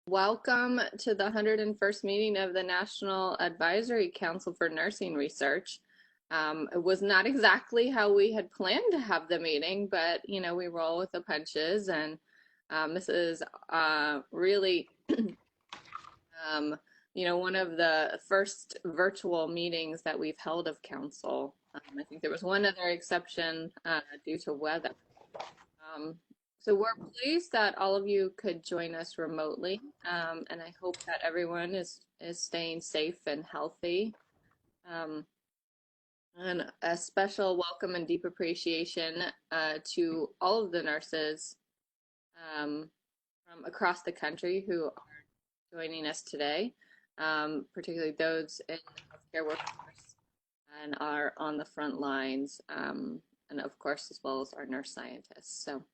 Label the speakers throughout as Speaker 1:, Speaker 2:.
Speaker 1: Welcome to the 101st meeting of the National Advisory Council for Nursing Research. It was not exactly how we had planned to have the meeting, but we roll with the punches, and this is really one of the first virtual meetings that we've held of council. I think there was one other exception due to weather. So we're pleased that all of you could join us remotely, and I hope that everyone is staying safe and healthy. And a special welcome and deep appreciation to all of the nurses from across the country who are joining us today, particularly those in the healthcare workforce and are on the front lines, and of course, as well as our nurse scientists. So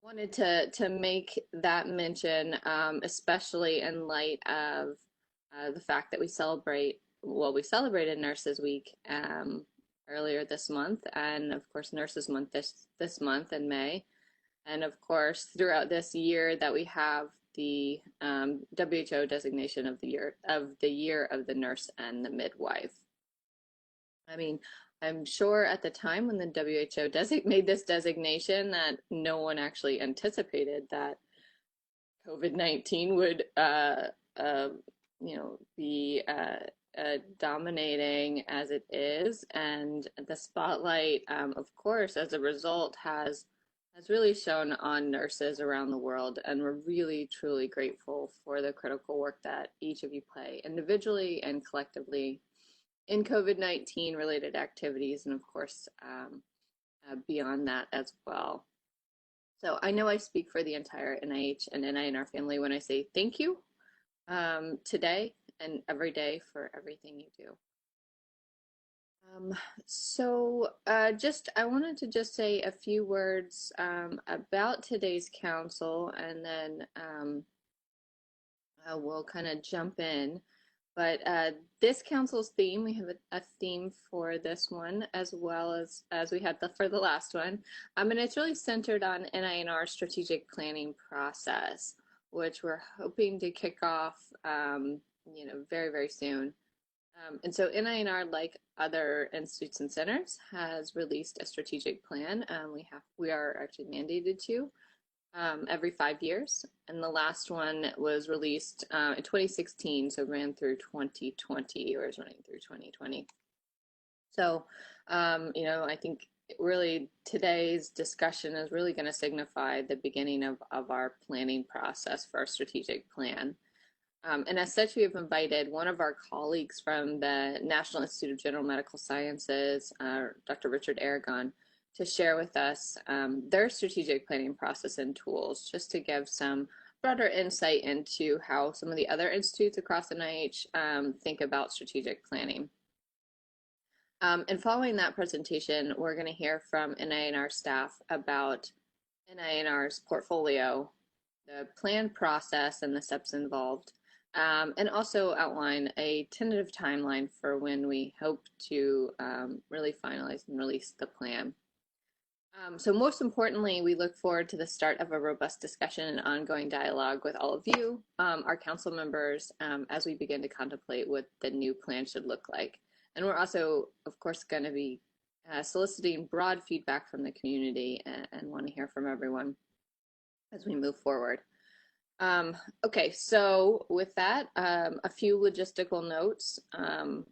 Speaker 1: wanted to make that mention, especially in light of the fact that we celebrated Nurses Week earlier this month, and of course Nurses Month this month in May, and of course throughout this year that we have the WHO designation of the year of the nurse and the midwife. I mean, I'm sure at the time when the WHO made this designation that no one actually anticipated that COVID-19 would, be dominating as it is, and the spotlight, of course, as a result, has really shown on nurses around the world, and we're really truly grateful for the critical work that each of you play individually and collectively in COVID-19 related activities, and of course beyond that as well. So I know I speak for the entire NIH and NINR family when I say thank you today and every day for everything you do. I wanted to just say a few words about today's council, and then we'll kind of jump in. But this council's theme, we have a theme for this one as well as we had for the last one. And it's really centered on NINR strategic planning process, which we're hoping to kick off, very, very soon. And so NINR, like other institutes and centers, has released a strategic plan. We are actually mandated to every 5 years, and the last one was released in 2016, so ran through 2020, or is running through 2020. So, I think really today's discussion is really going to signify the beginning of our planning process for our strategic plan. And as such, we have invited one of our colleagues from the National Institute of General Medical Sciences, Dr. Richard Aragon, to share with us their strategic planning process and tools, just to give some broader insight into how some of the other institutes across NIH think about strategic planning. And following that presentation, we're going to hear from NINR staff about NINR's portfolio, the plan process and the steps involved, and also outline a tentative timeline for when we hope to really finalize and release the plan. So most importantly, we look forward to the start of a robust discussion and ongoing dialogue with all of you, our council members, as we begin to contemplate what the new plan should look like. And we're also, of course, going to be soliciting broad feedback from the community and want to hear from everyone as we move forward. Okay, so with that, a few logistical notes.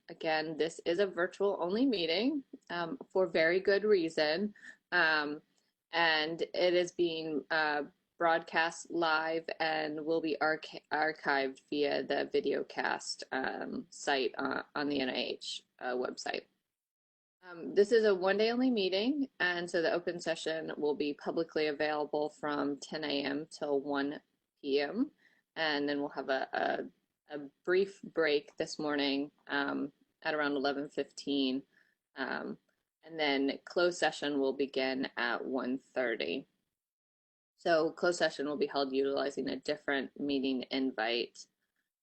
Speaker 1: Again, this is a virtual only meeting for very good reason. And it is being broadcast live and will be archived via the videocast site on the NIH website. This is a one-day only meeting, and so the open session will be publicly available from 10 a.m. till 1 p.m. And then we'll have a brief break this morning at around 11:15. And then closed session will begin at 1:30. So closed session will be held utilizing a different meeting invite.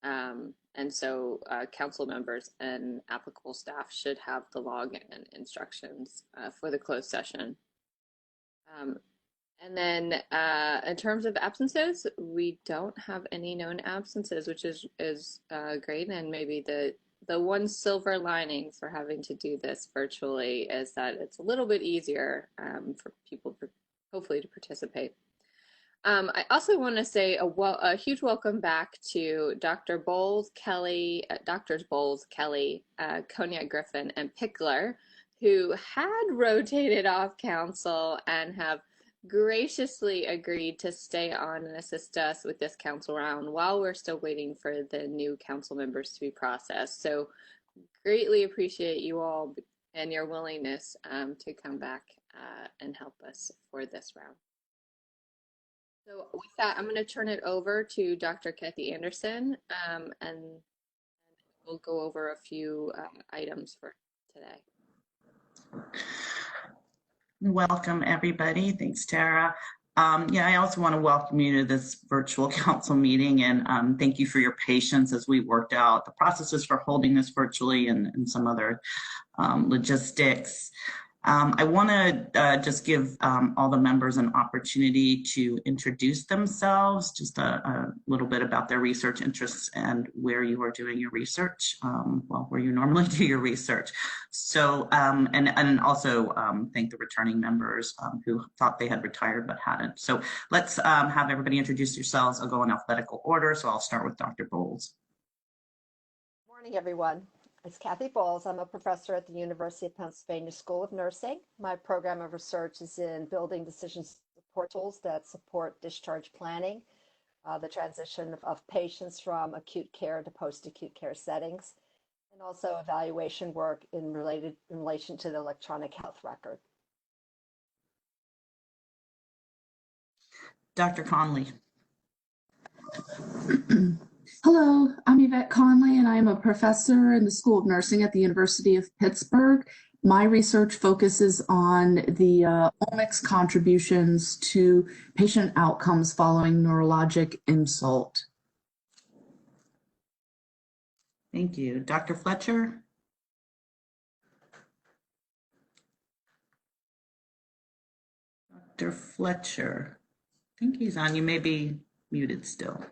Speaker 1: And so council members and applicable staff should have the login instructions for the closed session. And then in terms of absences, we don't have any known absences, which is great. And maybe the one silver lining for having to do this virtually is that it's a little bit easier for people hopefully to participate. I also want to say a huge welcome back to Dr. Bowles, Kelly, Doctors Bowles, Kelly, Cognac Griffin, and Pickler, who had rotated off council and have graciously agreed to stay on and assist us with this council round while we're still waiting for the new council members to be processed. So greatly appreciate you all and your willingness to come back and help us for this round. So with that, I'm going to turn it over to Dr. Kathy Anderson, and we'll go over a few items for today.
Speaker 2: Welcome, everybody. Thanks, Tara. I also want to welcome you to this virtual council meeting, and thank you for your patience as we worked out the processes for holding this virtually and some other logistics. I want to just give all the members an opportunity to introduce themselves, just a little bit about their research interests and where you are doing your research, where you normally do your research. So, and also thank the returning members who thought they had retired but hadn't. So let's have everybody introduce yourselves. I'll go in alphabetical order, so I'll start with Dr. Bowles.
Speaker 3: Good morning, everyone. It's Kathy Bowles. I'm a professor at the University of Pennsylvania School of Nursing. My program of research is in building decision support tools that support discharge planning, the transition of patients from acute care to post-acute care settings, and also evaluation work in relation to the electronic health record.
Speaker 2: Dr. Conley.
Speaker 4: Hello, I'm Ivette Conley, and I am a professor in the School of Nursing at the University of Pittsburgh. My research focuses on the omics contributions to patient outcomes following neurologic insult.
Speaker 2: Thank you. Dr. Fletcher? Dr. Fletcher, I think he's on. You may be muted still.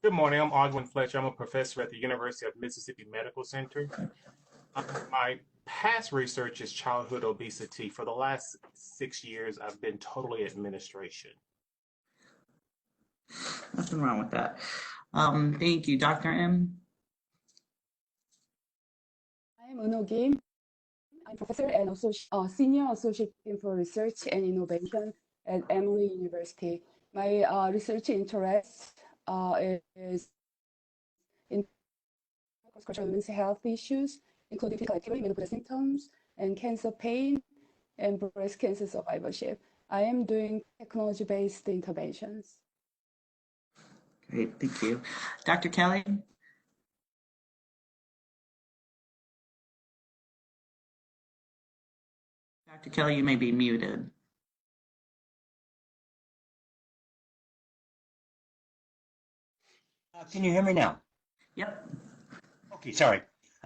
Speaker 5: Good morning, I'm Ogwin Fletcher. I'm a professor at the University of Mississippi Medical Center. My past research is childhood obesity. For the last 6 years, I've been totally administration.
Speaker 2: Nothing wrong with that. Thank you. Dr. M?
Speaker 6: I'm Uno Kim. I'm professor and also senior associate for research and innovation at Emory University. My research interest is in cross-cultural women's health issues, including physical activity, menopause symptoms, and cancer pain, and breast cancer survivorship. I am doing technology-based interventions.
Speaker 2: Great, thank you. Dr. Kelly? Dr. Kelly, you may be muted.
Speaker 7: Can you hear me now?
Speaker 2: Yep.
Speaker 7: Okay, sorry.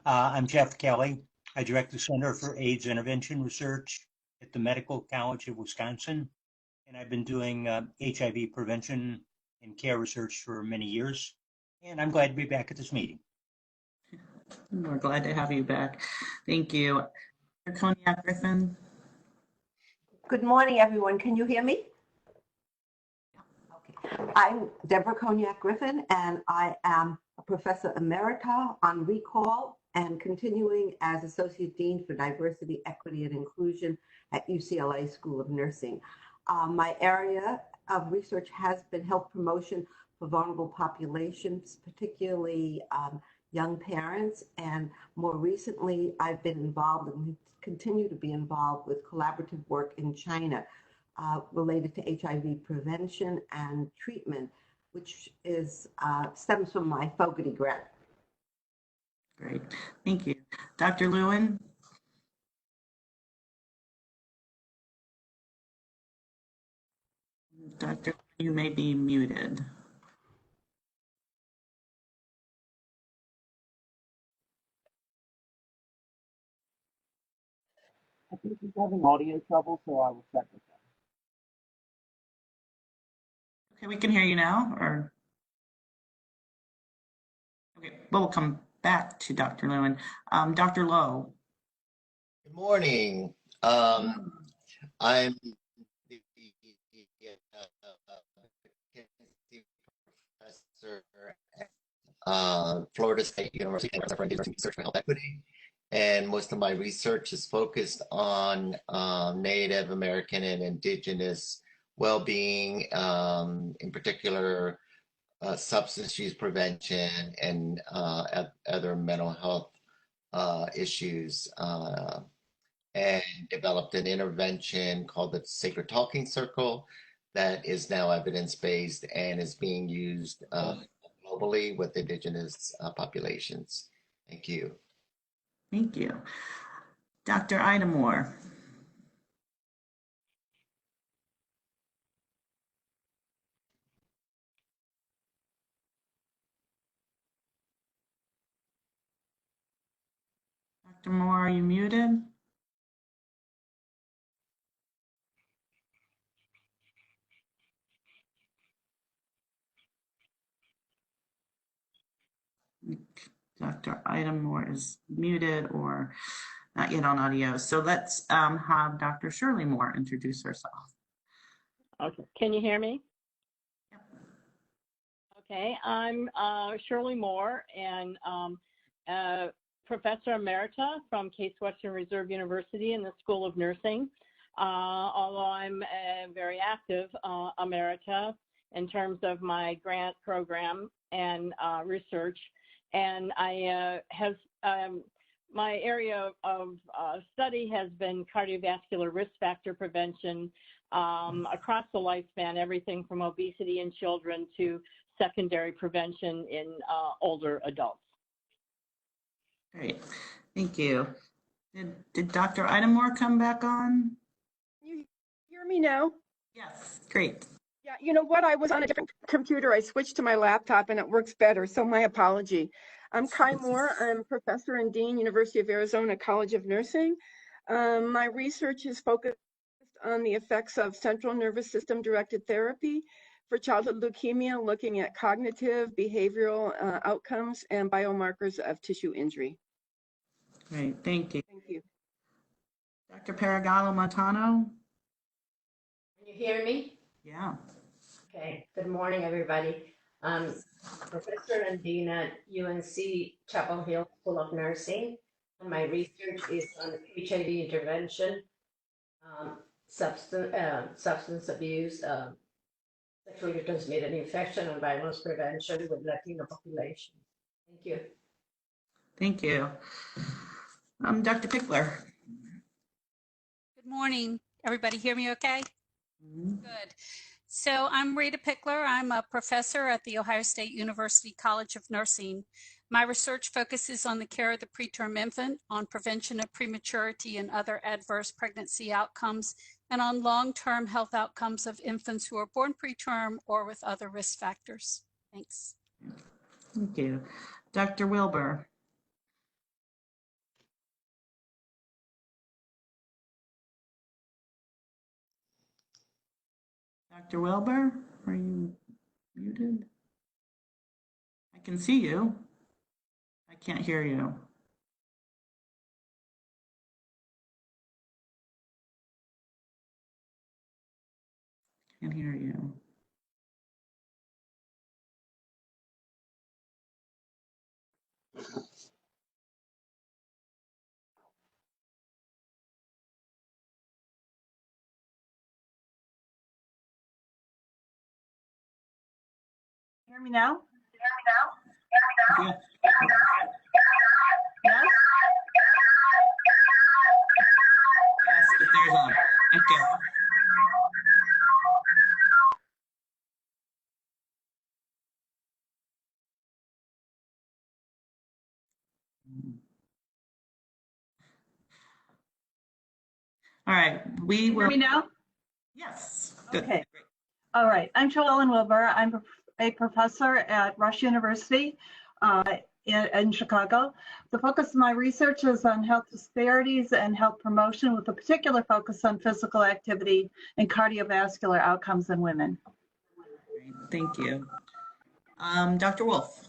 Speaker 7: I'm Jeff Kelly. I direct the Center for AIDS Intervention Research at the Medical College of Wisconsin, and I've been doing HIV prevention and care research for many years, and I'm glad to be back at this meeting.
Speaker 2: We're glad to have you back. Thank you. Dr. Cognac Griffin?
Speaker 8: Good morning, everyone. Can you hear me? Okay. I'm Debra Cognac Griffin, and I am a professor emerita on recall and continuing as Associate Dean for Diversity, Equity, and Inclusion at UCLA School of Nursing. My area of research has been health promotion for vulnerable populations, particularly young parents, and more recently, I've been involved and continue to be involved with collaborative work in China related to HIV prevention and treatment, which is stems from my Fogarty grant.
Speaker 2: Great, thank you. Dr. Lewin? Dr. You may be muted.
Speaker 9: I think he's having audio trouble, so I will check with him.
Speaker 2: Okay, we can hear you now, or? Okay, well, we'll come back to Dr. Lewin. Dr. Lowe.
Speaker 9: Good morning. I'm the professor at Florida State University for Research for Health Equity, and most of my research is focused on Native American and Indigenous well-being, in particular substance use prevention and other mental health issues, and developed an intervention called the Sacred Talking Circle that is now evidence-based and is being used globally with Indigenous populations. Thank you.
Speaker 2: Thank you. Dr. Ida Moore. Dr. Moore, are you muted? Dr. Ida Moore is muted or not yet on audio. So let's have Dr. Shirley Moore introduce herself.
Speaker 10: Okay, can you hear me?
Speaker 2: Yep.
Speaker 10: Okay, I'm Shirley Moore, and Professor Emerita from Case Western Reserve University in the School of Nursing. Although I'm a very active Emerita in terms of my grant program and research, and I have my area of study has been cardiovascular risk factor prevention across the lifespan, everything from obesity in children to secondary prevention in older adults.
Speaker 2: Great, thank you. Did Dr. Ida Moore come back on?
Speaker 11: Can you hear me now?
Speaker 2: Yes, great.
Speaker 11: Yeah, you know what? I was on a different computer. I switched to my laptop and it works better, so my apology. I'm Kai Moore. I'm professor and dean, University of Arizona College of Nursing. My research is focused on the effects of central nervous system directed therapy for childhood leukemia, looking at cognitive, behavioral outcomes and biomarkers of tissue injury.
Speaker 2: Great, thank you.
Speaker 11: Thank you.
Speaker 2: Dr. Montano.
Speaker 12: Can you hear me?
Speaker 2: Yeah.
Speaker 12: Okay, good morning, everybody. Professor and Dean at UNC Chapel Hill School of Nursing, and my research is on HIV intervention, substance abuse, sexually transmitted infection, and violence prevention with Latino population. Thank you.
Speaker 2: Thank you. Dr. Pickler.
Speaker 13: Good morning. Everybody hear me okay?
Speaker 2: Mm-hmm.
Speaker 13: Good. So I'm Rita Pickler. I'm a professor at the Ohio State University College of Nursing. My research focuses on the care of the preterm infant, on prevention of prematurity and other adverse pregnancy outcomes, and on long-term health outcomes of infants who are born preterm or with other risk factors. Thanks.
Speaker 2: Thank you. Dr. Wilbur. Dr. Wilbur, are you muted? I can see you. I can't hear you. Can't hear you.
Speaker 11: Hear me now?
Speaker 2: Yeah.
Speaker 11: Yes?
Speaker 2: Yes, but there's an echo. All right, we will.
Speaker 11: Hear me now?
Speaker 2: Yes. Good.
Speaker 11: Okay. All right. I'm Sheila Wilbur. I'm a professor at Rush University in Chicago. The focus of my research is on health disparities and health promotion, with a particular focus on physical activity and cardiovascular outcomes in women.
Speaker 2: Thank you. Dr. Wolfe.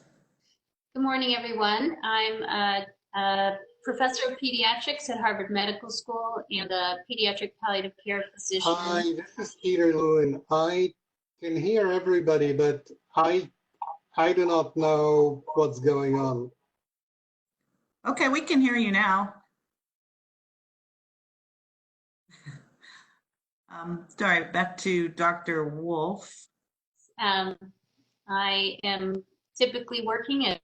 Speaker 14: Good morning, everyone. I'm a professor of pediatrics at Harvard Medical School and a pediatric palliative care physician.
Speaker 15: Hi, this is Peter Lewin. I can hear everybody, but I do not know what's going on.
Speaker 2: Okay, we can hear you now. Sorry, back to Dr. Wolfe.
Speaker 14: I am typically working at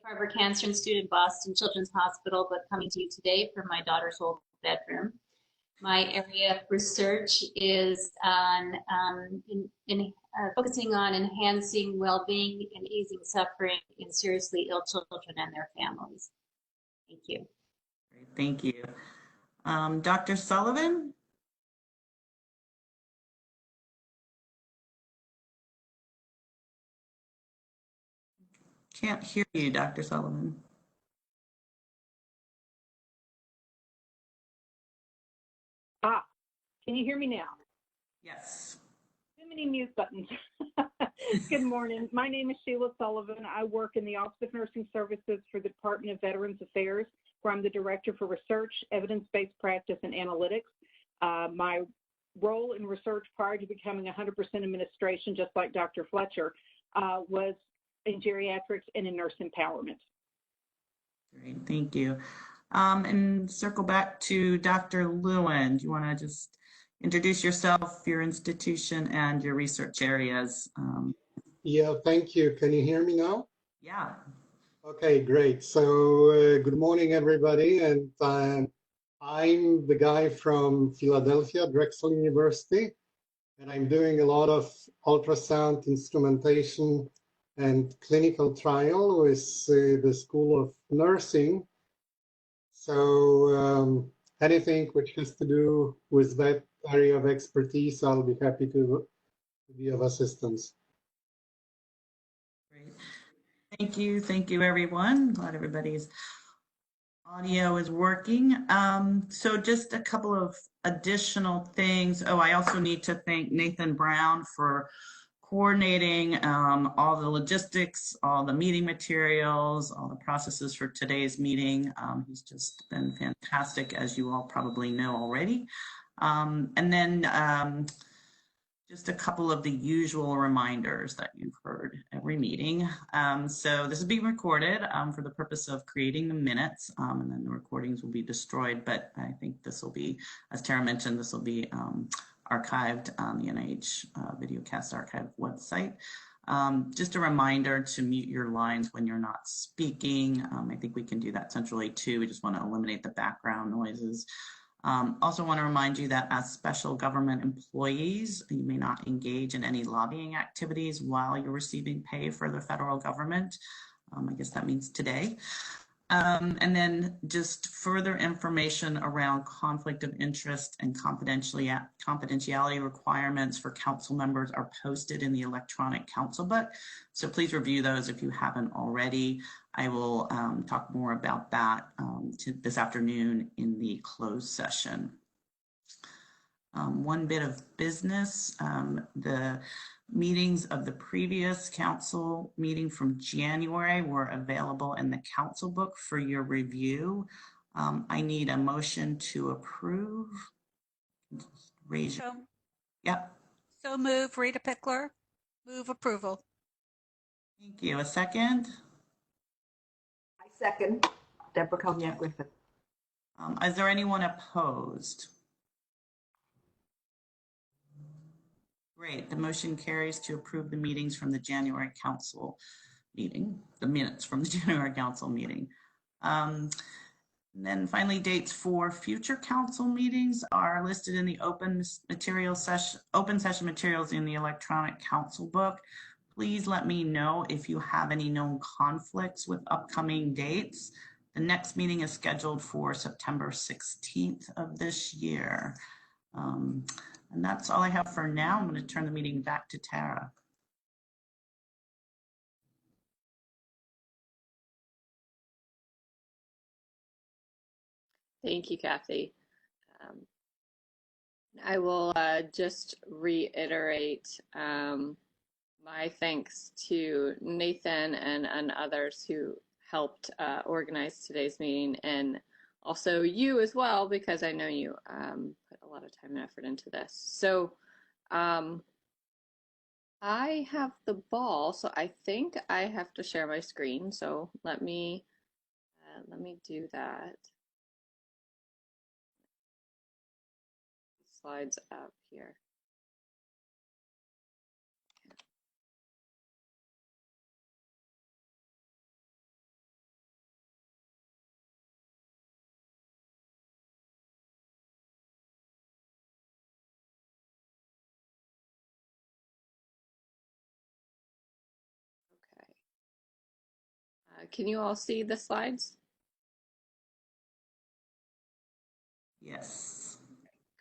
Speaker 14: Harvard Cancer Institute at Boston Children's Hospital, but coming to you today from my daughter's old bedroom. My area of research is on focusing on enhancing well-being and easing suffering in seriously ill children and their families. Thank you.
Speaker 2: Great, thank you. Dr. Sullivan? Can't hear you, Dr. Sullivan.
Speaker 16: Can you hear me now?
Speaker 2: Yes.
Speaker 16: Too many mute buttons. Good morning. My name is Sheila Sullivan. I work in the Office of Nursing Services for the Department of Veterans Affairs, where I'm the Director for Research, Evidence-Based Practice, and Analytics. My role in research prior to becoming 100% administration, just like Dr. Fletcher, was in geriatrics and in nurse empowerment.
Speaker 2: Great, thank you. And circle back to Dr. Lewin. Do you want to just introduce yourself, your institution, and your research areas?
Speaker 15: Yeah, thank you. Can you hear me now?
Speaker 2: Yeah.
Speaker 15: Okay, great. So good morning, everybody. And I'm the guy from Philadelphia, Drexel University, and I'm doing a lot of ultrasound instrumentation and clinical trial with the School of Nursing. So anything which has to do with that area of expertise, I'll be happy to be of assistance.
Speaker 2: Great. Thank you, everyone. Glad everybody's audio is working. So just a couple of additional things. Oh, I also need to thank Nathan Brown for coordinating all the logistics, all the meeting materials, all the processes for today's meeting. He's just been fantastic, as you all probably know already. And then just a couple of the usual reminders that you've heard every meeting. So this is being recorded for the purpose of creating the minutes, and then the recordings will be destroyed. But I think this will be, as Tara mentioned, this will be archived on the NIH Videocast Archive website. Just a reminder to mute your lines when you're not speaking. I think we can do that centrally too. We just want to eliminate the background noises. Also want to remind you that as special government employees, you may not engage in any lobbying activities while you're receiving pay for the federal government. I guess that means today. And then just further information around conflict of interest and confidentiality requirements for council members are posted in the electronic council book. So please review those if you haven't already. I will talk more about that this afternoon in the closed session. One bit of business, the meetings of the previous council meeting from January were available in the council book for your review. I need a motion to approve. Raise your... Yep.
Speaker 13: So move, Rita Pickler. Move approval.
Speaker 2: Thank you. A second?
Speaker 8: I second. Debra Griffin.
Speaker 2: Is there anyone opposed? Great, the motion carries to approve the meetings from the January council meeting, the minutes from the January council meeting. And then finally, dates for future council meetings are listed in the open session materials in the electronic council book. Please let me know if you have any known conflicts with upcoming dates. The next meeting is scheduled for September 16th of this year. And that's all I have for now. I'm going to turn the meeting back to Tara.
Speaker 1: Thank you, Kathy. I will just reiterate my thanks to Nathan and others who helped organize today's meeting, and also you as well, because I know you put a lot of time and effort into this. So I have the ball, so I think I have to share my screen. So let me do that. Slides up here. Can you all see the slides?
Speaker 2: Yes.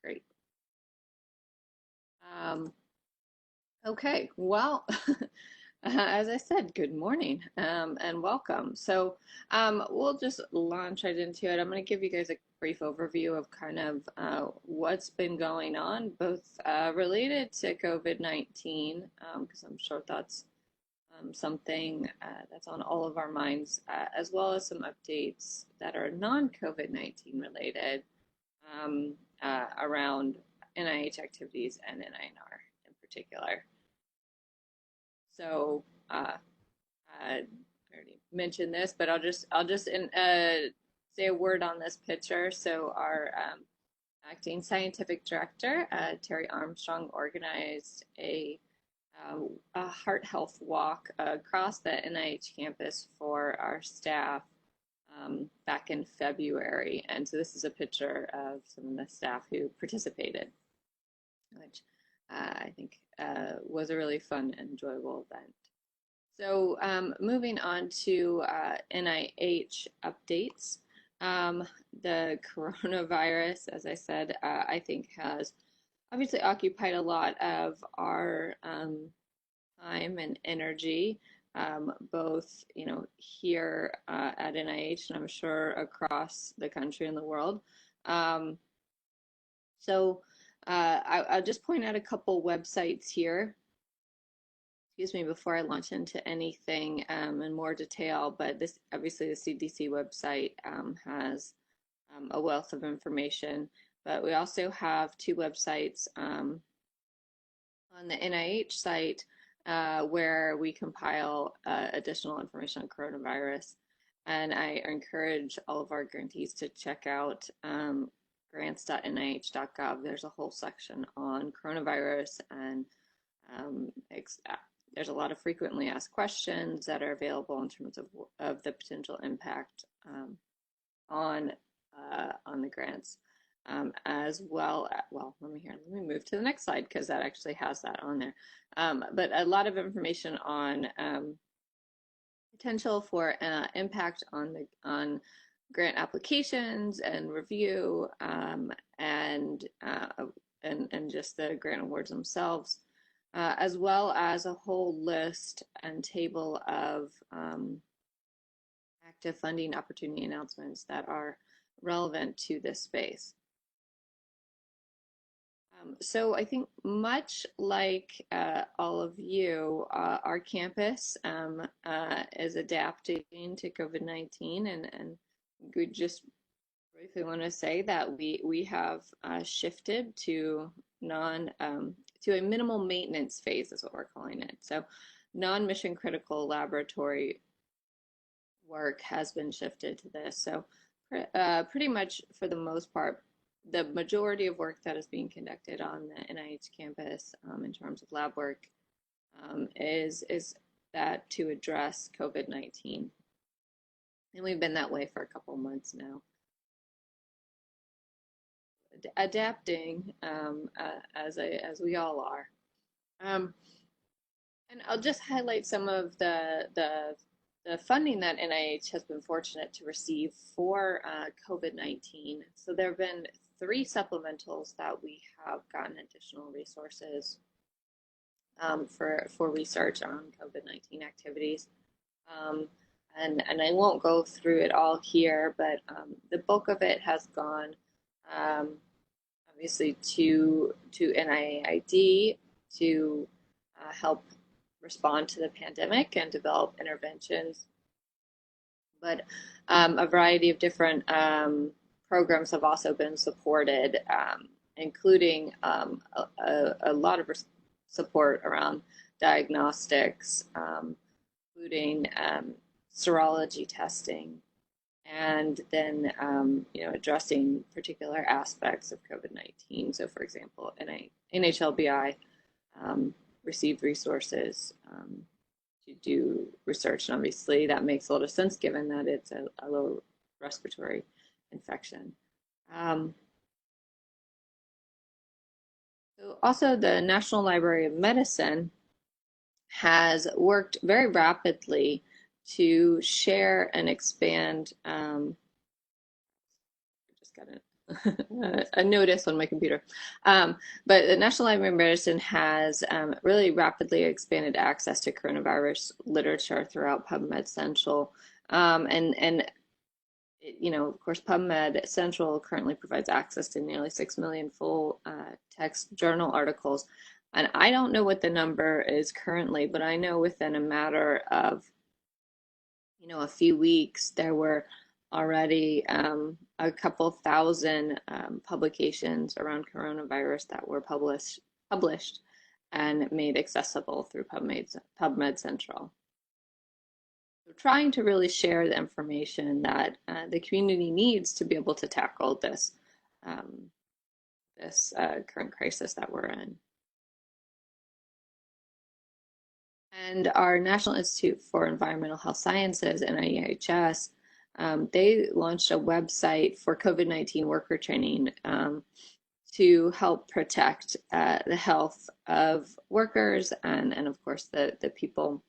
Speaker 1: Great. Okay, well, as I said, good morning and welcome. So we'll just launch right into it. I'm going to give you guys a brief overview of kind of what's been going on, both related to COVID-19, because I'm sure that's something that's on all of our minds, as well as some updates that are non-COVID-19 related around NIH activities and NINR in particular. So I already mentioned this, but I'll just say a word on this picture. So our acting scientific director, Terry Armstrong, organized a heart health walk across the NIH campus for our staff back in February. And so this is a picture of some of the staff who participated, which I think was a really fun and enjoyable event. So moving on to NIH updates. The coronavirus, as I said, I think has obviously occupied a lot of our time and energy, both here at NIH and I'm sure across the country and the world. So I'll just point out a couple websites here, excuse me, before I launch into anything in more detail, but this obviously the CDC website has a wealth of information, but we also have two websites on the NIH site where we compile additional information on coronavirus. And I encourage all of our grantees to check out grants.nih.gov. There's a whole section on coronavirus, and there's a lot of frequently asked questions that are available in terms of the potential impact on the grants. As well, let me move to the next slide because that actually has that on there. But a lot of information on potential for impact on grant applications and review, and just the grant awards themselves, as well as a whole list and table of active funding opportunity announcements that are relevant to this space. So I think much like all of you, our campus is adapting to COVID-19, and we just briefly want to say that we have shifted to a minimal maintenance phase is what we're calling it. So non-mission critical laboratory work has been shifted to this. So pretty much for the most part, the majority of work that is being conducted on the NIH campus in terms of lab work is that to address COVID-19. And we've been that way for a couple months now. Adapting as we all are. And I'll just highlight some of the funding that NIH has been fortunate to receive for COVID-19. So there have been 3 supplementals that we have gotten additional resources for research on COVID-19 activities. And I won't go through it all here, but the bulk of it has gone obviously to NIAID to help respond to the pandemic and develop interventions. But a variety of different programs have also been supported, including a lot of support around diagnostics, including serology testing, and then addressing particular aspects of COVID-19. So, for example, NHLBI received resources to do research, and obviously that makes a lot of sense given that it's a low respiratory infection. So also, the National Library of Medicine has worked very rapidly to share and expand. I just got a notice on my computer. But the National Library of Medicine has really rapidly expanded access to coronavirus literature throughout PubMed Central. Of course, PubMed Central currently provides access to nearly 6 million full text journal articles. And I don't know what the number is currently, but I know within a matter of, a few weeks, there were already a couple thousand publications around coronavirus that were published and made accessible through PubMed Central. So trying to really share the information that the community needs to be able to tackle this current crisis that we're in. And our National Institute for Environmental Health Sciences, NIEHS, they launched a website for COVID-19 worker training to help protect the health of workers and of course, the people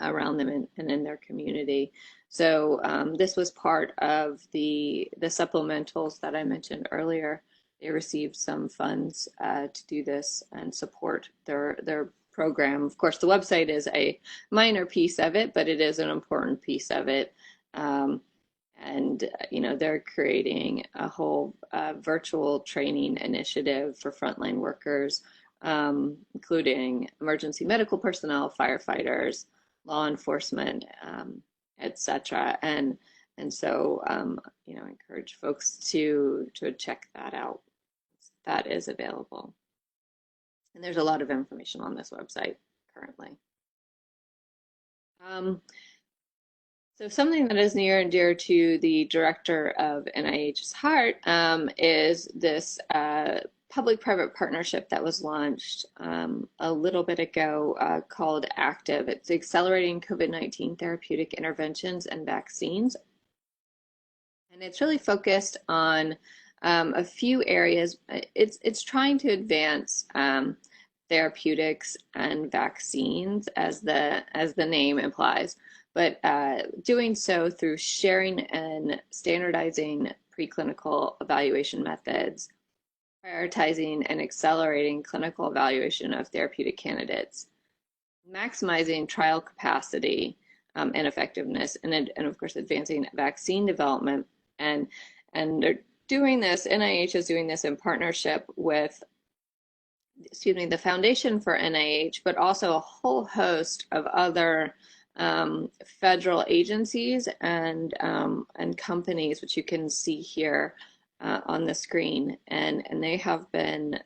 Speaker 1: around them and in their community. So this was part of the supplementals that I mentioned earlier. They received some funds to do this and support their program. Of course, the website is a minor piece of it, but it is an important piece of it. They're creating a whole virtual training initiative for frontline workers, including emergency medical personnel, firefighters, law enforcement, etc. And so, encourage folks to check that out. That is available. And there's a lot of information on this website currently. So something that is near and dear to the director of NIH's heart is this public-private partnership that was launched a little bit ago called ACTIVE. It's Accelerating COVID-19 Therapeutic Interventions and Vaccines. And it's really focused on a few areas. It's trying to advance therapeutics and vaccines, as the name implies, but doing so through sharing and standardizing preclinical evaluation methods, prioritizing and accelerating clinical evaluation of therapeutic candidates, maximizing trial capacity and effectiveness, and of course advancing vaccine development. And they're doing this, NIH is doing this in partnership with the Foundation for NIH, but also a whole host of other federal agencies and companies, which you can see here on the screen. And they have been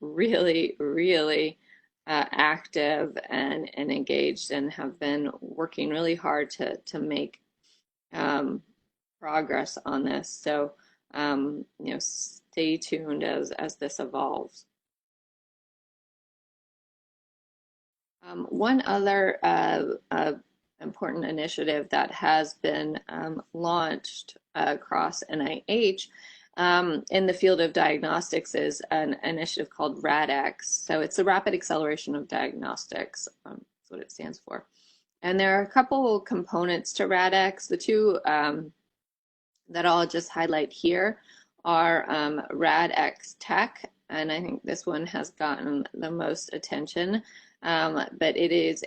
Speaker 1: really active and engaged, and have been working really hard to make progress on this. So, stay tuned as this evolves. One other important initiative that has been launched across NIH in the field of diagnostics is an initiative called Redax. So it's the Rapid Acceleration of Diagnostics. That's what it stands for. And there are a couple components to Redax. The two that I'll just highlight here are Radix Tech, and I think this one has gotten the most attention. But it is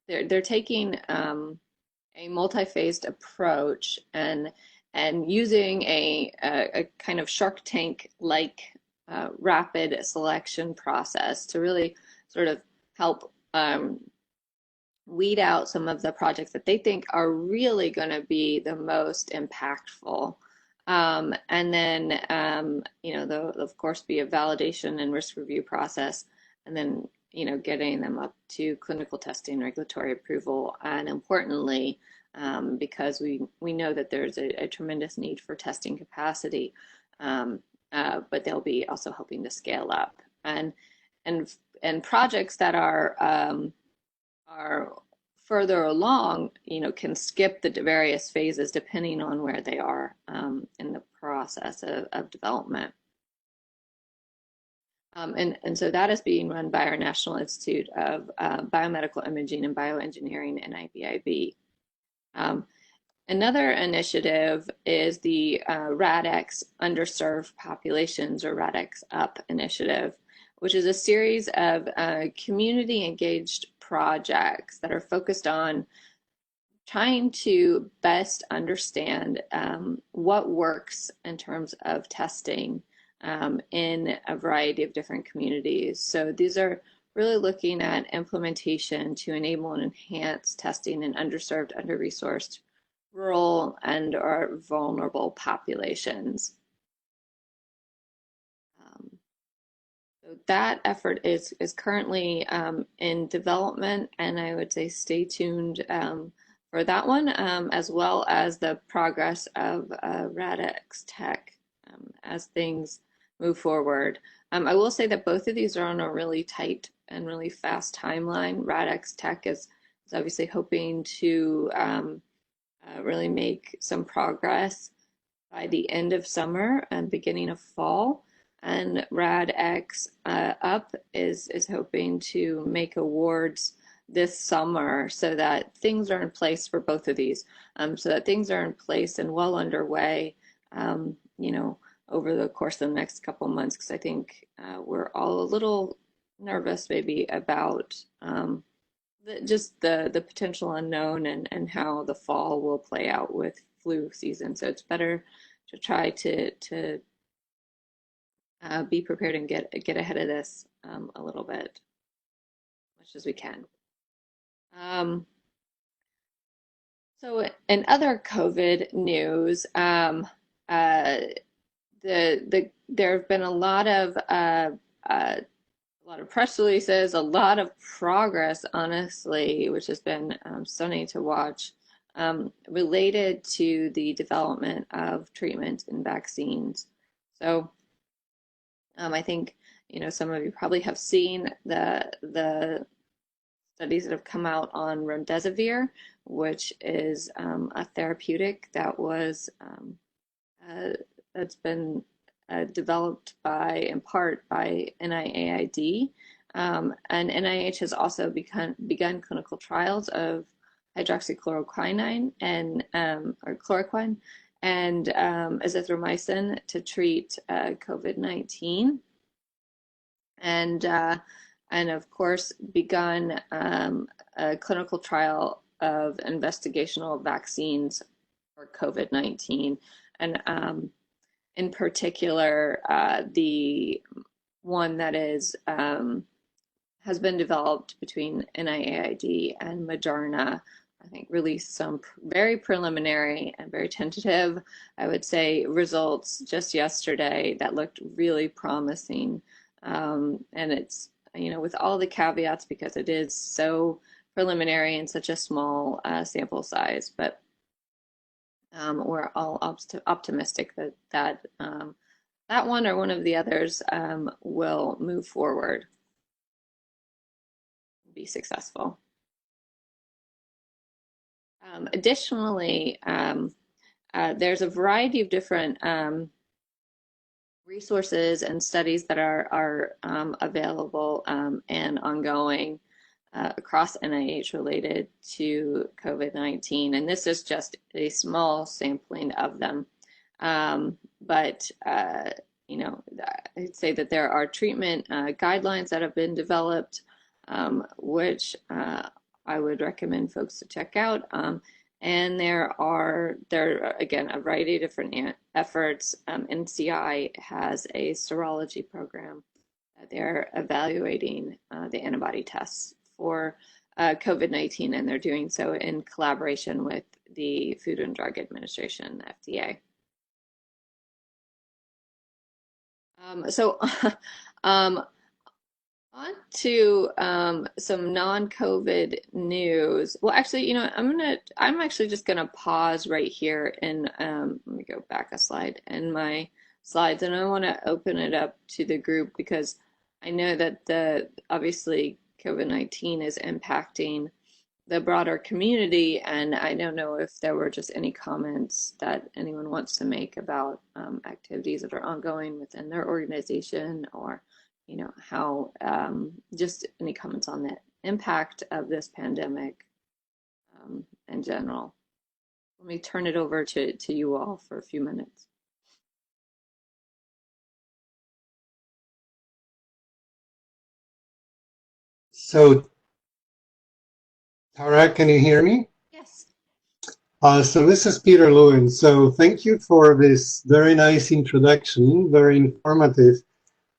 Speaker 1: they're taking a multi-phased approach and using a kind of Shark Tank-like rapid selection process to really sort of help weed out some of the projects that they think are really going to be the most impactful. And then, there'll of course be a validation and risk review process, and then, getting them up to clinical testing, regulatory approval, and importantly, because we know that there's a tremendous need for testing capacity, but they'll be also helping to scale up. And projects that are further along, can skip the various phases depending on where they are in the process of development. And so that is being run by our National Institute of Biomedical Imaging and Bioengineering, NIBIB. Another initiative is the Radix Underserved Populations, or Radix Up initiative, which is a series of community engaged projects that are focused on trying to best understand what works in terms of testing in a variety of different communities. So these are really looking at implementation to enable and enhance testing in underserved, under-resourced, rural, and or vulnerable populations. So that effort is currently in development, and I would say stay tuned for that one, as well as the progress of Radix Tech as things move forward. I will say that both of these are on a really tight and really fast timeline. Radix Tech is obviously hoping to really make some progress by the end of summer and beginning of fall. And Radix Up is hoping to make awards this summer so that things are in place for both of these, so that things are in place and well underway, over the course of the next couple of months, because I think we're all a little nervous maybe about just the potential unknown and how the fall will play out with flu season. So it's better to try to be prepared and get ahead of this a little bit, as much as we can. So in other COVID news, there have been a lot of press releases, a lot of progress, honestly, which has been stunning to watch, related to the development of treatment and vaccines. So I think some of you probably have seen the studies that have come out on remdesivir, which is a therapeutic that was that's been developed in part by NIAID, and NIH has also begun clinical trials of hydroxychloroquine or chloroquine and azithromycin to treat COVID-19, and of course begun a clinical trial of investigational vaccines for COVID-19, and in particular, the one that has been developed between NIAID and Moderna, I think, released some very preliminary and very tentative, I would say, results just yesterday that looked really promising. And it's, with all the caveats, because it is so preliminary and such a small sample size, but we're all optimistic that that one or one of the others will move forward, be successful. Additionally, there's a variety of different resources and studies that are available and ongoing across NIH related to COVID-19, and this is just a small sampling of them. But I'd say that there are treatment guidelines that have been developed, which I would recommend folks to check out. And there are again a variety of different efforts. NCI has a serology program. They're evaluating the antibody tests for COVID-19, and they're doing so in collaboration with the Food and Drug Administration, FDA. On to some non-COVID news. Well, actually, you know, I'm actually just gonna pause right here and let me go back a slide in my slides, and I want to open it up to the group because I know that obviously COVID-19 is impacting the broader community, and I don't know if there were just any comments that anyone wants to make about activities that are ongoing within their organization, or you know, how just any comments on the impact of this pandemic in general. Let me turn it over to you all for a few minutes.
Speaker 15: So, Tara, can you hear me?
Speaker 1: Yes.
Speaker 15: So this is Peter Lewin. So thank you for this very nice introduction, very informative.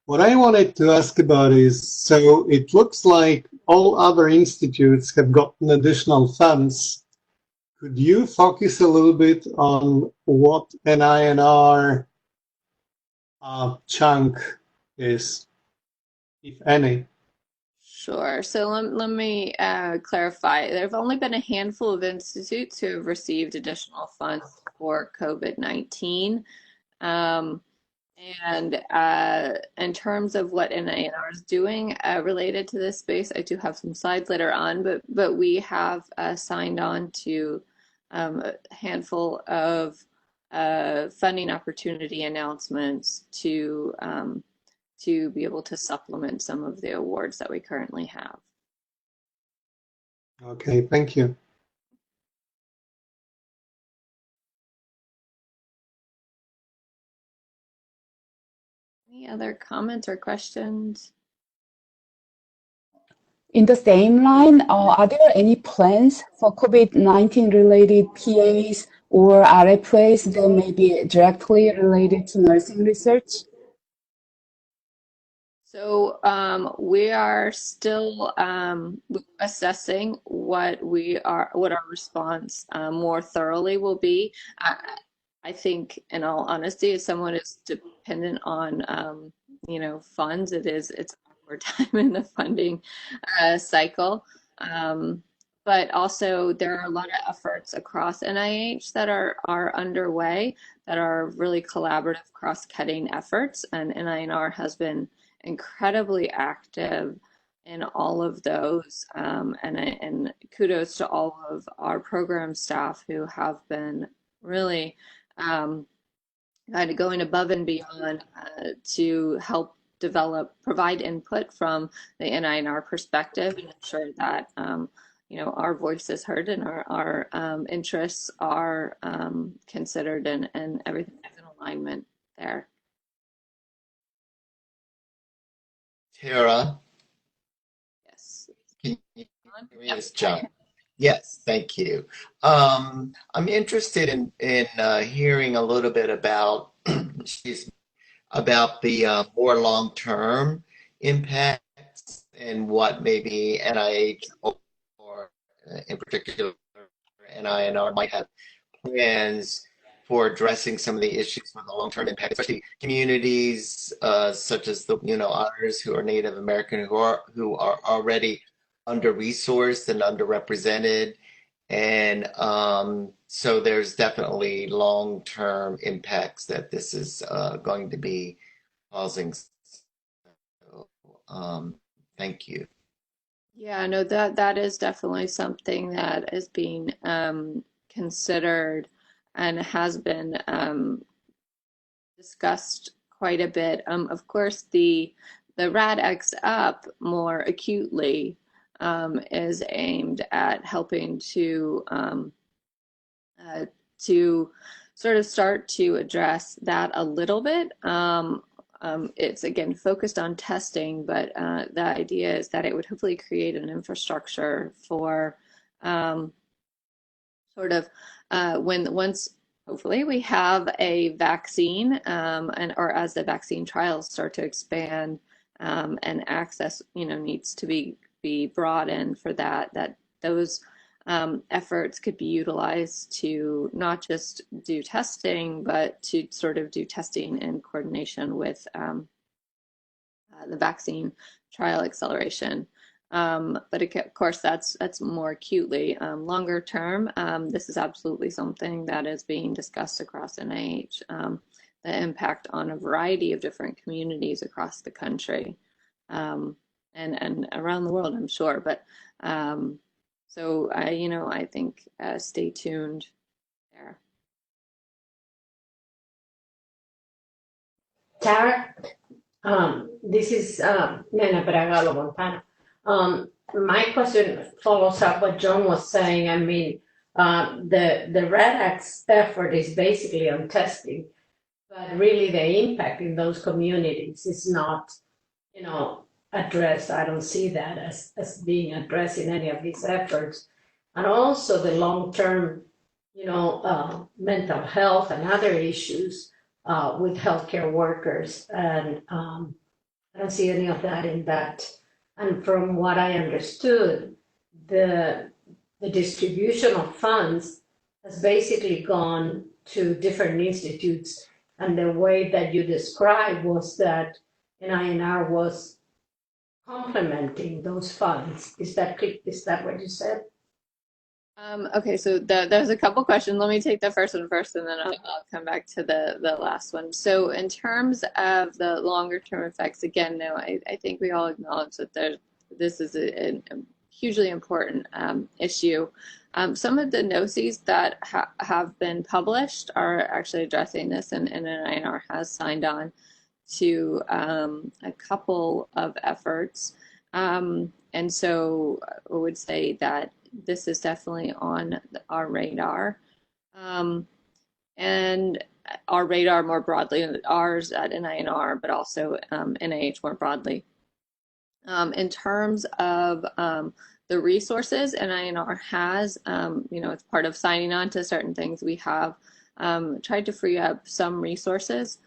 Speaker 15: What I wanted to ask about is, so it looks like all other institutes have gotten additional funds. Could you focus a little bit on what NINR chunk is, if any?
Speaker 1: Sure. So let me clarify. There have only been a handful of institutes who have received additional funds for COVID-19. And in terms of what NINR is doing related to this space, I do have some slides later on, but we have signed on to a handful of funding opportunity announcements to be able to supplement some of the awards that we currently have.
Speaker 15: Okay, thank you.
Speaker 1: Any other comments or questions?
Speaker 6: In the same line, are there any plans for COVID-19 related PAs or RFAs that may be directly related to nursing research?
Speaker 1: So we are still assessing what our response more thoroughly will be. I think, in all honesty, if someone is dependent on you know, funds, it's awkward time in the funding cycle. But also there are a lot of efforts across NIH that are underway that are really collaborative, cross-cutting efforts, and NINR has been incredibly active in all of those, and kudos to all of our program staff who have been really kind of going above and beyond to help provide input from the NINR perspective and ensure that you know, our voice is heard and our interests are considered, and everything is in alignment there.
Speaker 9: Tara?
Speaker 1: Yes.
Speaker 9: Can you hear me? It's John. Yes, thank you. I'm interested in hearing a little bit about, excuse me, about the more long-term impacts and what maybe NIH or in particular NINR might have plans for addressing some of the issues with the long-term impact, especially communities such as ours who are Native American, who are already under-resourced and underrepresented. And so there's definitely long-term impacts that this is going to be causing. Thank you.
Speaker 1: Yeah, no, that is definitely something that is being considered and has been discussed quite a bit. Of course, the Radix up more acutely is aimed at helping to sort of start to address that a little bit. It's again focused on testing, but the idea is that it would hopefully create an infrastructure for sort of once hopefully we have a vaccine, or as the vaccine trials start to expand, and access, needs to be broadened for that those efforts could be utilized to not just do testing, but to sort of do testing in coordination with the vaccine trial acceleration. But of course, that's more acutely. Longer term, this is absolutely something that is being discussed across NIH, the impact on a variety of different communities across the country, and around the world, I'm sure. But so I think stay tuned there.
Speaker 12: Tara, this is Nena Bragalo Montano. My question follows up what John was saying. I mean, the Redax effort is basically on testing, but really the impact in those communities is not, addressed. I don't see that as being addressed in any of these efforts. And also the long-term, mental health and other issues with healthcare workers. And I don't see any of that in that. And from what I understood, the distribution of funds has basically gone to different institutes. And the way that you described was that NINR was complementing those funds. Is that what you said?
Speaker 1: Okay, so there's a couple questions. Let me take the first one first, and then I'll come back to the last one. So in terms of the longer term effects, again, no, I think we all acknowledge that this is a hugely important issue. Some of the NOCs that have been published are actually addressing this, and NINR has signed on to a couple of efforts. And so I would say that this is definitely on our radar. And our radar more broadly, ours at NINR, but also NIH more broadly. In terms of the resources NINR has, it's part of signing on to certain things. We have tried to free up some resources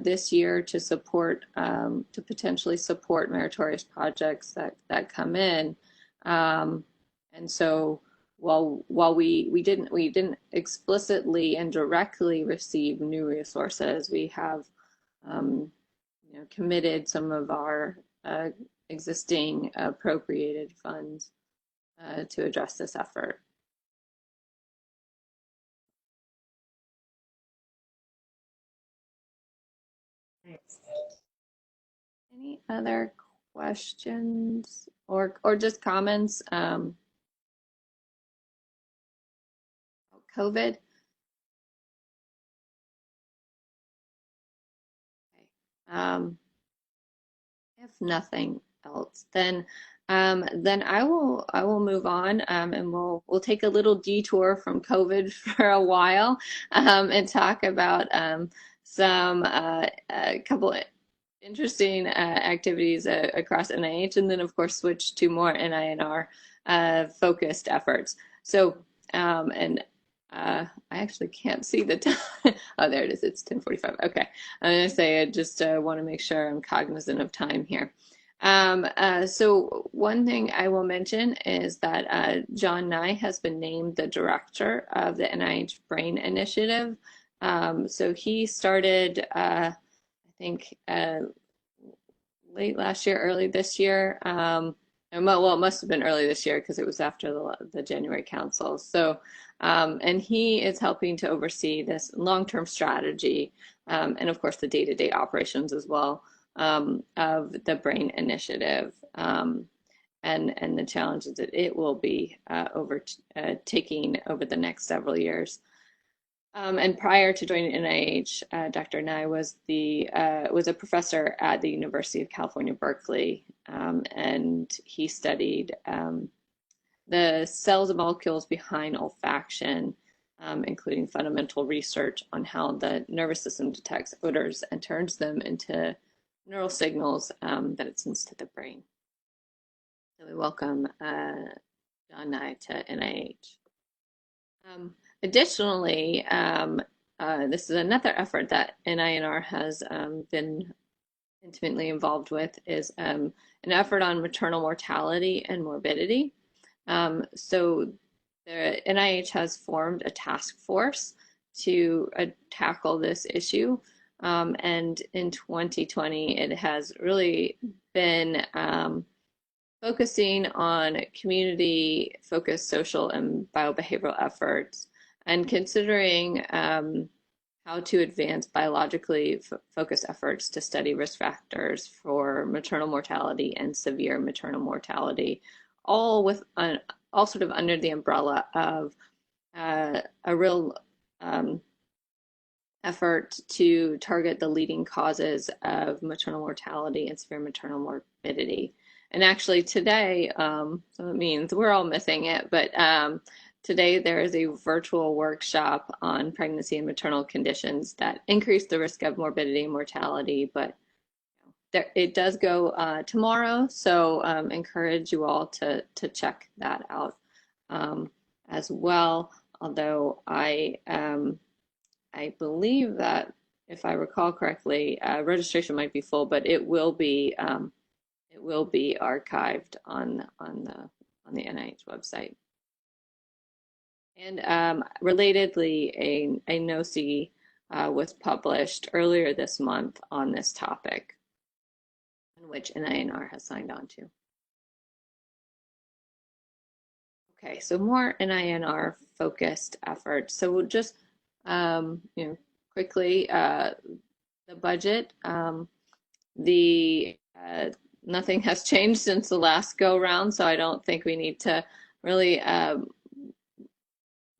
Speaker 1: this year to support, to potentially support meritorious projects that come in. And so while we didn't explicitly and directly receive new resources, we have committed some of our existing appropriated funds to address this effort. Any other questions or just comments? COVID. Okay. If nothing else, then I will move on, and we'll take a little detour from COVID for a while, and talk about some a couple interesting activities across NIH, and then of course switch to more NINR focused efforts. So I actually can't see the time. Oh, there it is. It's 10:45. Okay. I'm going to say I just want to make sure I'm cognizant of time here. So one thing I will mention is that John Nye has been named the director of the NIH Brain Initiative. So he started, I think, late last year, early this year. Well, it must have been early this year because it was after the January council. So, and he is helping to oversee this long-term strategy, and of course the day-to-day operations as well, of the Brain Initiative, and the challenges that it will be taking over the next several years. And prior to joining NIH, Dr. Nye was a professor at the University of California, Berkeley, and he studied the cells and molecules behind olfaction, including fundamental research on how the nervous system detects odors and turns them into neural signals that it sends to the brain. So we welcome John Nye to NIH. Additionally, this is another effort that NINR has been intimately involved with, is an effort on maternal mortality and morbidity. So the NIH has formed a task force to tackle this issue. And in 2020, it has really been focusing on community-focused social and biobehavioral efforts and considering how to advance biologically focused efforts to study risk factors for maternal mortality and severe maternal mortality, all sort of under the umbrella of a real effort to target the leading causes of maternal mortality and severe maternal morbidity. And actually today, so it means we're all missing it, but today there is a virtual workshop on pregnancy and maternal conditions that increase the risk of morbidity and mortality, but it does go tomorrow, so encourage you all to check that out as well. Although I believe that, if I recall correctly, registration might be full, but it will be archived on the NIH website. And relatedly, a NOCI was published earlier this month on this topic, in which NINR has signed on to. Okay, so more NINR focused efforts. So we'll just quickly the budget. Nothing has changed since the last go round, so I don't think we need to really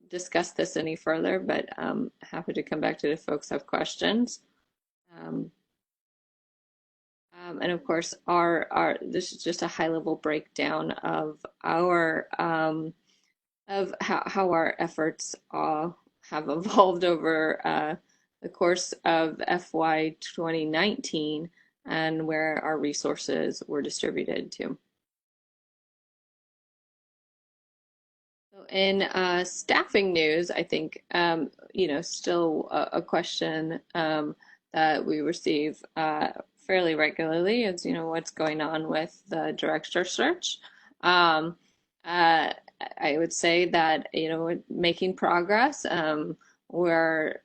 Speaker 1: discuss this any further, but I'm happy to come back to it if folks have questions. And of course, this is just a high-level breakdown of our of how our efforts have evolved over the course of FY 2019 and where our resources were distributed to. So in staffing news, I think still a question that we receive fairly regularly is what's going on with the Director Search. I would say that we're making progress. We're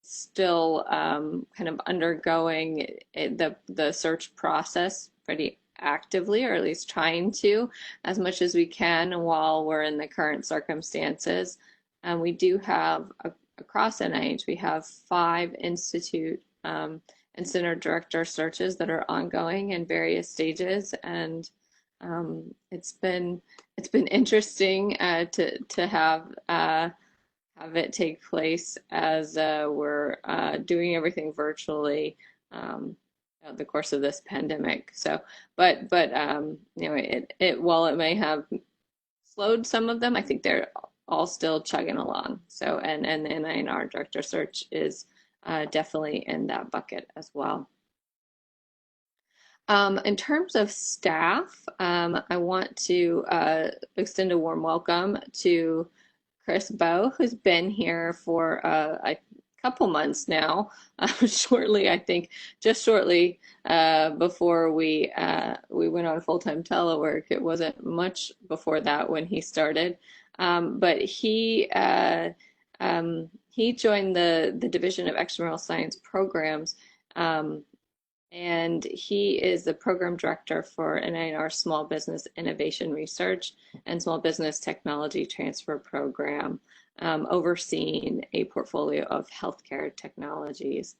Speaker 1: still kind of undergoing the search process pretty actively, or at least trying to, as much as we can while we're in the current circumstances. And we do have, across NIH, we have 5 institute and center director searches that are ongoing in various stages, and it's been interesting to have it take place as we're doing everything virtually throughout the course of this pandemic. So, but while it may have slowed some of them, I think they're all still chugging along. So, and the NINR Director Search is definitely in that bucket as well. In terms of staff, I want to extend a warm welcome to Chris Bowe, who's been here for a couple months now, shortly before we went on full-time telework. It wasn't much before that when he started, but he joined the Division of Extramural Science Programs, and he is the program director for NINR Small Business Innovation Research and Small Business Technology Transfer Program, overseeing a portfolio of healthcare technologies.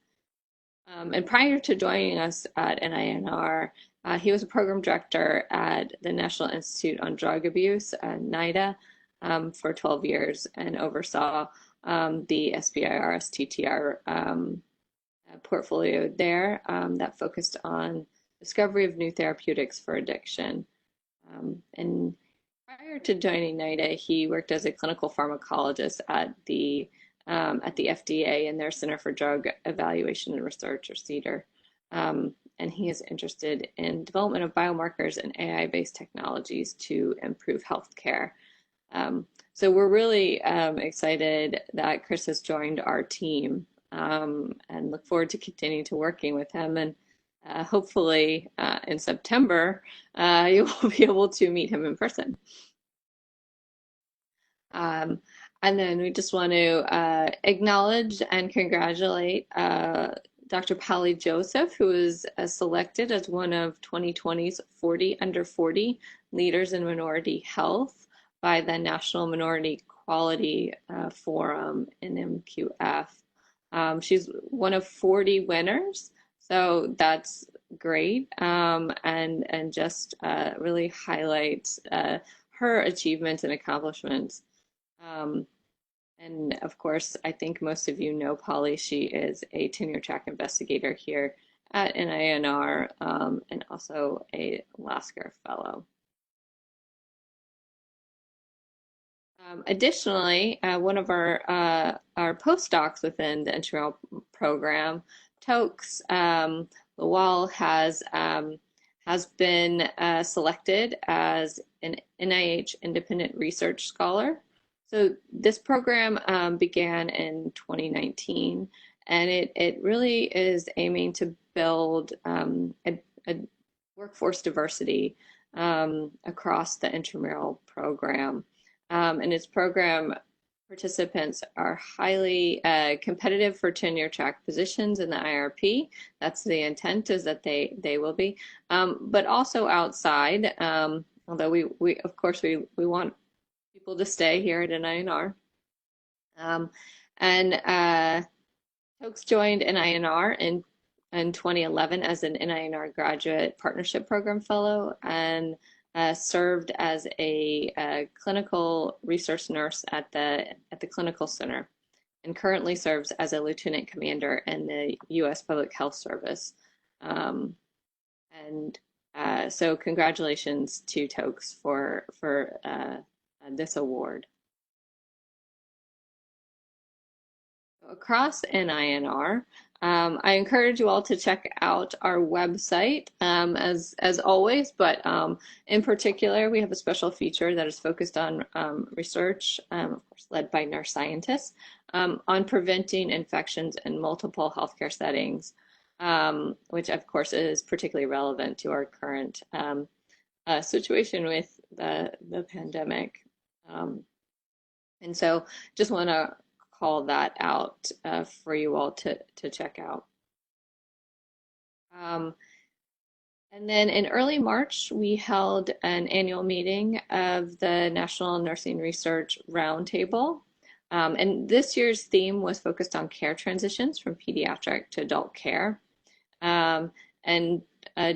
Speaker 1: And prior to joining us at NINR, he was a program director at the National Institute on Drug Abuse, NIDA, for 12 years, and oversaw the SBIR-STTR portfolio there that focused on discovery of new therapeutics for addiction. And prior to joining NIDA, he worked as a clinical pharmacologist at the FDA in their Center for Drug Evaluation and Research, or CDER. And he is interested in development of biomarkers and AI-based technologies to improve healthcare. So we're really excited that Chris has joined our team, and look forward to continuing to working with him. And hopefully in September, you will be able to meet him in person. And then we just want to acknowledge and congratulate Dr. Polly Joseph, who was selected as one of 2020's 40 under 40 leaders in minority health by the National Minority Quality Forum in MQF. She's one of 40 winners, so that's great, and just really highlights her achievements and accomplishments. And of course, I think most of you know Polly. She is a tenure track investigator here at NINR, and also a Lasker Fellow. Additionally, one of our postdocs within the intramural program, Tokes Wall, has been selected as an NIH Independent Research Scholar. So this program began in 2019, and it really is aiming to build a workforce diversity across the intramural program. And its program participants are highly competitive for tenure track positions in the IRP. That's the intent, is that they will be, but also outside, although we of course we want people to stay here at NINR. And Tokes joined NINR in 2011 as an NINR Graduate Partnership Program Fellow, and served as a clinical resource nurse at the clinical center, and currently serves as a lieutenant commander in the U.S. Public Health Service. So congratulations to Tokes for this award. Across NINR, I encourage you all to check out our website as always, but in particular, we have a special feature that is focused on research, of course, led by nurse scientists, on preventing infections in multiple healthcare settings, which of course is particularly relevant to our current situation with the pandemic. And so just want to call that out for you all to check out. And then in early March, we held an annual meeting of the National Nursing Research Roundtable. And this year's theme was focused on care transitions from pediatric to adult care. And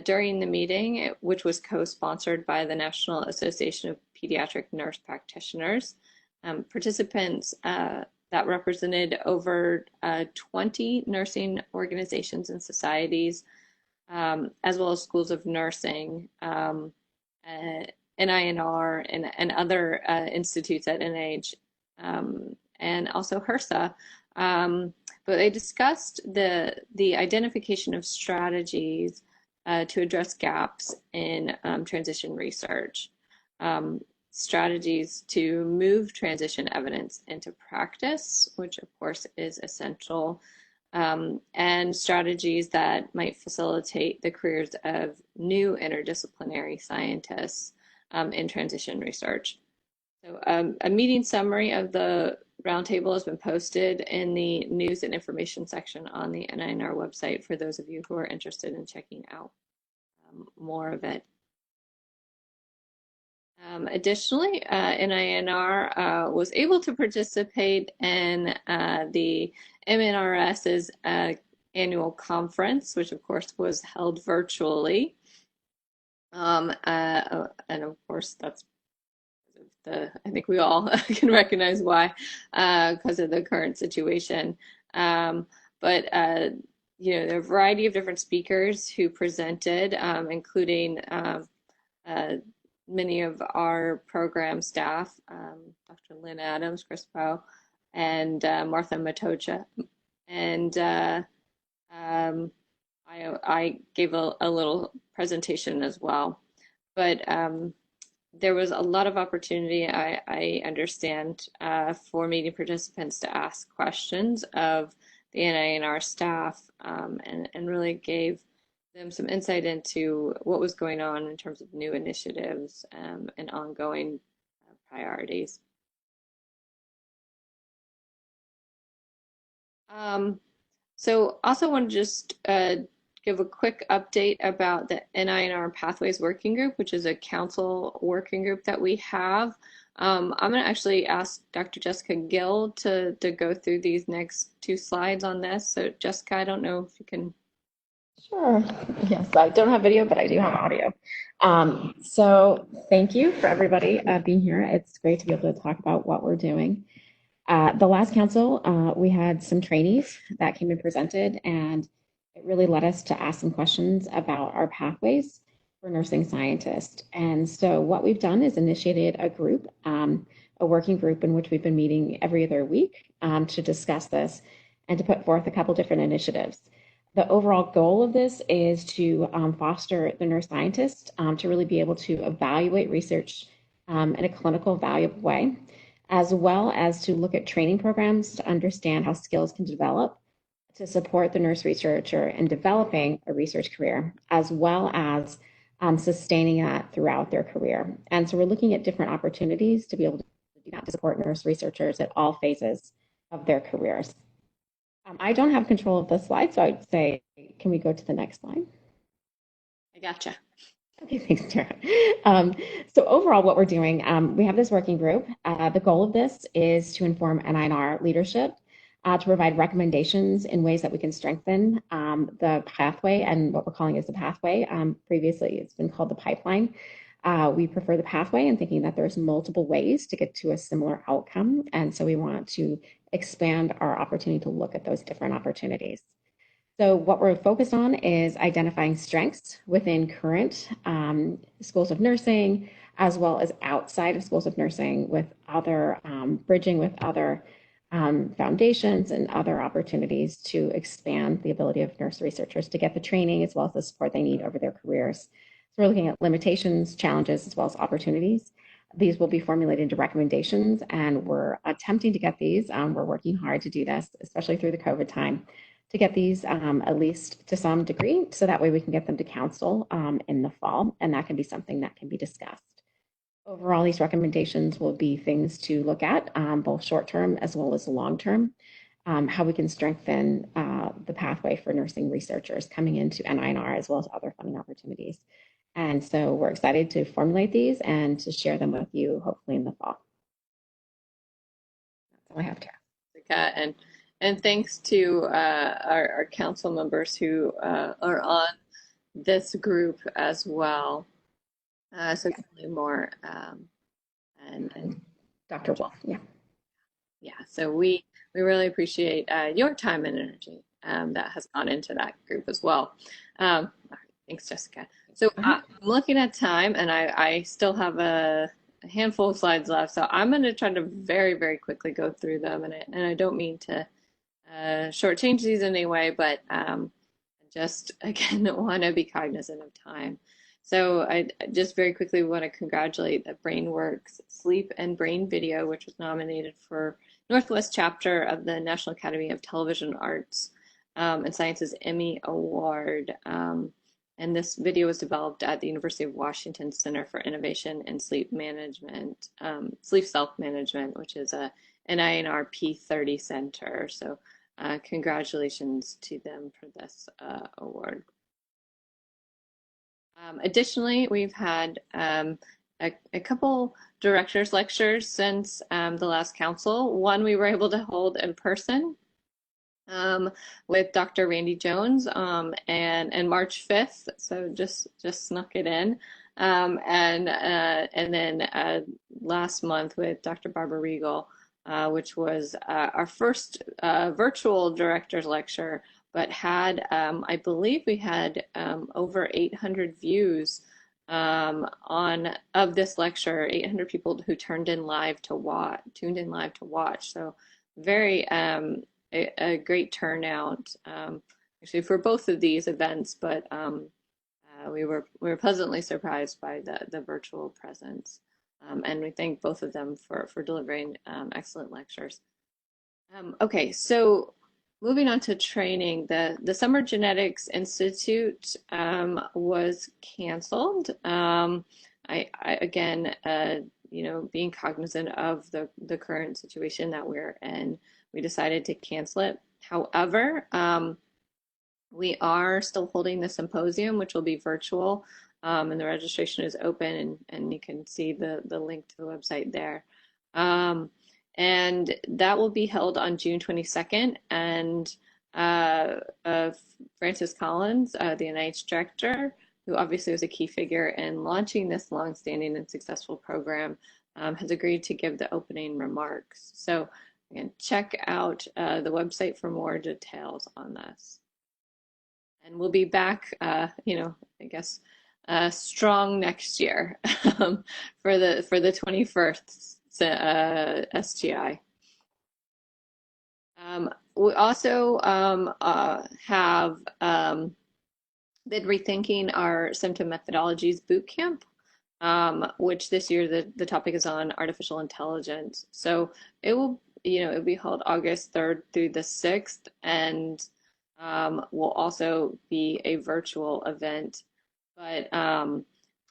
Speaker 1: during the meeting, which was co-sponsored by the National Association of Pediatric Nurse Practitioners, participants that represented over 20 nursing organizations and societies, as well as schools of nursing, NINR, and other institutes at NIH, and also HRSA. But they discussed the identification of strategies to address gaps in transition research. Strategies to move transition evidence into practice, which of course is essential, and strategies that might facilitate the careers of new interdisciplinary scientists in transition research. So a meeting summary of the roundtable has been posted in the news and information section on the NINR website for those of you who are interested in checking out more of it. Additionally, NINR was able to participate in the MNRS's annual conference, which of course was held virtually. And of course, that's I think we all can recognize why, because of the current situation. But you know, there are a variety of different speakers who presented, including many of our program staff, Dr. Lynn Adams, Chris Poe, and Martha Matocha. And I gave a little presentation as well. But there was a lot of opportunity, I understand, for meeting participants to ask questions of the NINR staff, and really gave them some insight into what was going on in terms of new initiatives, and ongoing priorities. So also want to just give a quick update about the NINR Pathways Working Group, which is a council working group that we have. I'm going to actually ask Dr. Jessica Gill to go through these next two slides on this. So Jessica, I don't know if you can.
Speaker 17: Sure. Yes, I don't have video, but I do have audio. So thank you for everybody being here. It's great to be able to talk about what we're doing. The last council, we had some trainees that came and presented, and it really led us to ask some questions about our pathways for nursing scientists. And so what we've done is initiated a group, a working group in which we've been meeting every other week to discuss this and to put forth a couple different initiatives. The overall goal of this is to foster the nurse scientist to really be able to evaluate research in a clinical, valuable way, as well as to look at training programs to understand how skills can develop to support the nurse researcher in developing a research career, as well as sustaining that throughout their career. And so we're looking at different opportunities to be able to do that to support nurse researchers at all phases of their careers. I don't have control of the slide, so I'd say, can we go to the next slide?
Speaker 1: I gotcha.
Speaker 17: Okay, thanks, Tara. So overall, what we're doing, we have this working group. The goal of this is to inform NINR leadership, to provide recommendations in ways that we can strengthen the pathway, and what we're calling is the pathway. Previously, it's been called the pipeline. We prefer the pathway and thinking that there's multiple ways to get to a similar outcome. And so we want to expand our opportunity to look at those different opportunities. So what we're focused on is identifying strengths within current schools of nursing, as well as outside of schools of nursing with other, bridging with other foundations and other opportunities to expand the ability of nurse researchers to get the training as well as the support they need over their careers. So we're looking at limitations, challenges, as well as opportunities. These will be formulated into recommendations, and we're attempting to get these. We're working hard to do this, especially through the COVID time, to get these at least to some degree, so that way we can get them to council in the fall, and that can be something that can be discussed. Overall, these recommendations will be things to look at, both short-term as well as long-term, how we can strengthen the pathway for nursing researchers coming into NINR as well as other funding opportunities. And so we're excited to formulate these and to share them with you, hopefully in the fall. That's all I have, Tara.
Speaker 1: And thanks to our council members who are on this group as well. So more and
Speaker 17: Dr. Wolfe,
Speaker 1: yeah. So we really appreciate your time and energy that has gone into that group as well. All right, thanks, Jessica. So I'm looking at time, and I still have a handful of slides left. So I'm going to try to very, very quickly go through them, and I don't mean to shortchange these in any way, but just again want to be cognizant of time. So I just very quickly want to congratulate the BrainWorks Sleep and Brain video, which was nominated for Northwest Chapter of the National Academy of Television Arts and Sciences Emmy Award. And this video was developed at the University of Washington Center for Innovation in Sleep Management, Sleep Self-Management, which is a NINR P30 center. So congratulations to them for this award. Additionally, we've had a couple directors lectures since the last council. One we were able to hold in person with Dr. Randy Jones and March 5th, so just snuck it in. And then last month with Dr. Barbara Regal, which was our first virtual director's lecture, but had, I believe we had over 800 views of this lecture, 800 people who tuned in live to watch. So very a great turnout actually for both of these events, but we were pleasantly surprised by the virtual presence. And we thank both of them for delivering excellent lectures. Okay, so moving on to training, the Summer Genetics Institute was canceled. Again, being cognizant of the current situation that we're in, we decided to cancel it. However, we are still holding the symposium, which will be virtual, and the registration is open, and you can see the link to the website there. And that will be held on June 22nd, and Francis Collins, the NIH Director, who obviously was a key figure in launching this longstanding and successful program, has agreed to give the opening remarks. So again, check out the website for more details on this. And we'll be back, I guess, strong next year for the 21st SGI. We also have been rethinking our symptom methodologies boot camp, which this year the topic is on artificial intelligence. So it will, it'll be held August 3rd through the 6th, and will also be a virtual event. But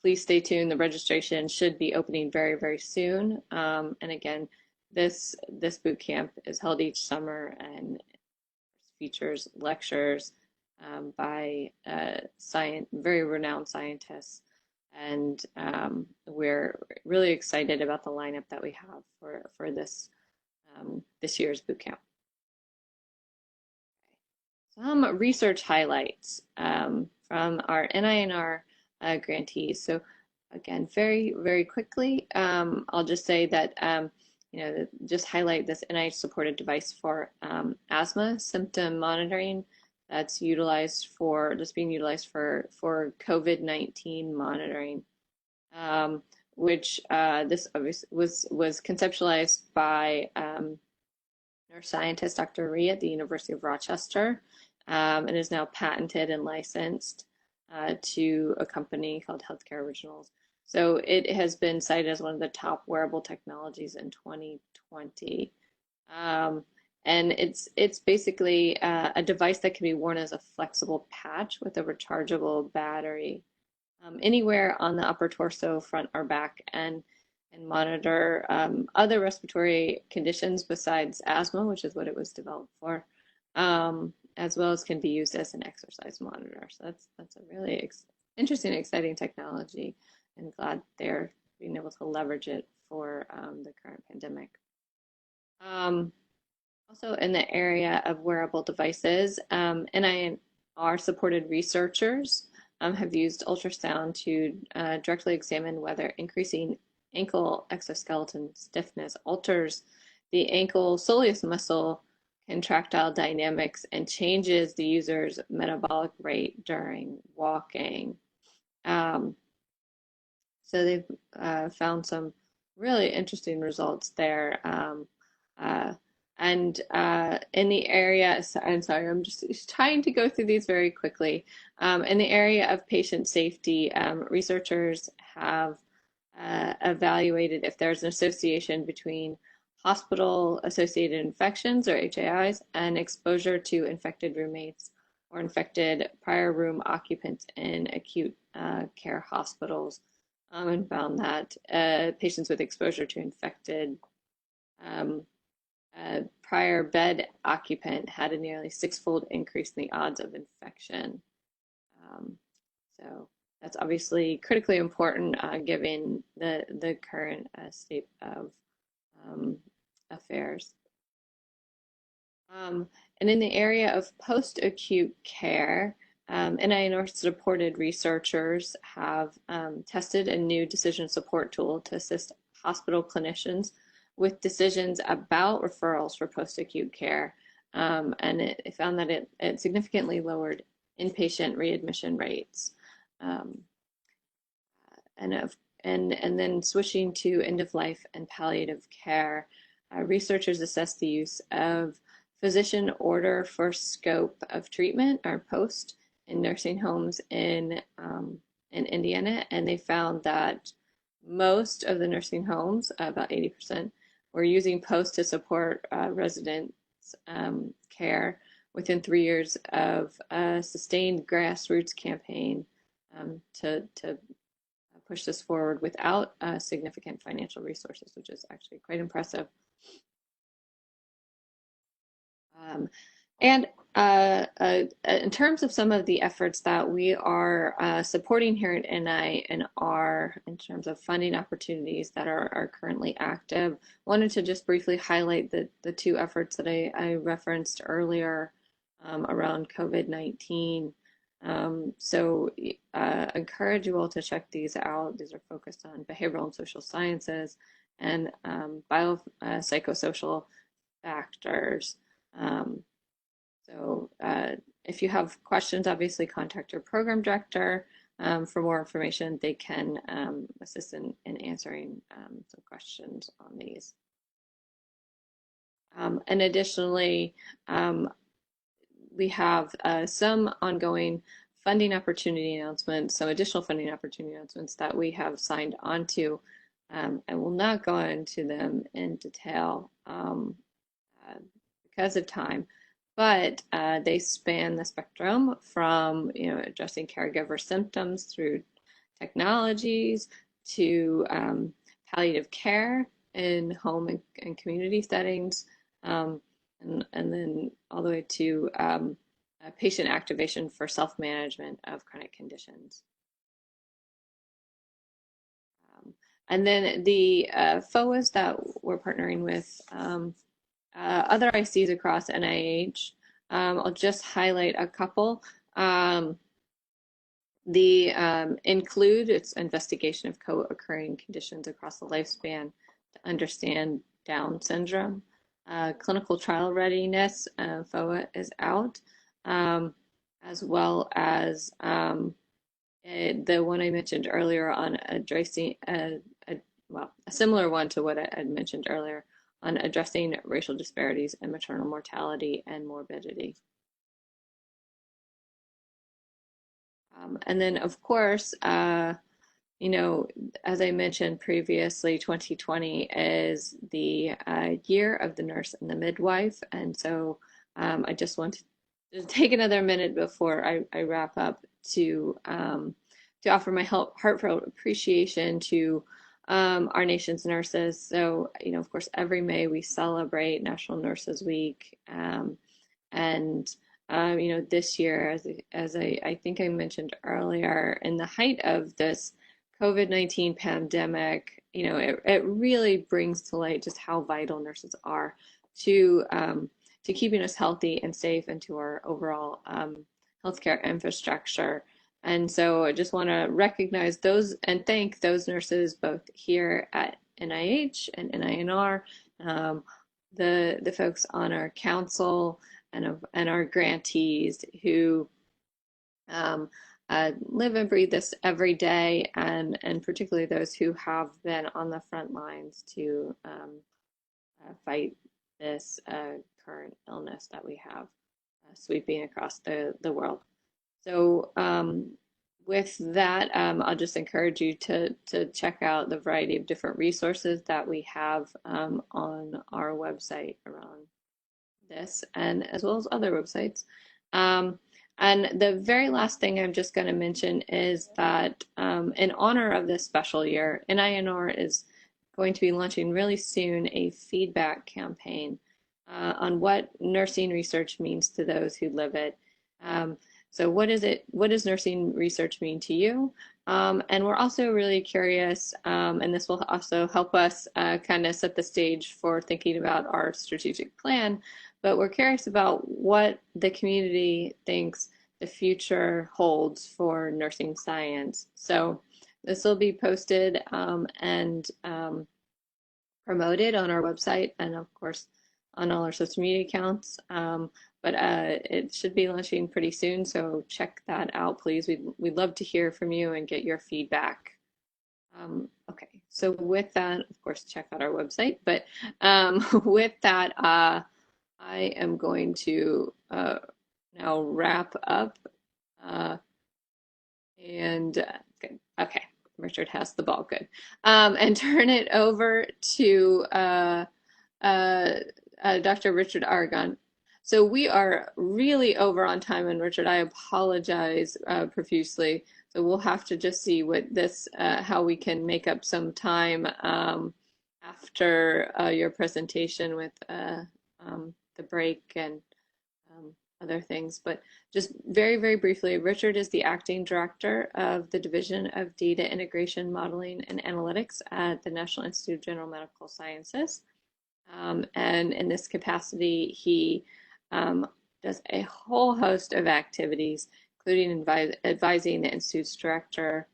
Speaker 1: please stay tuned. The registration should be opening very, very soon. And again, this boot camp is held each summer and features lectures by very renowned scientists. And we're really excited about the lineup that we have for this year's boot camp. Some research highlights from our NINR grantees. So again, very, very quickly, I'll just say that, just highlight this NIH supported device for asthma symptom monitoring that's being utilized for COVID-19 monitoring, which this obviously was conceptualized by neuroscientist Dr. Rhee at the University of Rochester, and is now patented and licensed to a company called Healthcare Originals. So it has been cited as one of the top wearable technologies in 2020. And it's basically a device that can be worn as a flexible patch with a rechargeable battery anywhere on the upper torso, front or back, and monitor other respiratory conditions besides asthma, which is what it was developed for, as well as can be used as an exercise monitor. So that's a really interesting, exciting technology, and glad they're being able to leverage it for the current pandemic. Also in the area of wearable devices, NINR supported researchers have used ultrasound to directly examine whether increasing ankle exoskeleton stiffness alters the ankle soleus muscle contractile dynamics and changes the user's metabolic rate during walking. So they've found some really interesting results there. And in the area, I'm sorry, I'm just trying to go through these very quickly. In the area of patient safety, researchers have evaluated if there's an association between hospital-associated infections, or HAIs, and exposure to infected roommates or infected prior room occupants in acute care hospitals, and found that patients with exposure to infected prior bed occupant had a nearly 6-fold increase in the odds of infection. So that's obviously critically important given the current state of affairs. And in the area of post-acute care, NINR-supported researchers have tested a new decision support tool to assist hospital clinicians with decisions about referrals for post-acute care, and it found that it significantly lowered inpatient readmission rates. And then switching to end-of-life and palliative care, researchers assessed the use of physician order for scope of treatment, or POST, nursing homes in Indiana, and they found that most of the nursing homes, about 80%, were using post to support residents' care within 3 years of a sustained grassroots campaign to push this forward without significant financial resources, which is actually quite impressive. And in terms of some of the efforts that we are supporting here at NINR in terms of funding opportunities that are currently active, wanted to just briefly highlight the two efforts that I referenced earlier around COVID-19. So encourage you all to check these out. These are focused on behavioral and social sciences and biopsychosocial factors. So if you have questions, obviously contact your program director for more information. They can assist in answering some questions on these. And additionally, we have some ongoing funding opportunity announcements, some additional funding opportunity announcements that we have signed onto. I will not go into them in detail because of time, but they span the spectrum from addressing caregiver symptoms through technologies to palliative care in home and community settings, and then all the way to patient activation for self-management of chronic conditions. And then the FOAs that we're partnering with other ICs across NIH. I'll just highlight a couple. Include its investigation of co-occurring conditions across the lifespan to understand Down syndrome. Clinical trial readiness, FOA is out, as well as the one I mentioned earlier on addressing, a similar one to what I had mentioned earlier on addressing racial disparities in maternal mortality and morbidity. And then, of course, as I mentioned previously, 2020 is the year of the nurse and the midwife. And so I just want to take another minute before I wrap up to offer my heartfelt appreciation to our nation's nurses. So, of course, every May we celebrate National Nurses Week. This year, as I think I mentioned earlier, in the height of this COVID-19 pandemic, it really brings to light just how vital nurses are to keeping us healthy and safe and to our overall healthcare infrastructure. And so I just want to recognize those and thank those nurses both here at NIH and NINR, the folks on our council and our grantees who live and breathe this every day, and particularly those who have been on the front lines to fight this current illness that we have sweeping across the world. So with that, I'll just encourage you to check out the variety of different resources that we have on our website around this, and as well as other websites. And the very last thing I'm just going to mention is that in honor of this special year, NINR is going to be launching really soon a feedback campaign on what nursing research means to those who live it. So what does nursing research mean to you? And we're also really curious, and this will also help us kind of set the stage for thinking about our strategic plan, but we're curious about what the community thinks the future holds for nursing science. So this will be posted and promoted on our website and of course on all our social media accounts. But it should be launching pretty soon, so check that out, please. We'd love to hear from you and get your feedback. Okay, so with that, of course, check out our website. But with that, I am going to now wrap up Good. Okay, Richard has the ball. Good. And turn it over to Dr. Richard Aragon. So we are really over on time, and Richard, I apologize profusely. So we'll have to just see what this, how we can make up some time after your presentation with the break and other things. But just very, very briefly, Richard is the acting director of the Division of Data Integration, Modeling, and Analytics at the National Institute of General Medical Sciences. And in this capacity, he does a whole host of activities, including advising the Institute's director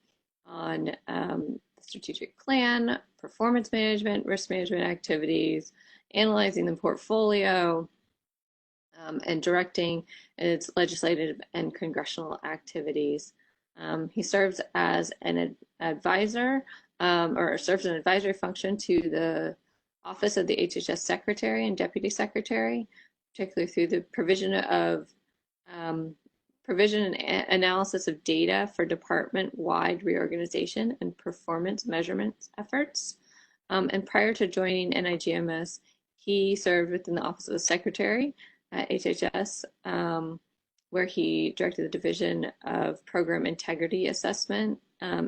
Speaker 1: on the strategic plan, performance management, risk management activities, analyzing the portfolio, and directing its legislative and congressional activities. He serves as an advisor, or serves an advisory function to the Office of the HHS Secretary and Deputy Secretary, particularly through the provision and analysis of data for department-wide reorganization and performance measurement efforts. And prior to joining NIGMS, he served within the Office of the Secretary at HHS, where he directed the Division of Program Integrity Assessment,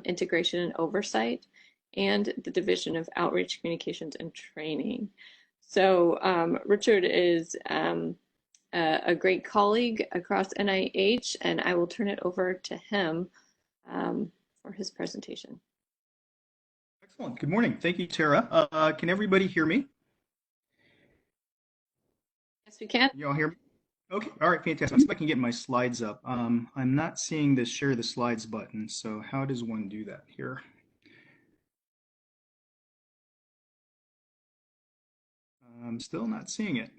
Speaker 1: Integration and Oversight, and the Division of Outreach, Communications, and Training. So Richard is a great colleague across NIH, and I will turn it over to him for his presentation.
Speaker 18: Excellent. Good morning. Thank you, Tara. Can everybody hear me?
Speaker 1: Yes, we can.
Speaker 18: You all hear me? Okay. All right. Fantastic. Let's see if I can get my slides up. I'm not seeing the share the slides button. So how does one do that here? I'm still not seeing it.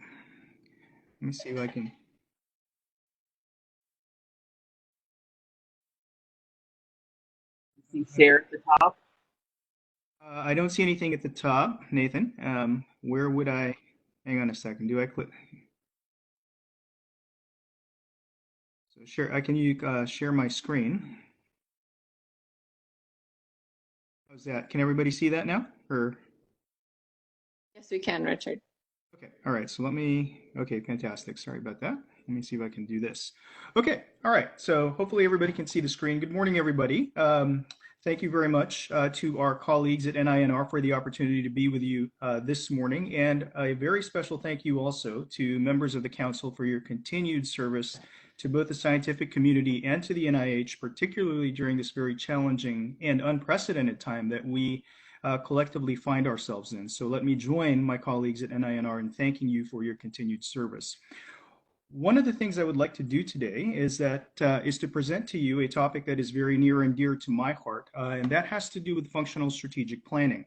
Speaker 18: Let me see if I can.
Speaker 19: See share at the top?
Speaker 18: I don't see anything at the top, Nathan. Where would I? Hang on a second. Do I click? So share. Can you share my screen? How's that? Can everybody see that now? Or?
Speaker 1: Yes, we can, Richard.
Speaker 18: Okay. All right. So let me. Okay. Fantastic. Sorry about that. Let me see if I can do this. Okay. All right. So hopefully everybody can see the screen. Good morning, everybody. Thank you very much to our colleagues at NINR for the opportunity to be with you this morning. And a very special thank you also to members of the Council for your continued service to both the scientific community and to the NIH, particularly during this very challenging and unprecedented time that we collectively find ourselves in. So let me join my colleagues at NINR in thanking you for your continued service. One of the things I would like to do today is to present to you a topic that is very near and dear to my heart, and that has to do with functional strategic planning.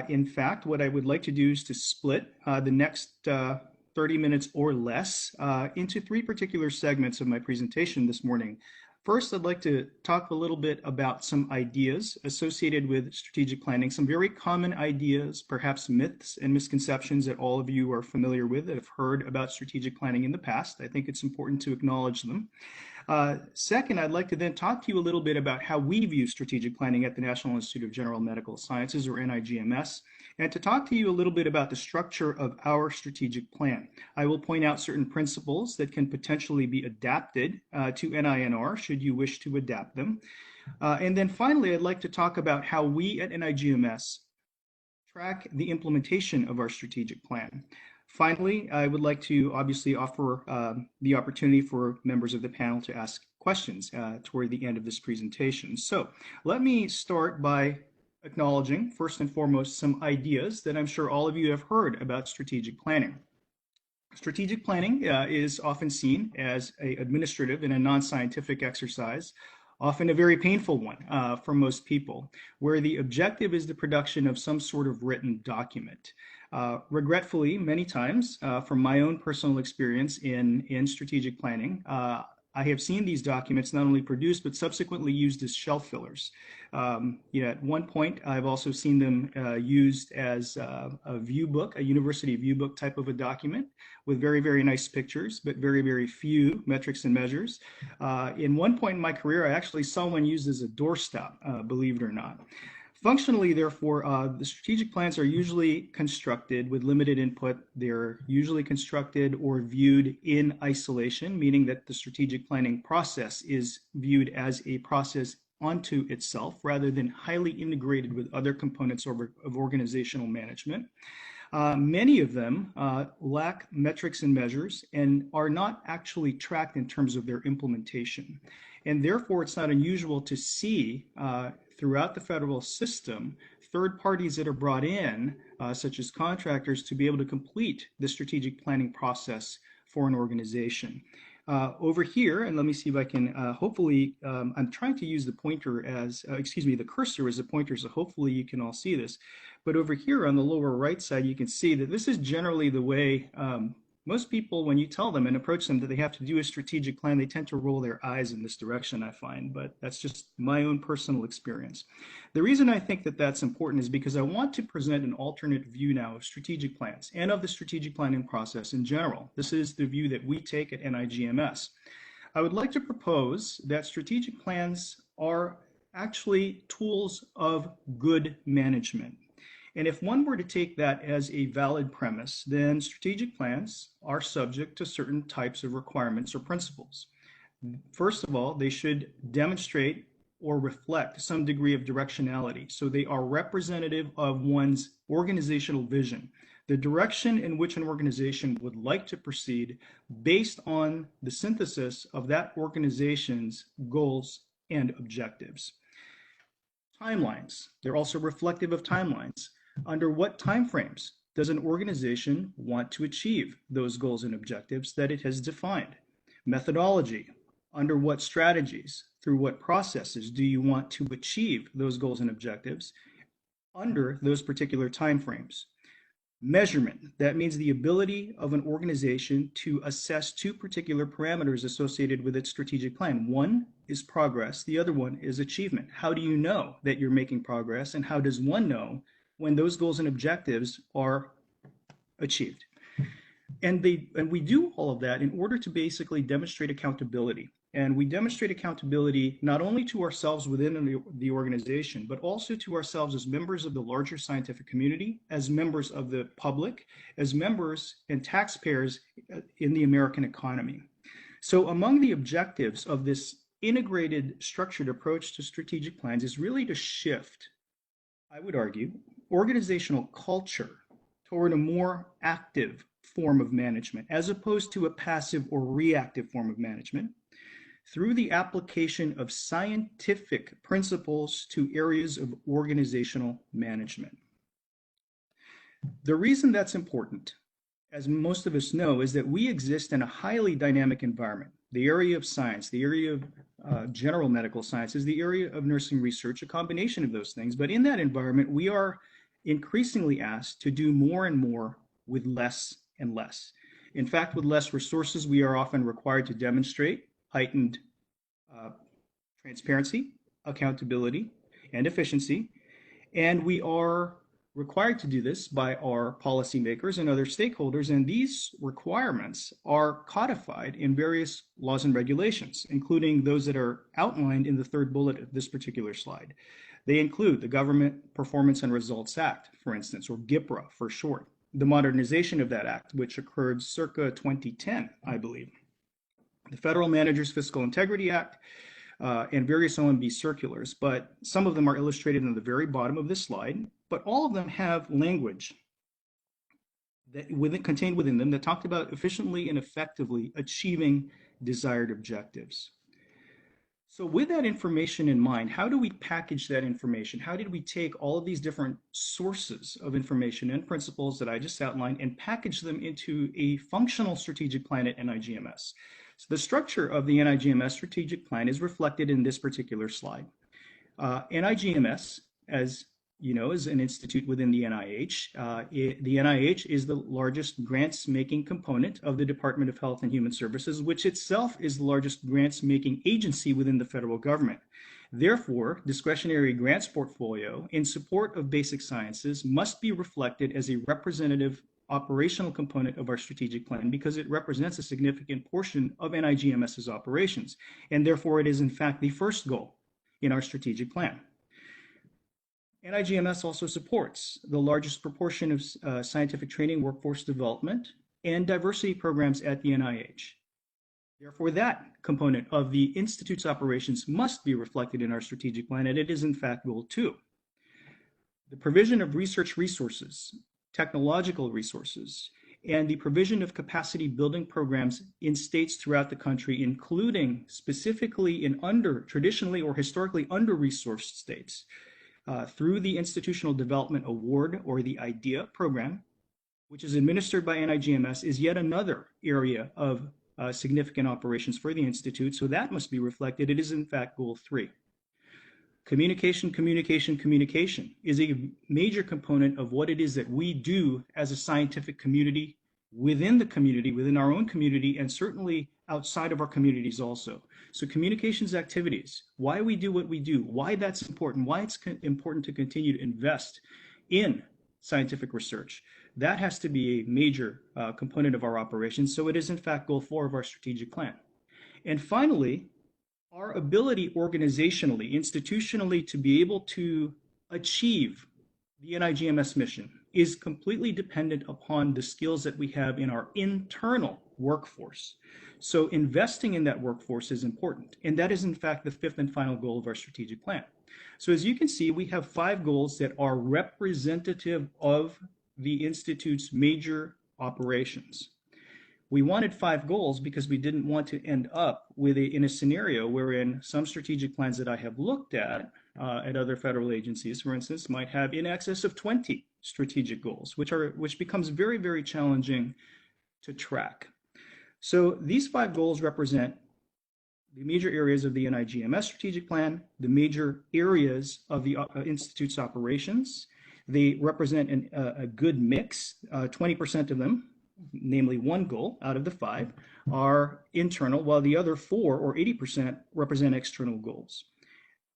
Speaker 18: In fact, what I would like to do is to split the next 30 minutes or less into three particular segments of my presentation this morning. First, I'd like to talk a little bit about some ideas associated with strategic planning, some very common ideas, perhaps myths and misconceptions that all of you are familiar with, that have heard about strategic planning in the past. I think it's important to acknowledge them. Second, I'd like to then talk to you a little bit about how we view strategic planning at the National Institute of General Medical Sciences, or NIGMS, and to talk to you a little bit about the structure of our strategic plan. I will point out certain principles that can potentially be adapted to NINR should you wish to adapt them. And then finally, I'd like to talk about how we at NIGMS track the implementation of our strategic plan. Finally, I would like to obviously offer the opportunity for members of the panel to ask questions toward the end of this presentation. So let me start by acknowledging, first and foremost, some ideas that I'm sure all of you have heard about strategic planning. Strategic planning is often seen as an administrative and a non-scientific exercise, often a very painful one for most people, where the objective is the production of some sort of written document. Regretfully, many times, from my own personal experience in strategic planning, I have seen these documents not only produced, but subsequently used as shelf fillers. At one point, I've also seen them used as a view book, a university view book type of a document with very, very nice pictures, but very, very few metrics and measures. In one point in my career, I actually saw one used as a doorstop, believe it or not. Functionally, therefore, the strategic plans are usually constructed with limited input. They're usually constructed or viewed in isolation, meaning that the strategic planning process is viewed as a process onto itself rather than highly integrated with other components of organizational management. Many of them lack metrics and measures and are not actually tracked in terms of their implementation. And therefore, it's not unusual to see throughout the federal system third parties that are brought in, such as contractors, to be able to complete the strategic planning process for an organization. Over here, and let me see if I can, hopefully, I'm trying to use the pointer as, the cursor as a pointer, so hopefully you can all see this. But over here on the lower right side, you can see that this is generally the way most people, when you tell them and approach them that they have to do a strategic plan, they tend to roll their eyes in this direction, I find, but that's just my own personal experience. The reason I think that that's important is because I want to present an alternate view now of strategic plans and of the strategic planning process in general. This is the view that we take at NIGMS. I would like to propose that strategic plans are actually tools of good management. And if one were to take that as a valid premise, then strategic plans are subject to certain types of requirements or principles. First of all, they should demonstrate or reflect some degree of directionality. So they are representative of one's organizational vision, the direction in which an organization would like to proceed based on the synthesis of that organization's goals and objectives. Timelines, they're also reflective of timelines. Under what timeframes does an organization want to achieve those goals and objectives that it has defined? Methodology, under what strategies, through what processes do you want to achieve those goals and objectives under those particular timeframes? Measurement, that means the ability of an organization to assess two particular parameters associated with its strategic plan. One is progress, the other one is achievement. How do you know that you're making progress, and how does one know when those goals and objectives are achieved? And we do all of that in order to basically demonstrate accountability. And we demonstrate accountability not only to ourselves within the organization, but also to ourselves as members of the larger scientific community, as members of the public, as members and taxpayers in the American economy. So among the objectives of this integrated, structured approach to strategic plans is really to shift, I would argue, organizational culture toward a more active form of management, as opposed to a passive or reactive form of management, through the application of scientific principles to areas of organizational management. The reason that's important, as most of us know, is that we exist in a highly dynamic environment. The area of science, the area of general medical sciences, the area of nursing research, a combination of those things. But in that environment, we are increasingly asked to do more and more with less and less. In fact, with less resources, we are often required to demonstrate heightened transparency, accountability, and efficiency. And we are required to do this by our policymakers and other stakeholders. And these requirements are codified in various laws and regulations, including those that are outlined in the third bullet of this particular slide. They include the Government Performance and Results Act, for instance, or GPRA for short, the modernization of that act, which occurred circa 2010, I believe, the Federal Managers Fiscal Integrity Act, and various OMB circulars, but some of them are illustrated on the very bottom of this slide, but all of them have language that contained within them that talked about efficiently and effectively achieving desired objectives. So with that information in mind, how do we package that information? How did we take all of these different sources of information and principles that I just outlined and package them into a functional strategic plan at NIGMS? So the structure of the NIGMS strategic plan is reflected in this particular slide. NIGMS, as you know, is an institute within the NIH. The NIH is the largest grants-making component of the Department of Health and Human Services, which itself is the largest grants-making agency within the federal government. Therefore, discretionary grants portfolio in support of basic sciences must be reflected as a representative operational component of our strategic plan because it represents a significant portion of NIGMS's operations, and therefore it is in fact the first goal in our strategic plan. NIGMS also supports the largest proportion of scientific training, workforce development, and diversity programs at the NIH. Therefore, that component of the Institute's operations must be reflected in our strategic plan, and it is in fact goal 2. The provision of research resources, technological resources, and the provision of capacity building programs in states throughout the country, including specifically in traditionally or historically under-resourced states, through the Institutional Development Award or the IDEA program, which is administered by NIGMS, is yet another area of significant operations for the Institute, so that must be reflected. It is in fact goal 3. Communication, communication, communication is a major component of what it is that we do as a scientific community, within our own community, and certainly outside of our communities also. So communications activities, why we do what we do, why that's important, why it's important to continue to invest in scientific research. That has to be a major component of our operations. So it is in fact goal 4 of our strategic plan. And finally, our ability organizationally, institutionally to be able to achieve the NIGMS mission is completely dependent upon the skills that we have in our internal workforce. So investing in that workforce is important. And that is in fact the 5th and final goal of our strategic plan. So as you can see, we have 5 goals that are representative of the Institute's major operations. We wanted 5 goals because we didn't want to end up in a scenario wherein some strategic plans that I have looked at other federal agencies, for instance, might have in excess of 20 strategic goals, which becomes very, very challenging to track. So these 5 goals represent the major areas of the NIGMS strategic plan, the major areas of the Institute's operations. They represent a good mix. 20% of them, namely 1 goal out of the 5, are internal, while the other 4 or 80% represent external goals.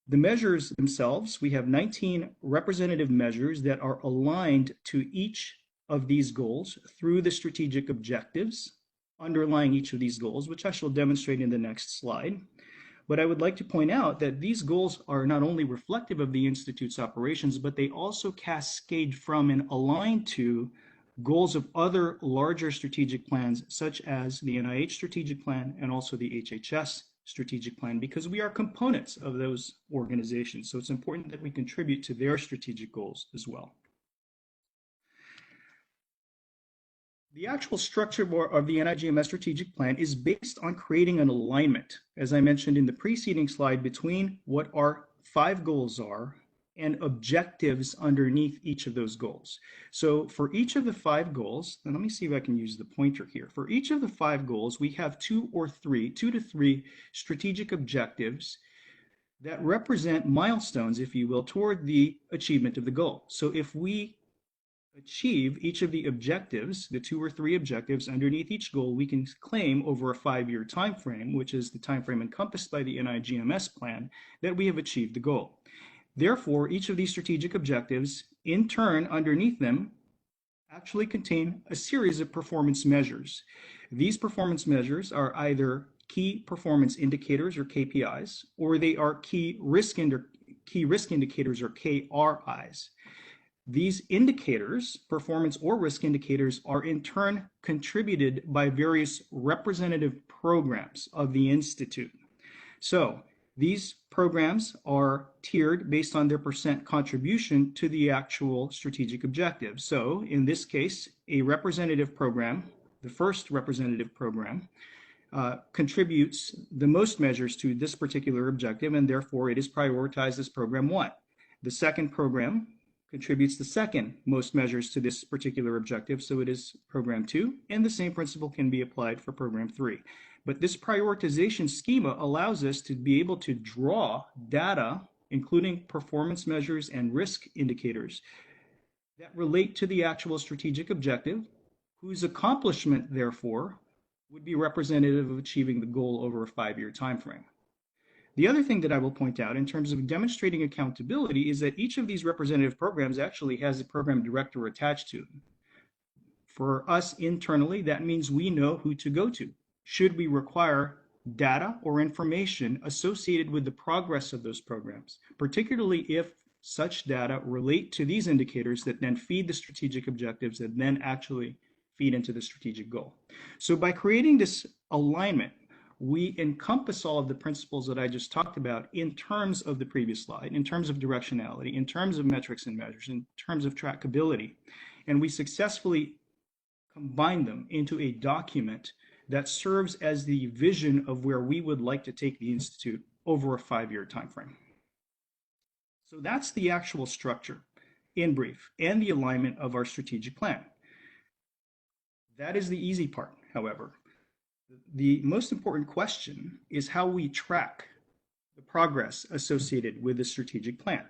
Speaker 18: The measures themselves, we have 19 representative measures that are aligned to each of these goals through the strategic objectives underlying each of these goals, which I shall demonstrate in the next slide. But I would like to point out that these goals are not only reflective of the Institute's operations, but they also cascade from and align to goals of other larger strategic plans, such as the NIH strategic plan and also the HHS strategic plan, because we are components of those organizations. So it's important that we contribute to their strategic goals as well. The actual structure of the NIGMS strategic plan is based on creating an alignment, as I mentioned in the preceding slide, between what our 5 goals are and objectives underneath each of those goals. So for each of the 5 goals, and let me see if I can use the pointer here. For each of the 5 goals, we have 2 to 3 strategic objectives that represent milestones, if you will, toward the achievement of the goal. So if we achieve each of the objectives, the 2 or 3 objectives underneath each goal, we can claim over a 5-year time frame, which is the time frame encompassed by the NIGMS plan, that we have achieved the goal. Therefore, each of these strategic objectives, in turn, underneath them, actually contain a series of performance measures. These performance measures are either key performance indicators, or KPIs, or they are key risk indicators, or KRIs. These indicators, performance or risk indicators, are in turn contributed by various representative programs of the Institute. So these programs are tiered based on their percent contribution to the actual strategic objective. So in this case, a representative program, the first representative program, contributes the most measures to this particular objective, and therefore it is prioritized as program 1. The second program contributes the second most measures to this particular objective, so it is program 2, and the same principle can be applied for program 3. But this prioritization schema allows us to be able to draw data including performance measures and risk indicators that relate to the actual strategic objective, whose accomplishment, therefore, would be representative of achieving the goal over a 5-year timeframe. The other thing that I will point out in terms of demonstrating accountability is that each of these representative programs actually has a program director attached to them. For us internally, that means we know who to go to. Should we require data or information associated with the progress of those programs, particularly if such data relate to these indicators that then feed the strategic objectives that then actually feed into the strategic goal. So by creating this alignment, we encompass all of the principles that I just talked about in terms of the previous slide, in terms of directionality, in terms of metrics and measures, in terms of trackability, and we successfully combine them into a document that serves as the vision of where we would like to take the Institute over a 5-year timeframe. So that's the actual structure in brief and the alignment of our strategic plan. That is the easy part, however. The most important question is how we track the progress associated with the strategic plan.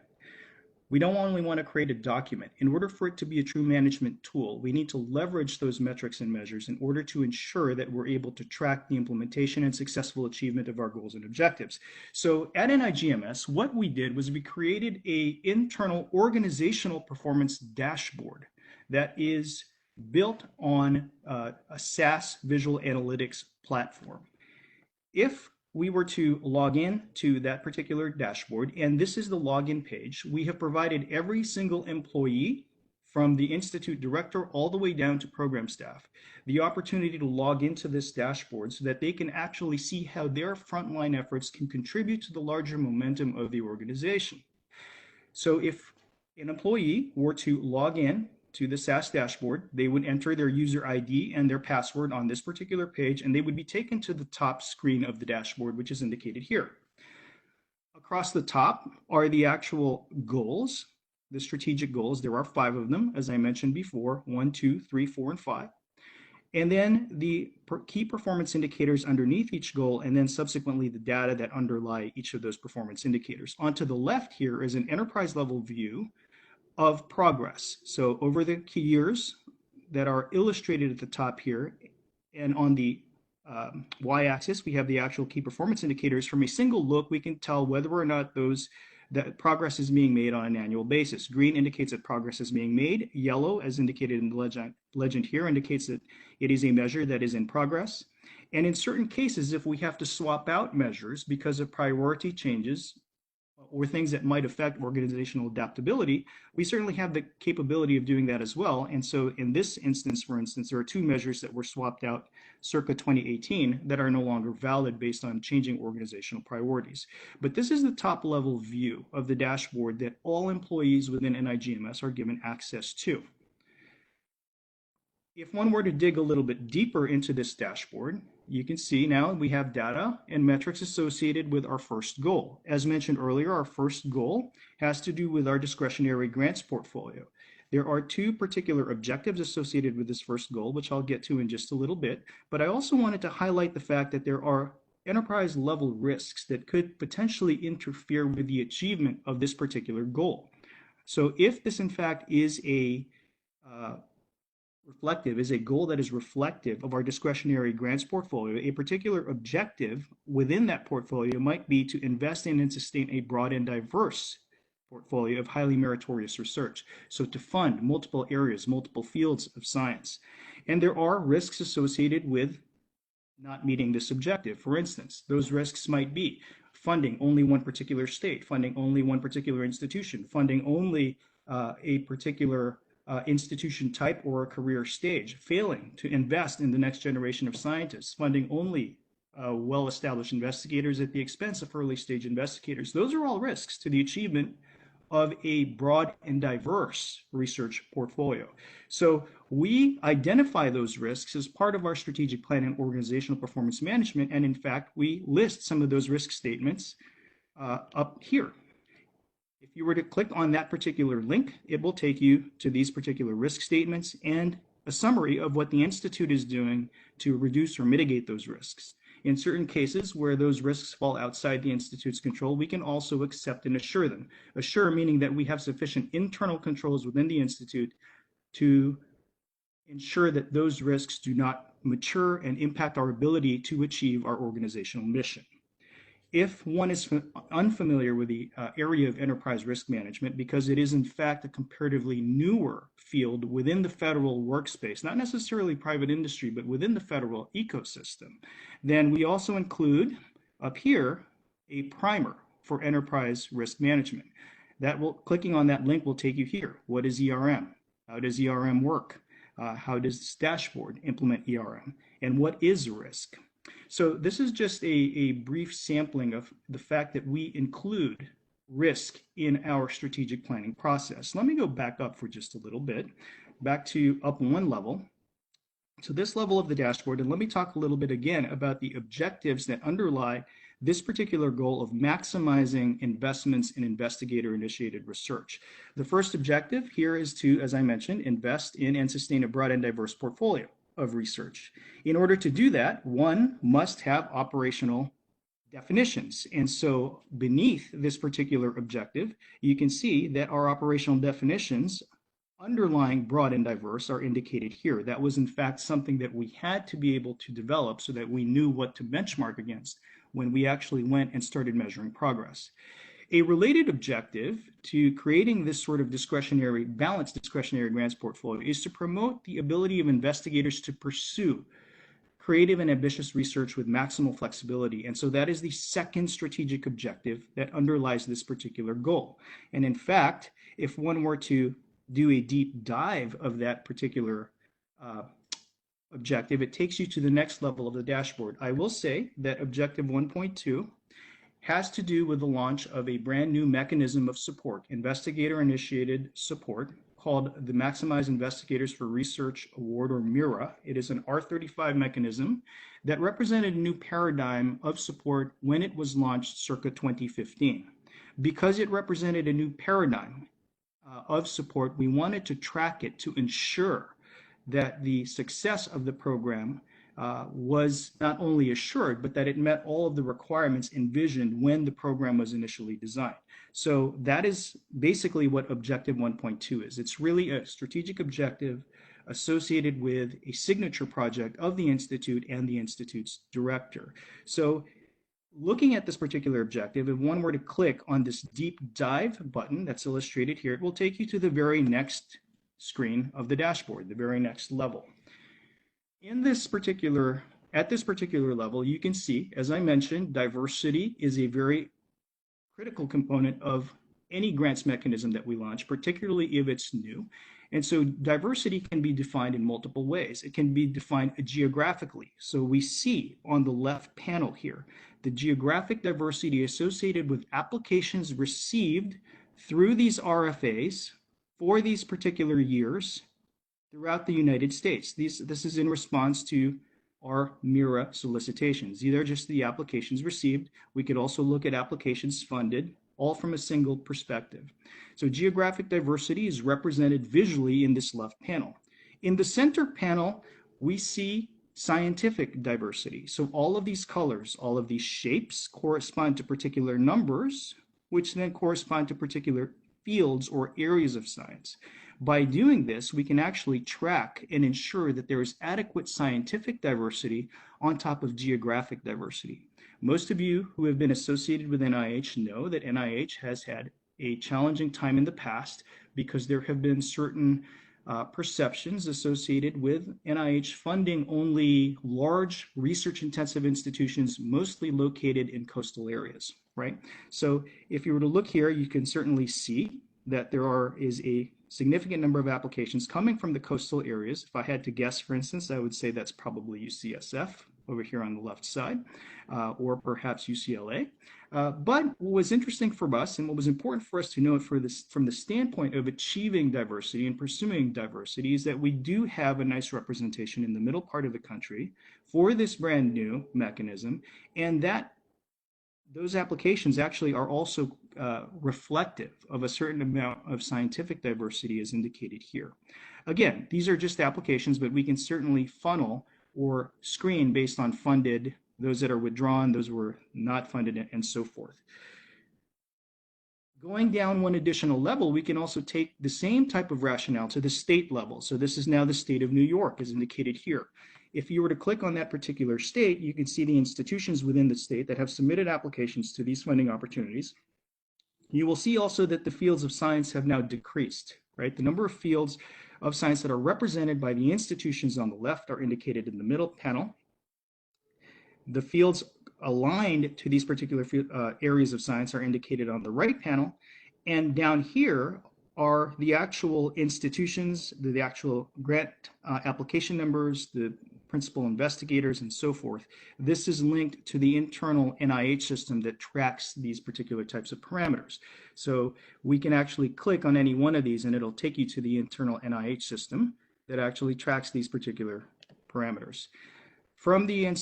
Speaker 18: We don't only want to create a document. In order for it to be a true management tool, we need to leverage those metrics and measures in order to ensure that we're able to track the implementation and successful achievement of our goals and objectives. So at NIGMS, what we did was we created an internal organizational performance dashboard that is built on a SaaS visual analytics platform. If we were to log in to that particular dashboard, and this is the login page, we have provided every single employee from the Institute director all the way down to program staff the opportunity to log into this dashboard so that they can actually see how their frontline efforts can contribute to the larger momentum of the organization. So if an employee were to log in to the SaaS dashboard, they would enter their user ID and their password on this particular page, and they would be taken to the top screen of the dashboard, which is indicated here. Across the top are the actual goals, the strategic goals. There are 5 of them, as I mentioned before, 1, 2, 3, 4, and 5. And then the key performance indicators underneath each goal, and then subsequently the data that underlie each of those performance indicators. Onto the left here is an enterprise level view of progress. So over the key years that are illustrated at the top here, and on the y-axis, we have the actual key performance indicators. From a single look, we can tell whether or not that progress is being made on an annual basis. Green indicates that progress is being made. Yellow, as indicated in the legend here, indicates that it is a measure that is in progress. And in certain cases, if we have to swap out measures because of priority changes or things that might affect organizational adaptability, we certainly have the capability of doing that as well. And so in this instance, for instance, there are 2 measures that were swapped out circa 2018 that are no longer valid based on changing organizational priorities. But this is the top level view of the dashboard that all employees within NIGMS are given access to. If one were to dig a little bit deeper into this dashboard, you can see now we have data and metrics associated with our first goal. As mentioned earlier, our first goal has to do with our discretionary grants portfolio. There are 2 particular objectives associated with this first goal, which I'll get to in just a little bit. But I also wanted to highlight the fact that there are enterprise level risks that could potentially interfere with the achievement of this particular goal. So if this in fact is a goal that is reflective of our discretionary grants portfolio, a particular objective within that portfolio might be to invest in and sustain a broad and diverse portfolio of highly meritorious research. So to fund multiple areas, multiple fields of science. And there are risks associated with not meeting this objective. For instance, those risks might be funding only one particular state, funding only one particular institution, funding only a particular institution type or a career stage, failing to invest in the next generation of scientists, funding only well-established investigators at the expense of early stage investigators. Those are all risks to the achievement of a broad and diverse research portfolio. So we identify those risks as part of our strategic plan and organizational performance management. And in fact, we list some of those risk statements up here. If you were to click on that particular link, it will take you to these particular risk statements and a summary of what the Institute is doing to reduce or mitigate those risks. In certain cases where those risks fall outside the Institute's control, we can also accept and assure them. Assure meaning that we have sufficient internal controls within the Institute to ensure that those risks do not mature and impact our ability to achieve our organizational mission. If one is unfamiliar with the area of enterprise risk management, because it is in fact a comparatively newer field within the federal workspace, not necessarily private industry, but within the federal ecosystem, then we also include up here a primer for enterprise risk management. Clicking on that link will take you here. What is ERM? How does ERM work? How does this dashboard implement ERM? And what is risk? So this is just a brief sampling of the fact that we include risk in our strategic planning process. Let me go back up for just a little bit, back to up one level. So this level of the dashboard, and let me talk a little bit again about the objectives that underlie this particular goal of maximizing investments in investigator-initiated research. The first objective here is to, as I mentioned, invest in and sustain a broad and diverse portfolio of research. In order to do that, one must have operational definitions. And so beneath this particular objective, you can see that our operational definitions underlying broad and diverse are indicated here. That was in fact something that we had to be able to develop so that we knew what to benchmark against when we actually went and started measuring progress. A related objective to creating this sort of balanced discretionary grants portfolio is to promote the ability of investigators to pursue creative and ambitious research with maximal flexibility. And so that is the second strategic objective that underlies this particular goal. And in fact, if one were to do a deep dive of that particular objective, it takes you to the next level of the dashboard. I will say that objective 1.2 has to do with the launch of a brand new mechanism of support, investigator-initiated support, called the Maximize Investigators for Research Award, or MIRA. It is an R35 mechanism that represented a new paradigm of support when it was launched circa 2015. Because it represented a new paradigm of support, we wanted to track it to ensure that the success of the program was not only assured, but that it met all of the requirements envisioned when the program was initially designed. So that is basically what objective 1.2 is. It's really a strategic objective associated with a signature project of the Institute and the Institute's director. So looking at this particular objective, if one were to click on this deep dive button that's illustrated here, it will take you to the very next screen of the dashboard, the very next level. At this particular level, you can see, as I mentioned, diversity is a very critical component of any grants mechanism that we launch, particularly if it's new. And so diversity can be defined in multiple ways. It can be defined geographically. So we see on the left panel here, the geographic diversity associated with applications received through these RFAs for these particular years throughout the United States. This is in response to our MIRA solicitations. These are just the applications received. We could also look at applications funded, all from a single perspective. So geographic diversity is represented visually in this left panel. In the center panel, we see scientific diversity. So all of these colors, all of these shapes correspond to particular numbers, which then correspond to particular fields or areas of science. By doing this, we can actually track and ensure that there is adequate scientific diversity on top of geographic diversity. Most of you who have been associated with NIH know that NIH has had a challenging time in the past because there have been certain perceptions associated with NIH funding only large research-intensive institutions, mostly located in coastal areas, right? So if you were to look here, you can certainly see that there is a significant number of applications coming from the coastal areas. If I had to guess, for instance, I would say that's probably UCSF over here on the left side, or perhaps UCLA. But what was interesting for us and what was important for us to note from the standpoint of achieving diversity and pursuing diversity is that we do have a nice representation in the middle part of the country for this brand new mechanism, and that those applications actually are also reflective of a certain amount of scientific diversity as indicated here. Again, these are just applications, but we can certainly funnel or screen based on funded those that are withdrawn, those were not funded, and so forth. Going down one additional level, we can also take the same type of rationale to the state level. So this is now the state of New York, as indicated here. If you were to click on that particular state, you can see the institutions within the state that have submitted applications to these funding opportunities. You will see also that the fields of science have now decreased, right? The number of fields of science that are represented by the institutions on the left are indicated in the middle panel. The fields aligned to these particular areas of science are indicated on the right panel. And down here are the actual institutions, the actual grant application numbers, the principal investigators, and so forth. This is linked to the internal NIH system that tracks these particular types of parameters. So we can actually click on any one of these and it'll take you to the internal NIH system that actually tracks these particular parameters. From the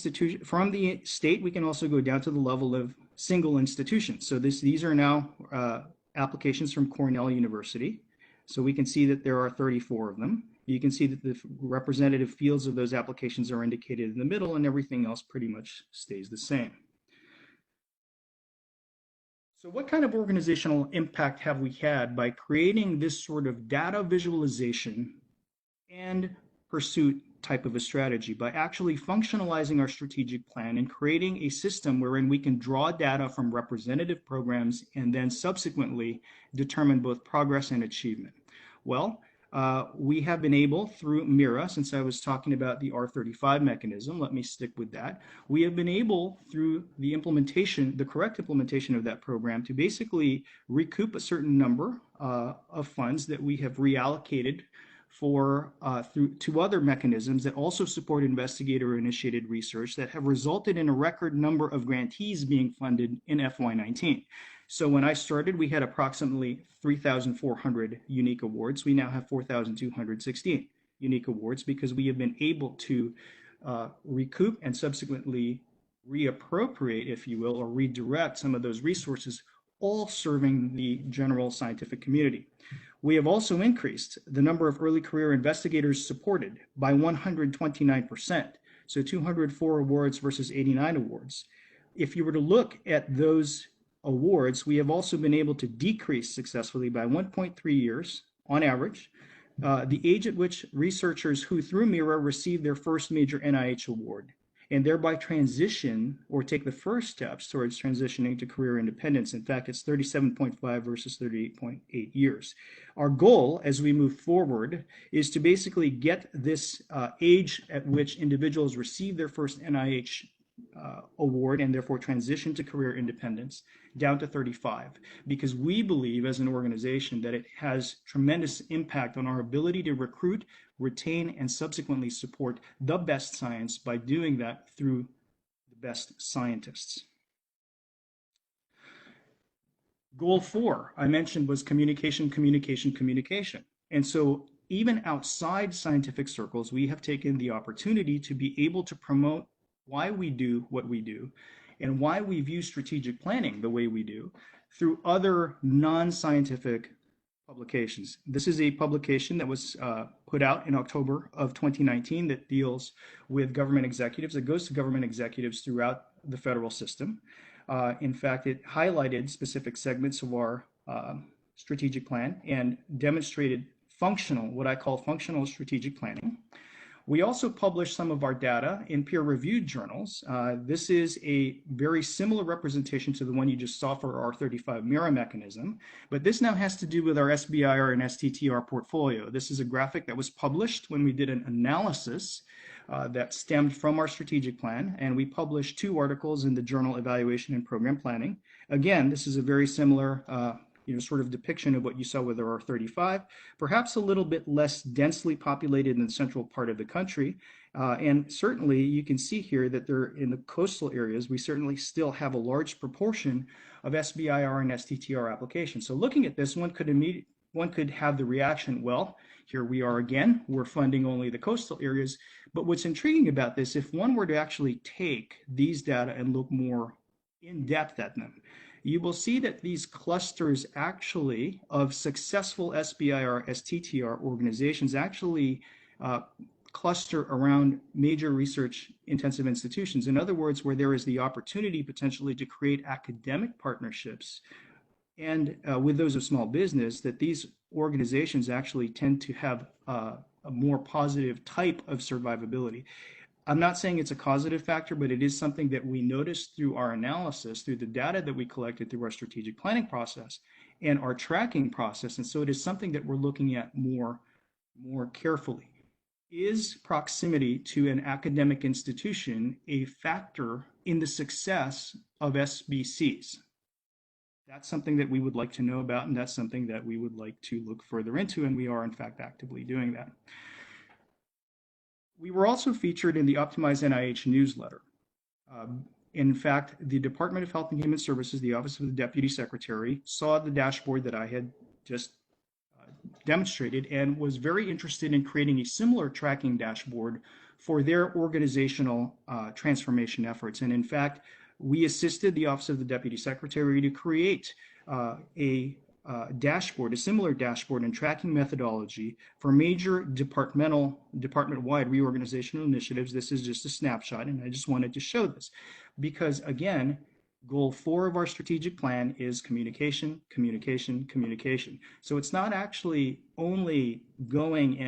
Speaker 18: state, we can also go down to the level of single institutions. So these are now applications from Cornell University. So we can see that there are 34 of them. You can see that the representative fields of those applications are indicated in the middle, and everything else pretty much stays the same. So what kind of organizational impact have we had by creating this sort of data visualization and pursuit type of a strategy, by actually functionalizing our strategic plan and creating a system wherein we can draw data from representative programs and then subsequently determine both progress and achievement? Well, we have been able, through MIRA, since I was talking about the R35 mechanism, let me stick with that. We have been able, through the implementation, the correct implementation of that program, to basically recoup a certain number of funds that we have reallocated for to other mechanisms that also support investigator-initiated research that have resulted in a record number of grantees being funded in FY19. So when I started, we had approximately 3,400 unique awards. We now have 4,216 unique awards because we have been able to recoup and subsequently reappropriate, if you will, or redirect some of those resources, all serving the general scientific community. We have also increased the number of early career investigators supported by 129%, so 204 awards versus 89 awards. If you were to look at those awards, we have also been able to decrease successfully by 1.3 years on average the age at which researchers who through MIRA receive their first major NIH award, and thereby transition or take the first steps towards transitioning to career independence. In fact, it's 37.5 versus 38.8 years. Our goal as we move forward is to basically get this age at which individuals receive their first NIH award and therefore transition to career independence down to 35, because we believe as an organization that it has tremendous impact on our ability to recruit, retain, and subsequently support the best science by doing that through the best scientists. Goal 4, I mentioned, was communication, communication, communication. And so even outside scientific circles, we have taken the opportunity to be able to promote why we do what we do and why we view strategic planning the way we do through other non-scientific publications. This is a publication that was put out in October of 2019 that deals with government executives. It goes to government executives throughout the federal system. In fact, it highlighted specific segments of our strategic plan and demonstrated functional, what I call functional strategic planning. We also published some of our data in peer-reviewed journals. This is a very similar representation to the one you just saw for our 35 MIRA mechanism, but this now has to do with our SBIR and STTR portfolio. This is a graphic that was published when we did an analysis that stemmed from our strategic plan, and we published 2 articles in the journal Evaluation and Program Planning. Again, this is a very similar sort of depiction of what you saw with our R35, perhaps a little bit less densely populated in the central part of the country. And certainly you can see here that they're in the coastal areas, we certainly still have a large proportion of SBIR and STTR applications. So looking at this, one could have the reaction, well, here we are again, we're funding only the coastal areas. But what's intriguing about this, if one were to actually take these data and look more in depth at them, you will see that these clusters actually of successful SBIR, STTR organizations actually cluster around major research intensive institutions. In other words, where there is the opportunity potentially to create academic partnerships and with those of small business, that these organizations actually tend to have a more positive type of survivability. I'm not saying it's a causative factor, but it is something that we noticed through our analysis, through the data that we collected through our strategic planning process and our tracking process. And so it is something that we're looking at more carefully. Is proximity to an academic institution a factor in the success of SBCs? That's something that we would like to know about, and that's something that we would like to look further into, and we are in fact actively doing that. We were also featured in the Optimize NIH newsletter. In fact, the Department of Health and Human Services, the Office of the Deputy Secretary, saw the dashboard that I had just demonstrated and was very interested in creating a similar tracking dashboard for their organizational transformation efforts. And in fact, we assisted the Office of the Deputy Secretary to create a similar dashboard and tracking methodology for major department-wide reorganizational initiatives. This is just a snapshot, and I just wanted to show this because, again, goal 4 of our strategic plan is communication, communication, communication. So it's not actually only going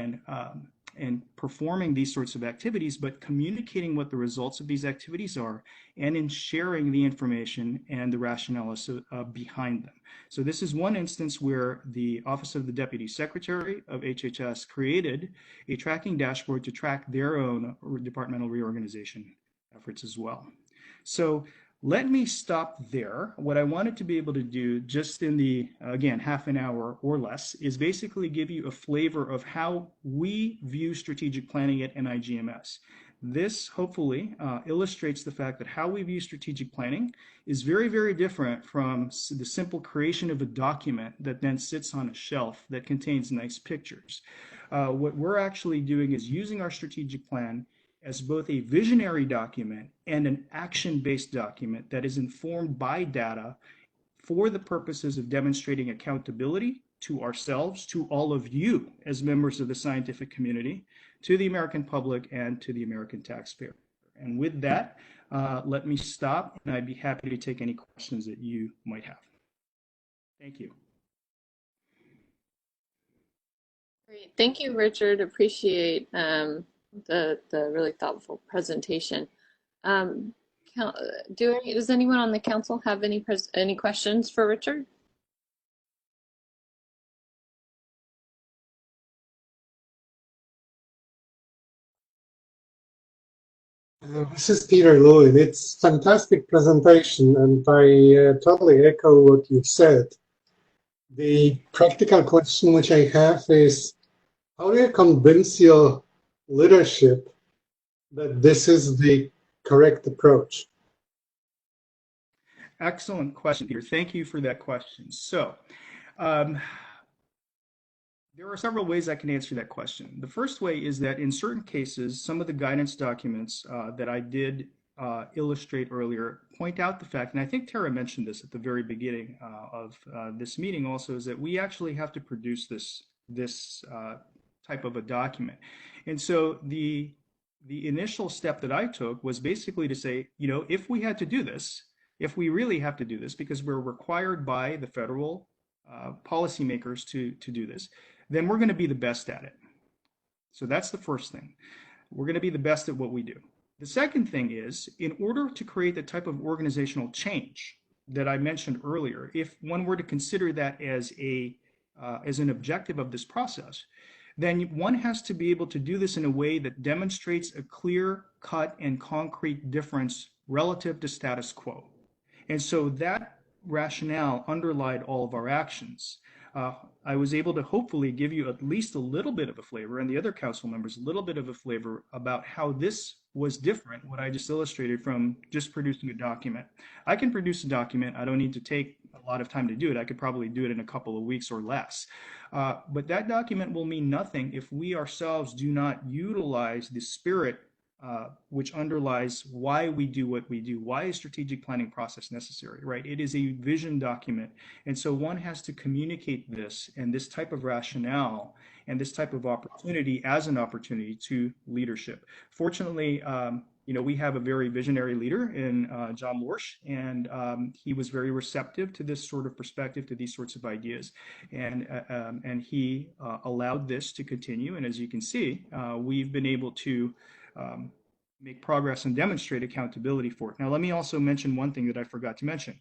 Speaker 18: and performing these sorts of activities, but communicating what the results of these activities are and in sharing the information and the rationale behind them. So this is one instance where the Office of the Deputy Secretary of HHS created a tracking dashboard to track their own departmental reorganization efforts as well. So let me stop there. What I wanted to be able to do just in the, again, half an hour or less is basically give you a flavor of how we view strategic planning at NIGMS. This hopefully illustrates the fact that how we view strategic planning is very, very different from the simple creation of a document that then sits on a shelf that contains nice pictures. What we're actually doing is using our strategic plan as both a visionary document and an action-based document that is informed by data for the purposes of demonstrating accountability to ourselves, to all of you as members of the scientific community, to the American public, and to the American taxpayer. And with that, let me stop, and I'd be happy to take any questions that you might have. Thank you.
Speaker 1: Great. Thank you, Richard. Appreciate the really thoughtful presentation. Does anyone on the council have any questions for Richard?
Speaker 15: This is Peter Lewin. It's fantastic presentation, and I totally echo what you said. The practical question which I have is, how do you convince your leadership that this is the correct approach?
Speaker 18: Excellent question, Peter. Thank you for that question. So, there are several ways I can answer that question. The first way is that in certain cases, some of the guidance documents that I did illustrate earlier point out the fact, and I think Tara mentioned this at the very beginning of this meeting also, is that we actually have to produce this type of a document. And so the initial step that I took was basically to say, you know, if we had to do this, if we really have to do this, because we're required by the federal policymakers to do this, then we're going to be the best at it. So that's the first thing. We're going to be the best at what we do. The second thing is, in order to create the type of organizational change that I mentioned earlier, if one were to consider that as an objective of this process, then one has to be able to do this in a way that demonstrates a clear, cut, and concrete difference relative to status quo. And so that rationale underlied all of our actions. I was able to hopefully give you at least a little bit of a flavor, and the other council members a little bit of a flavor about how this was different, what I just illustrated, from just producing a document. I can produce a document. I don't need to take a lot of time to do it. I could probably do it in a couple of weeks or less. But that document will mean nothing if we ourselves do not utilize the spirit which underlies why we do what we do. Why is strategic planning process necessary, right? It is a vision document. And so one has to communicate this and this type of rationale and this type of opportunity as an opportunity to leadership. Fortunately, we have a very visionary leader in John Lorsch, and he was very receptive to this sort of perspective, to these sorts of ideas, and he allowed this to continue. And as you can see, we've been able to make progress and demonstrate accountability for it. Now, let me also mention one thing that I forgot to mention.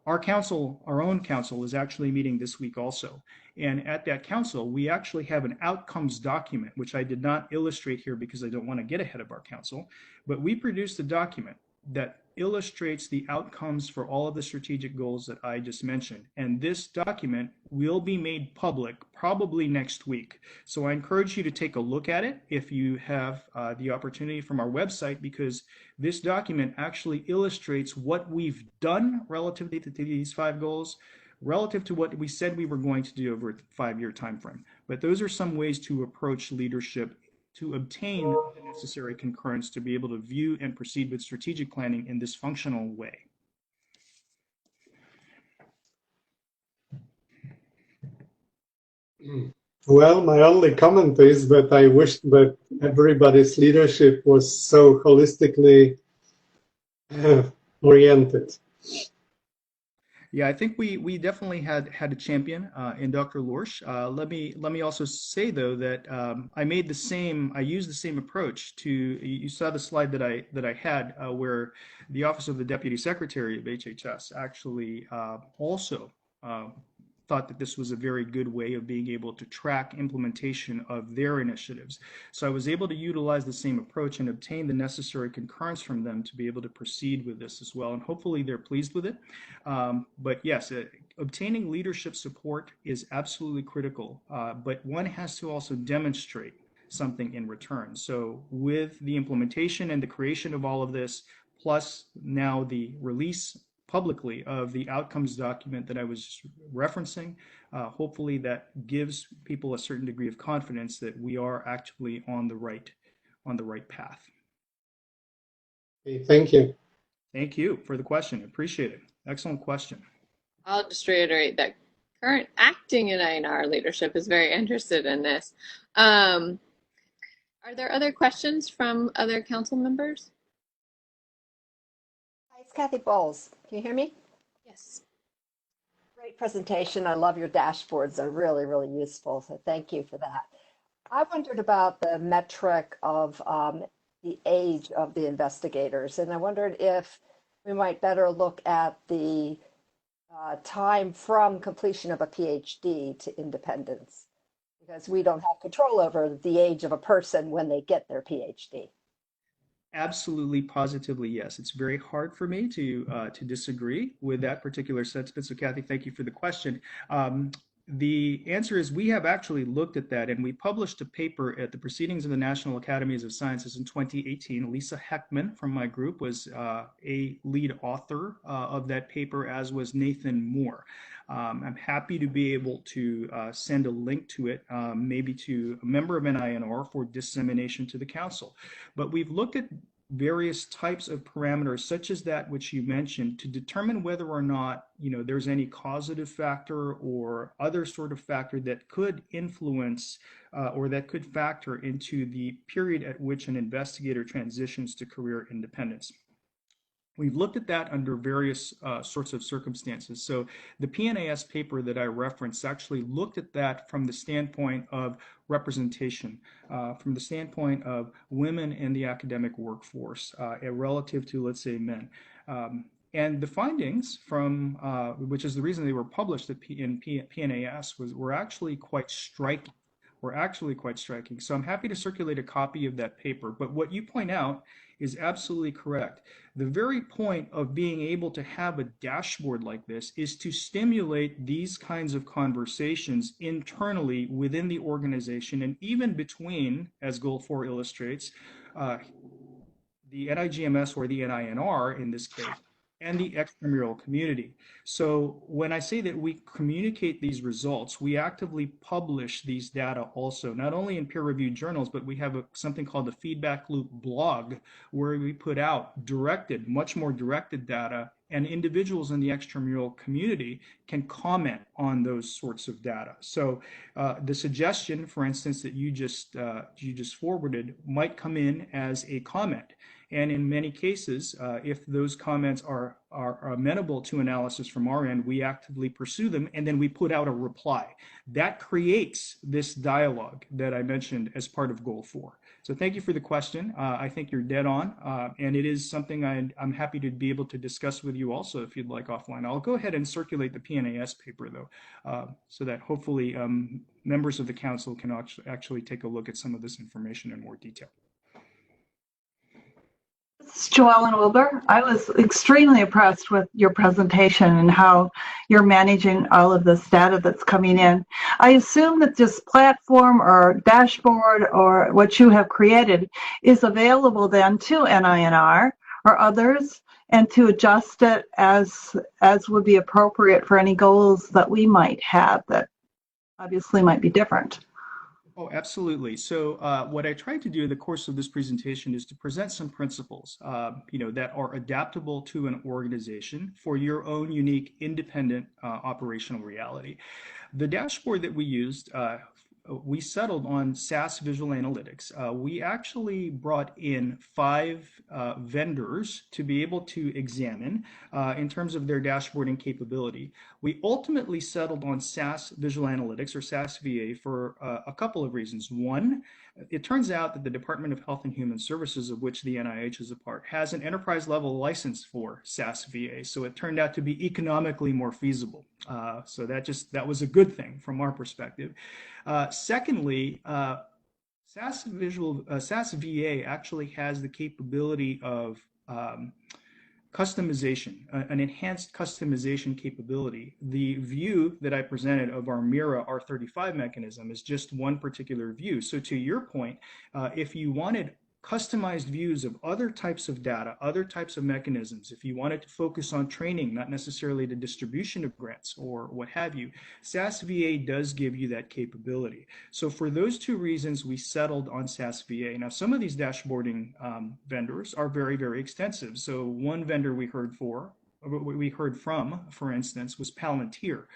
Speaker 18: Our council, our own council, is actually meeting this week also. And at that council, we actually have an outcomes document, which I did not illustrate here because I don't want to get ahead of our council, but we produced a document that illustrates the outcomes for all of the strategic goals that I just mentioned. And this document will be made public probably next week. So I encourage you to take a look at it if you have the opportunity from our website, because this document actually illustrates what we've done relative to these 5 goals, relative to what we said we were going to do over a 5-year time frame. But those are some ways to approach leadership to obtain the necessary concurrence to be able to view and proceed with strategic planning in this functional way.
Speaker 15: Well, my only comment is that I wish that everybody's leadership was so holistically oriented.
Speaker 18: Yeah, I think we definitely had a champion in Dr. Lorsch. Let me also say though that I used the same approach to. You saw the slide that I had where the Office of the Deputy Secretary of HHS actually also thought that this was a very good way of being able to track implementation of their initiatives. So I was able to utilize the same approach and obtain the necessary concurrence from them to be able to proceed with this as well. And hopefully they're pleased with it. But yes, obtaining leadership support is absolutely critical, but one has to also demonstrate something in return. So with the implementation and the creation of all of this, plus now the release publicly of the outcomes document that I was referencing, hopefully that gives people a certain degree of confidence that we are actually on the right path.
Speaker 15: Okay, thank you.
Speaker 18: Thank you for the question. Appreciate it. Excellent question.
Speaker 1: I'll just reiterate that current acting NINR leadership is very interested in this. Are there other questions from other council members?
Speaker 3: Hi, it's Kathy Bowles. Can you hear me?
Speaker 1: Yes.
Speaker 3: Great presentation. I love your dashboards. They're really, really useful. So thank you for that. I wondered about the metric of the age of the investigators, and I wondered if we might better look at the time from completion of a PhD to independence, because we don't have control over the age of a person when they get their PhD.
Speaker 18: Absolutely, positively, yes. It's very hard for me to disagree with that particular sentiment. So, Kathy, thank you for the question. The answer is we have actually looked at that, and we published a paper at the Proceedings of the National Academies of Sciences in 2018. Lisa Heckman from my group was a lead author of that paper, as was Nathan Moore. I'm happy to be able to send a link to it, maybe to a member of NINR for dissemination to the council. But we've looked at various types of parameters, such as that which you mentioned, to determine whether or not there's any causative factor or other sort of factor that could influence or that could factor into the period at which an investigator transitions to career independence. We've looked at that under various sorts of circumstances. So the PNAS paper that I referenced actually looked at that from the standpoint of representation, from the standpoint of women in the academic workforce, relative to, let's say, men. And the findings from, which is the reason they were published in PNAS, were actually quite striking. So I'm happy to circulate a copy of that paper. But what you point out is absolutely correct. The very point of being able to have a dashboard like this is to stimulate these kinds of conversations internally within the organization and even between, as Goal 4 illustrates, the NIGMS or the NINR in this case, and the extramural community. So when I say that we communicate these results, we actively publish these data also, not only in peer-reviewed journals, but we have something called the Feedback Loop blog, where we put out much more directed data and individuals in the extramural community can comment on those sorts of data. So the suggestion, for instance, that you just forwarded might come in as a comment. And in many cases, if those comments are amenable to analysis from our end, we actively pursue them, and then we put out a reply. That creates this dialogue that I mentioned as part of Goal 4. So thank you for the question. I think you're dead on, and it is something I'm happy to be able to discuss with you also if you'd like offline. I'll go ahead and circulate the PNAS paper, though, so that hopefully members of the council can actually take a look at some of this information in more detail.
Speaker 19: This is Joellen Wilbur. I was extremely impressed with your presentation and how you're managing all of this data that's coming in. I assume that this platform or dashboard or what you have created is available then to NINR or others, and to adjust it as would be appropriate for any goals that we might have that obviously might be different.
Speaker 18: Oh, absolutely. So what I tried to do in the course of this presentation is to present some principles, that are adaptable to an organization for your own unique, independent operational reality. The dashboard that we used, we settled on SAS Visual Analytics. We actually brought in 5 vendors to be able to examine in terms of their dashboarding capability. We ultimately settled on SAS Visual Analytics, or SAS VA, for a couple of reasons. One, it turns out that the Department of Health and Human Services, of which the NIH is a part, has an enterprise level license for SAS VA, so it turned out to be economically more feasible. So that was a good thing from our perspective. Secondly, SAS VA actually has the capability of customization, an enhanced customization capability. The view that I presented of our MIRA R35 mechanism is just one particular view. So to your point, if you wanted customized views of other types of data, other types of mechanisms, if you wanted to focus on training, not necessarily the distribution of grants or what have you, SAS VA does give you that capability. So for those 2 reasons, we settled on SAS VA. Now, some of these dashboarding vendors are very, very extensive. So one vendor we heard from, for instance, was Palantir.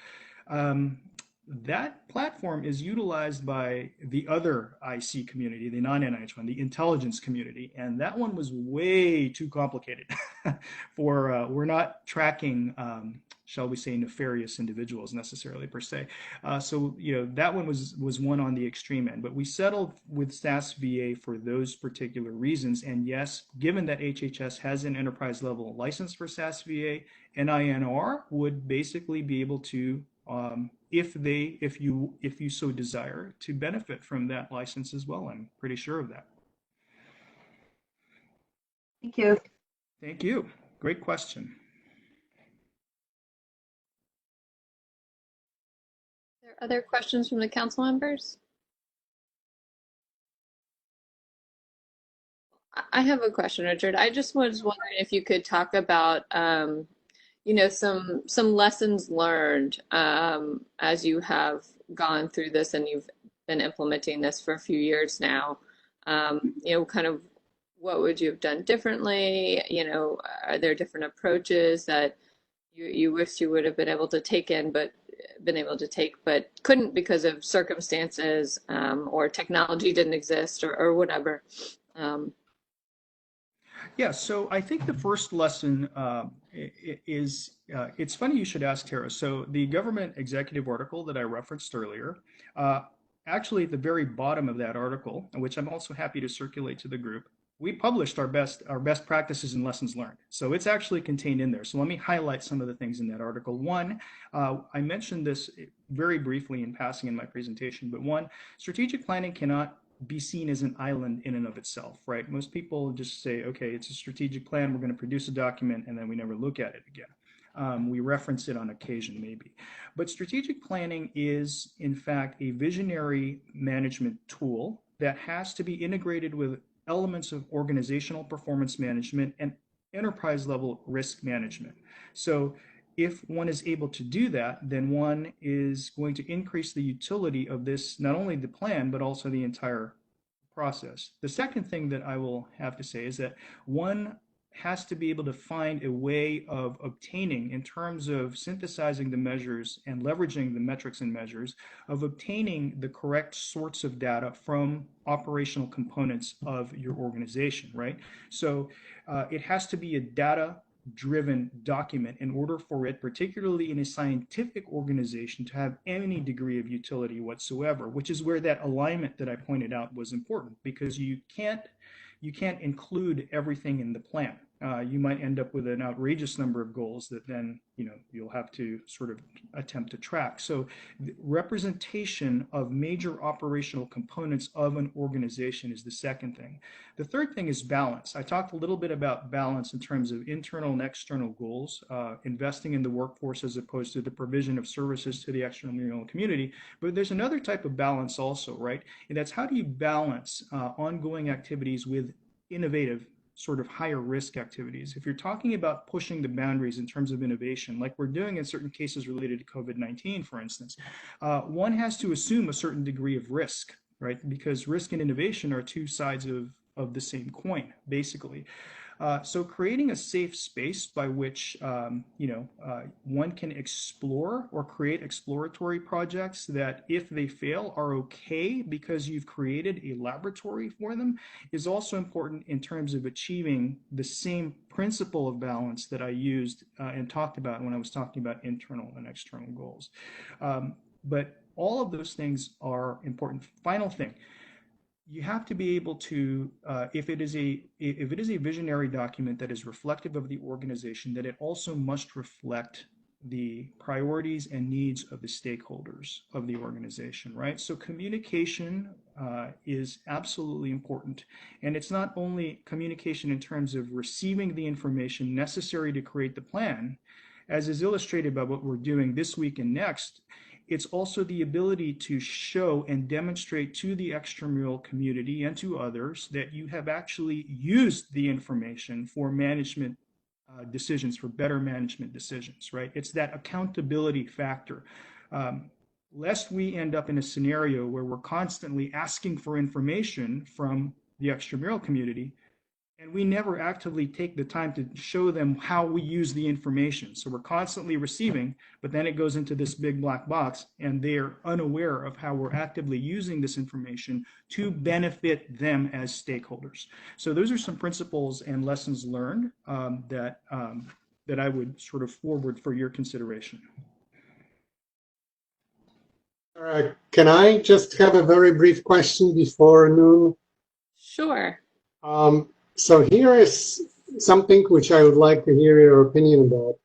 Speaker 18: That platform is utilized by the other IC community, the non-NIH one, the intelligence community, and that one was way too complicated for, we're not tracking, shall we say, nefarious individuals necessarily per se. So, that one was one on the extreme end, but we settled with SAS VA for those particular reasons. And yes, given that HHS has an enterprise level license for SAS VA, NINR would basically be able to, if you so desire, to benefit from that license as well. I'm pretty sure of that.
Speaker 19: Thank you.
Speaker 18: Thank you. Great question.
Speaker 1: Are there other questions from the council members? I have a question, Richard. I just was wondering if you could talk about some lessons learned as you have gone through this and you've been implementing this for a few years now. Kind of what would you have done differently? Are there different approaches that you wish you would have been able to take but couldn't because of circumstances or technology didn't exist or whatever?
Speaker 18: Yeah, so I think the first lesson is, it's funny you should ask, Tara. So the government executive article that I referenced earlier, actually at the very bottom of that article, which I'm also happy to circulate to the group, we published our best practices and lessons learned. So it's actually contained in there. So let me highlight some of the things in that article. One, I mentioned this very briefly in passing in my presentation, but one, strategic planning cannot be seen as an island in and of itself, right? Most people just say, okay, it's a strategic plan, we're going to produce a document, and then we never look at it again. We reference it on occasion, maybe. But strategic planning is, in fact, a visionary management tool that has to be integrated with elements of organizational performance management and enterprise-level risk management. So if one is able to do that, then one is going to increase the utility of this, not only the plan, but also the entire process. The second thing that I will have to say is that one has to be able to find a way of obtaining, in terms of synthesizing the measures and leveraging the metrics and measures, of obtaining the correct sorts of data from operational components of your organization, right? So it has to be a data-driven document in order for it, particularly in a scientific organization, to have any degree of utility whatsoever, which is where that alignment that I pointed out was important, because you can't include everything in the plan. You might end up with an outrageous number of goals that then you'll have to sort of attempt to track. So the representation of major operational components of an organization is the second thing. The third thing is balance. I talked a little bit about balance in terms of internal and external goals, investing in the workforce as opposed to the provision of services to the extramural community. But there's another type of balance also, right? And that's, how do you balance ongoing activities with innovative, sort of higher risk activities? If you're talking about pushing the boundaries in terms of innovation, like we're doing in certain cases related to COVID-19, for instance, one has to assume a certain degree of risk, right? Because risk and innovation are two sides of the same coin, basically. So creating a safe space by which one can explore or create exploratory projects that, if they fail, are okay because you've created a laboratory for them, is also important in terms of achieving the same principle of balance that I used and talked about when I was talking about internal and external goals. But all of those things are important. Final thing. You have to be able to, if it is a visionary document that is reflective of the organization, that it also must reflect the priorities and needs of the stakeholders of the organization, right? So communication is absolutely important. And it's not only communication in terms of receiving the information necessary to create the plan, as is illustrated by what we're doing this week and next. It's also the ability to show and demonstrate to the extramural community and to others that you have actually used the information for management decisions, for better management decisions, right? It's that accountability factor. Lest we end up in a scenario where we're constantly asking for information from the extramural community, and we never actively take the time to show them how we use the information. So we're constantly receiving, but then it goes into this big black box, and they're unaware of how we're actively using this information to benefit them as stakeholders. So those are some principles and lessons learned that I would sort of forward for your consideration.
Speaker 15: All right. Can I just have a very brief question before noon?
Speaker 1: Sure.
Speaker 15: So here is something which I would like to hear your opinion about.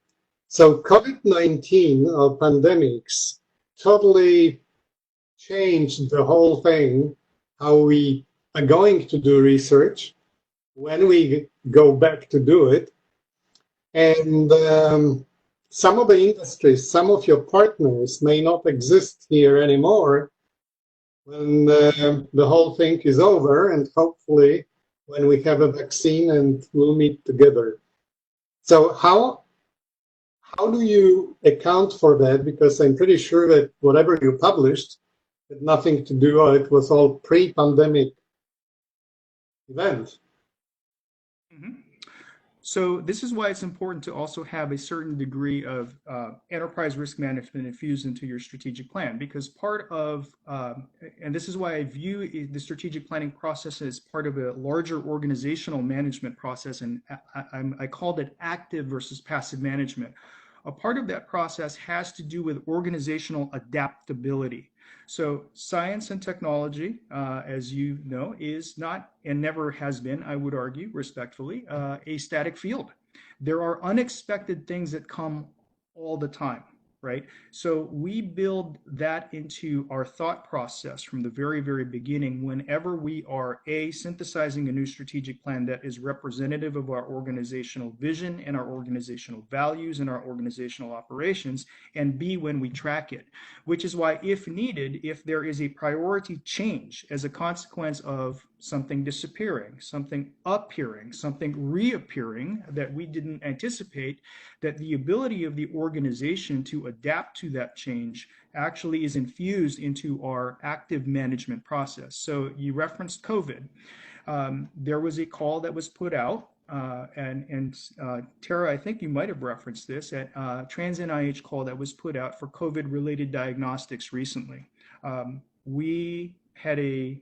Speaker 15: So COVID-19 or pandemics totally changed the whole thing, how we are going to do research, when we go back to do it. And some of the industries, some of your partners may not exist here anymore when the whole thing is over, and hopefully when we have a vaccine and we'll meet together. So how do you account for that? Because I'm pretty sure that whatever you published had nothing to do, or it was all pre-pandemic event.
Speaker 18: So this is why it's important to also have a certain degree of enterprise risk management infused into your strategic plan, because part of, and this is why I view the strategic planning process as part of a larger organizational management process, and I called it active versus passive management. A part of that process has to do with organizational adaptability. So science and technology, as you know, is not, and never has been, I would argue respectfully, a static field. There are unexpected things that come all the time, right? So we build that into our thought process from the very, very beginning whenever we are A, synthesizing a new strategic plan that is representative of our organizational vision and our organizational values and our organizational operations, and B, when we track it, which is why, if needed, if there is a priority change as a consequence of something disappearing, something appearing, something reappearing that we didn't anticipate, that the ability of the organization to adapt to that change actually is infused into our active management process. So you referenced COVID. There was a call that was put out and Tara, I think you might have referenced this at Trans NIH call that was put out for COVID-related diagnostics recently. We had a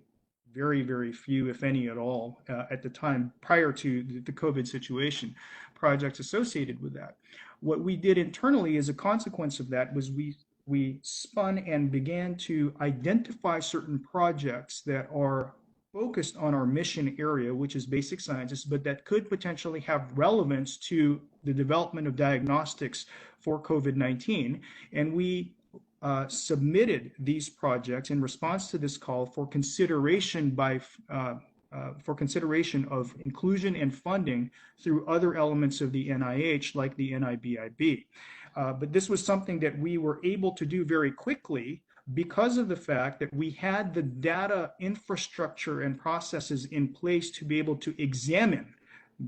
Speaker 18: very, very few, if any at all, at the time prior to the COVID situation, projects associated with that. What we did internally as a consequence of that was we spun and began to identify certain projects that are focused on our mission area, which is basic sciences, but that could potentially have relevance to the development of diagnostics for COVID-19. And we submitted these projects in response to this call for consideration of inclusion and funding through other elements of the NIH, like the NIBIB. But this was something that we were able to do very quickly because of the fact that we had the data infrastructure and processes in place to be able to examine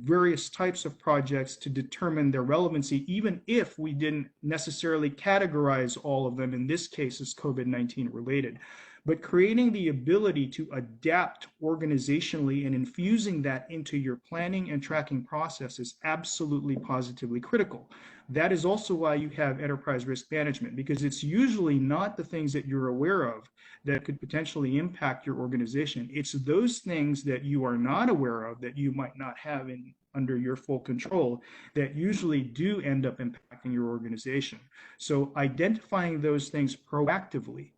Speaker 18: various types of projects to determine their relevancy, even if we didn't necessarily categorize all of them, in this case, as COVID-19 related. But creating the ability to adapt organizationally and infusing that into your planning and tracking process is absolutely positively critical. That is also why you have enterprise risk management, because it's usually not the things that you're aware of that could potentially impact your organization. It's those things that you are not aware of that you might not have under your full control that usually do end up impacting your organization. So identifying those things proactively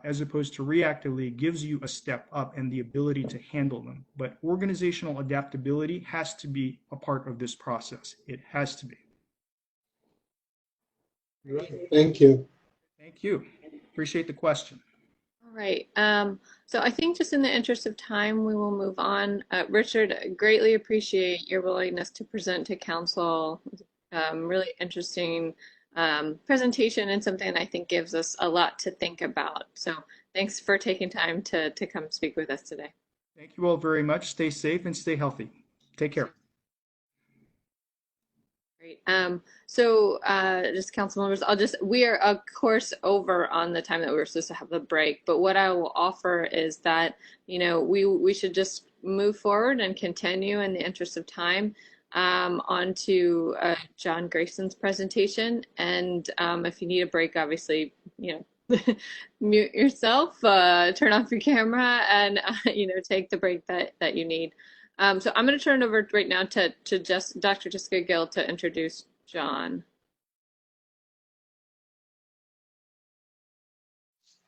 Speaker 18: as opposed to reactively gives you a step up and the ability to handle them. But organizational adaptability has to be a part of this process. It has to be.
Speaker 15: Right. Thank you.
Speaker 18: Thank you. Appreciate the question.
Speaker 1: All right. So I think just in the interest of time, we will move on. Richard, greatly appreciate your willingness to present to council. Really interesting presentation and something I think gives us a lot to think about. So thanks for taking time to come speak with us today.
Speaker 18: Thank you all very much. Stay safe and stay healthy. Take care.
Speaker 1: Great. So just council members, we are of course over on the time that we were supposed to have the break, but what I will offer is that, we should just move forward and continue in the interest of time on to John Grayson's presentation. And if you need a break, obviously, mute yourself, turn off your camera, and take the break that you need. So I'm going to turn it over right now to Dr. Jessica Gill to introduce John.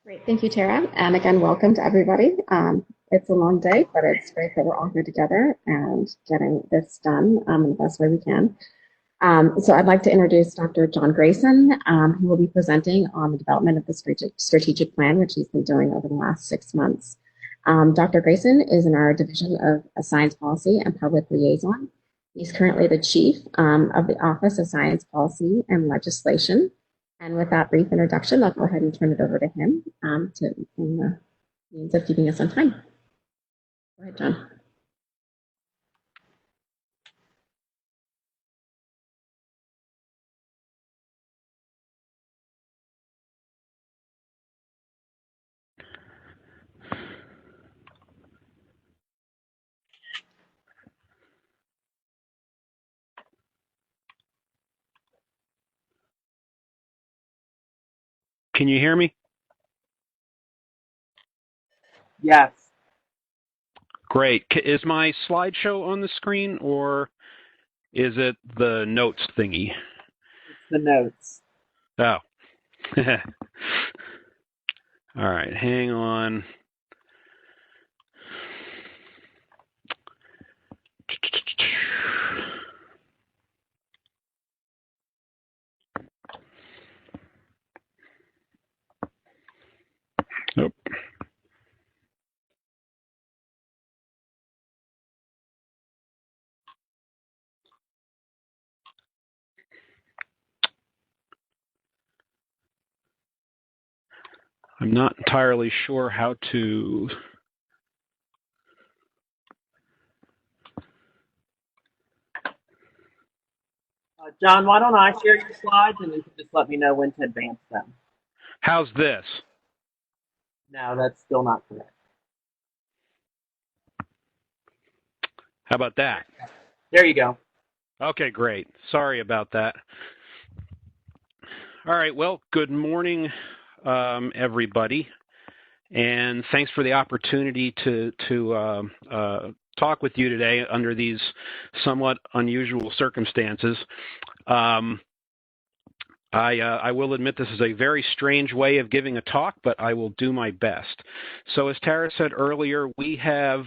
Speaker 17: Great, thank you, Tara. And again, welcome to everybody. It's a long day, but it's great that we're all here together and getting this done in the best way we can. So I'd like to introduce Dr. John Grayson, who will be presenting on the development of the strategic plan, which he's been doing over the last 6 months. Dr. Grayson is in our Division of Science Policy and Public Liaison. He's currently the Chief of the Office of Science Policy and Legislation. And with that brief introduction, I'll go ahead and turn it over to him in the means of keeping us on time. Go ahead, John.
Speaker 20: Can you hear me?
Speaker 21: Yes.
Speaker 20: Great. Is my slideshow on the screen, or is it the notes thingy?
Speaker 21: It's the notes.
Speaker 20: Oh. All right, hang on. Nope. I'm not entirely sure how to.
Speaker 21: John, why don't I share your slides and you can just let me know when to advance them.
Speaker 20: How's this?
Speaker 21: No, that's still not correct.
Speaker 20: How about that?
Speaker 21: There you go.
Speaker 20: Okay, great. Sorry about that. All right, well, good morning, everybody, and thanks for the opportunity to talk with you today under these somewhat unusual circumstances. I will admit this is a very strange way of giving a talk, but I will do my best. So as Tara said earlier, we have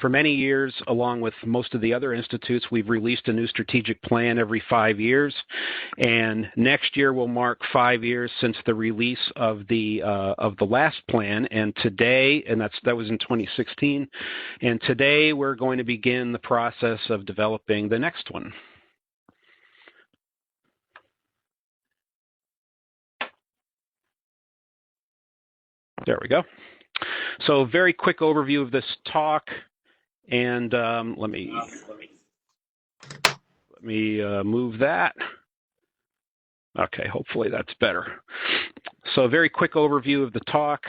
Speaker 20: for many years, along with most of the other institutes, we've released a new strategic plan every 5 years. And next year will mark 5 years since the release of the last plan. And today, and that was in 2016. And today we're going to begin the process of developing the next one. There we go. So very quick overview of this talk. And let me move that. Okay, hopefully that's better. So a very quick overview of the talk.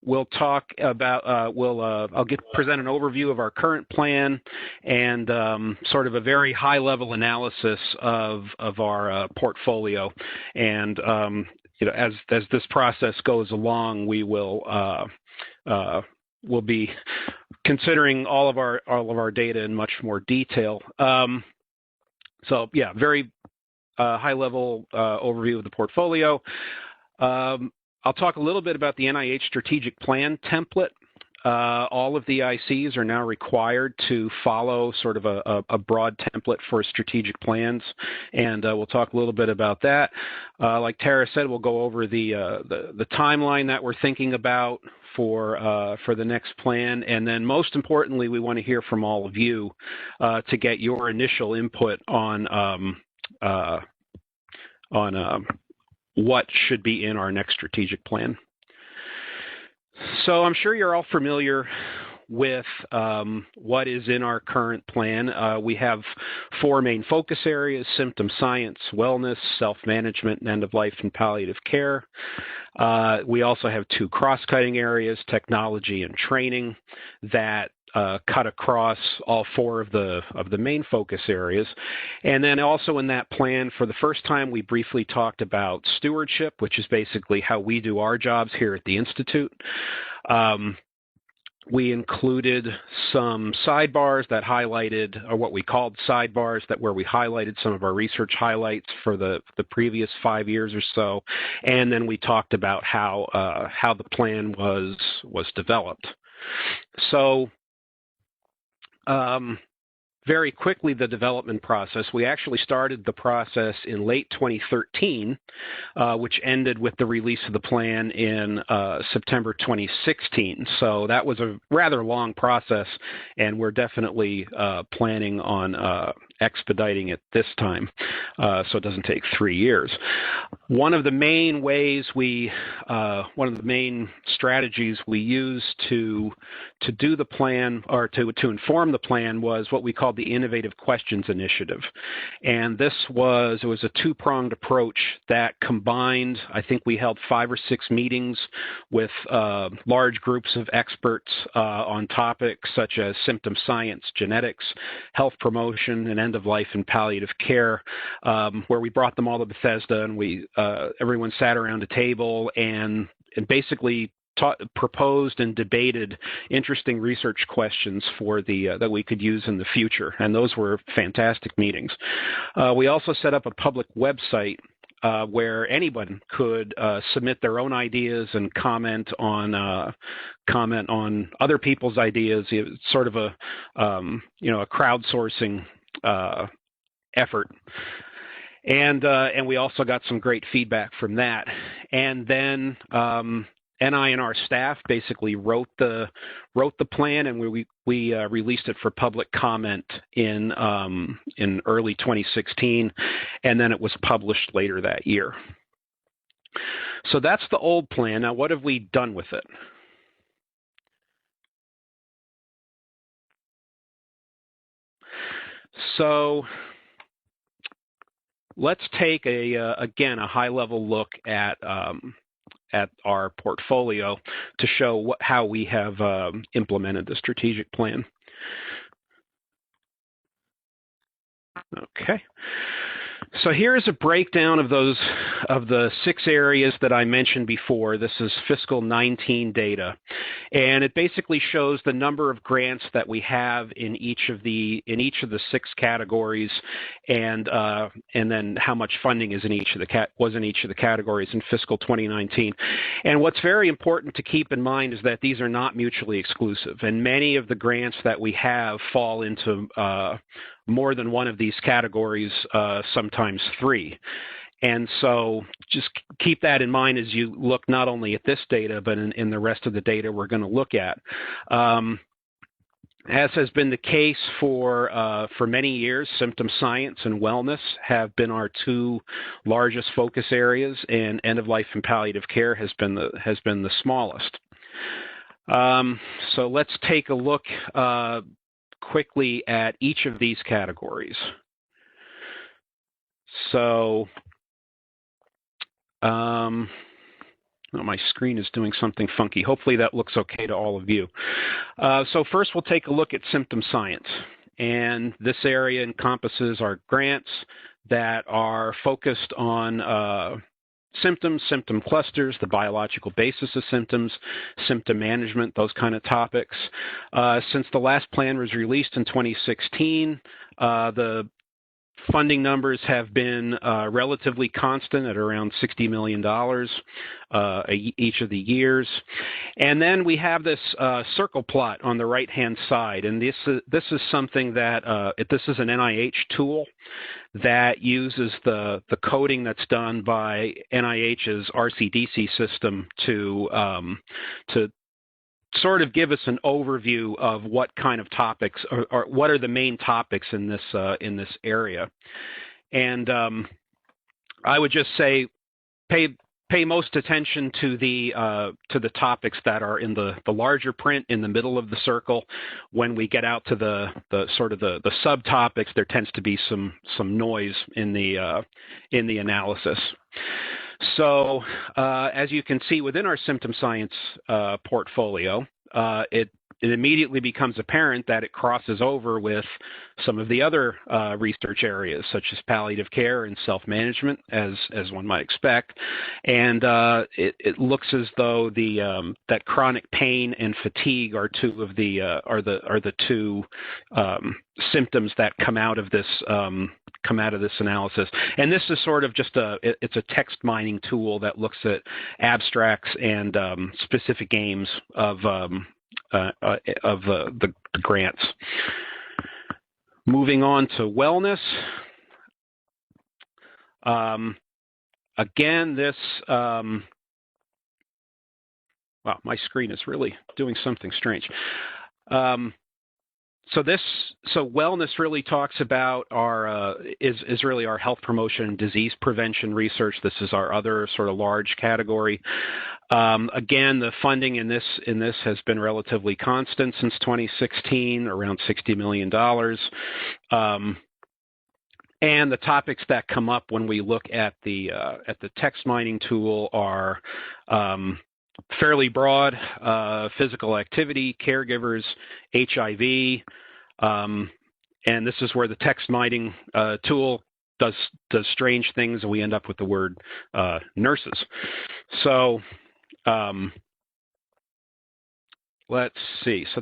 Speaker 20: We'll talk about, I'll present an overview of our current plan and sort of a very high level analysis of our portfolio. And you know, as this process goes along, we will we'll be considering all of our data in much more detail. So yeah, very high level overview of the portfolio. I'll talk a little bit about the NIH strategic plan template. All of the ICs are now required to follow sort of a broad template for strategic plans, and we'll talk a little bit about that. Like Tara said, we'll go over the timeline that we're thinking about for the next plan, and then most importantly, we want to hear from all of you to get your initial input on what should be in our next strategic plan. So I'm sure you're all familiar with what is in our current plan. We have 4 main focus areas: symptom science, wellness, self-management, and end-of-life and palliative care. We also have 2 cross-cutting areas: technology and training, that cut across all 4 of the main focus areas. And then also in that plan, for the first time, we briefly talked about stewardship, which is basically how we do our jobs here at the Institute. We included some sidebars that highlighted, or what we called sidebars, where we highlighted some of our research highlights for the previous 5 years or so, and then we talked about how the plan was developed. So very quickly, the development process. We actually started the process in late 2013, which ended with the release of the plan in September 2016. So that was a rather long process, and we're definitely planning on expediting it this time, so it doesn't take 3 years. One of the main strategies we used to do the plan, or to inform the plan, was what we called the Innovative Questions Initiative. And it was a 2-pronged approach that combined, I think we held 5 or 6 meetings with large groups of experts on topics such as symptom science, genetics, health promotion, and end-of-life and palliative care, where we brought them all to Bethesda, and everyone sat around a table and basically proposed and debated interesting research questions for that we could use in the future, and those were fantastic meetings. We also set up a public website where anyone could submit their own ideas and comment on other people's ideas. It's sort of a crowdsourcing effort. And we also got some great feedback from that. And then NINR staff basically wrote the plan, and we released it for public comment in early 2016, and then it was published later that year. So that's the old plan. Now, what have we done with it? So let's take again a high-level look at our portfolio to show how we have implemented the strategic plan. Okay. So here is a breakdown of the 6 areas that I mentioned before. This is fiscal 19 data, and it basically shows the number of grants that we have in each of the 6 categories, and then how much funding is in each of the categories in fiscal 2019. And what's very important to keep in mind is that these are not mutually exclusive, and many of the grants that we have fall into more than one of these categories, sometimes 3. And so just keep that in mind as you look not only at this data, but in the rest of the data we're going to look at. As has been the case for many years, symptom science and wellness have been our 2 largest focus areas, and end-of-life and palliative care has been the smallest. So let's take a look quickly at each of these categories. So, oh, my screen is doing something funky. Hopefully that looks okay to all of you. So first we'll take a look at symptom science. And this area encompasses our grants that are focused on symptoms, symptom clusters, the biological basis of symptoms, symptom management, those kind of topics. Since the last plan was released in 2016, the funding numbers have been relatively constant at around $60 million each of the years. And then we have this circle plot on the right-hand side, and this is something that, this is an NIH tool that uses the coding that's done by NIH's RCDC system to sort of give us an overview of what kind of topics or what are the main topics in this area. And I would just say pay most attention to the topics that are in the larger print in the middle of the circle. When we get out to the subtopics, there tends to be some noise in the analysis. So as you can see within our symptom science portfolio, it immediately becomes apparent that it crosses over with some of the other research areas, such as palliative care and self-management, as one might expect. And it looks as though that chronic pain and fatigue are the 2 symptoms that come out of this analysis. And this is sort of just it's a text mining tool that looks at abstracts and specific aims of the grants. Moving on to wellness. Again, this, wow, my screen is really doing something strange. So wellness really talks about is really our health promotion and disease prevention research. This is our other sort of large category. Again, the funding in this has been relatively constant since 2016, around $60 million. And the topics that come up when we look at the text mining tool are fairly broad: physical activity, caregivers, HIV, and this is where the text mining tool does strange things, and we end up with the word nurses. So let's see. So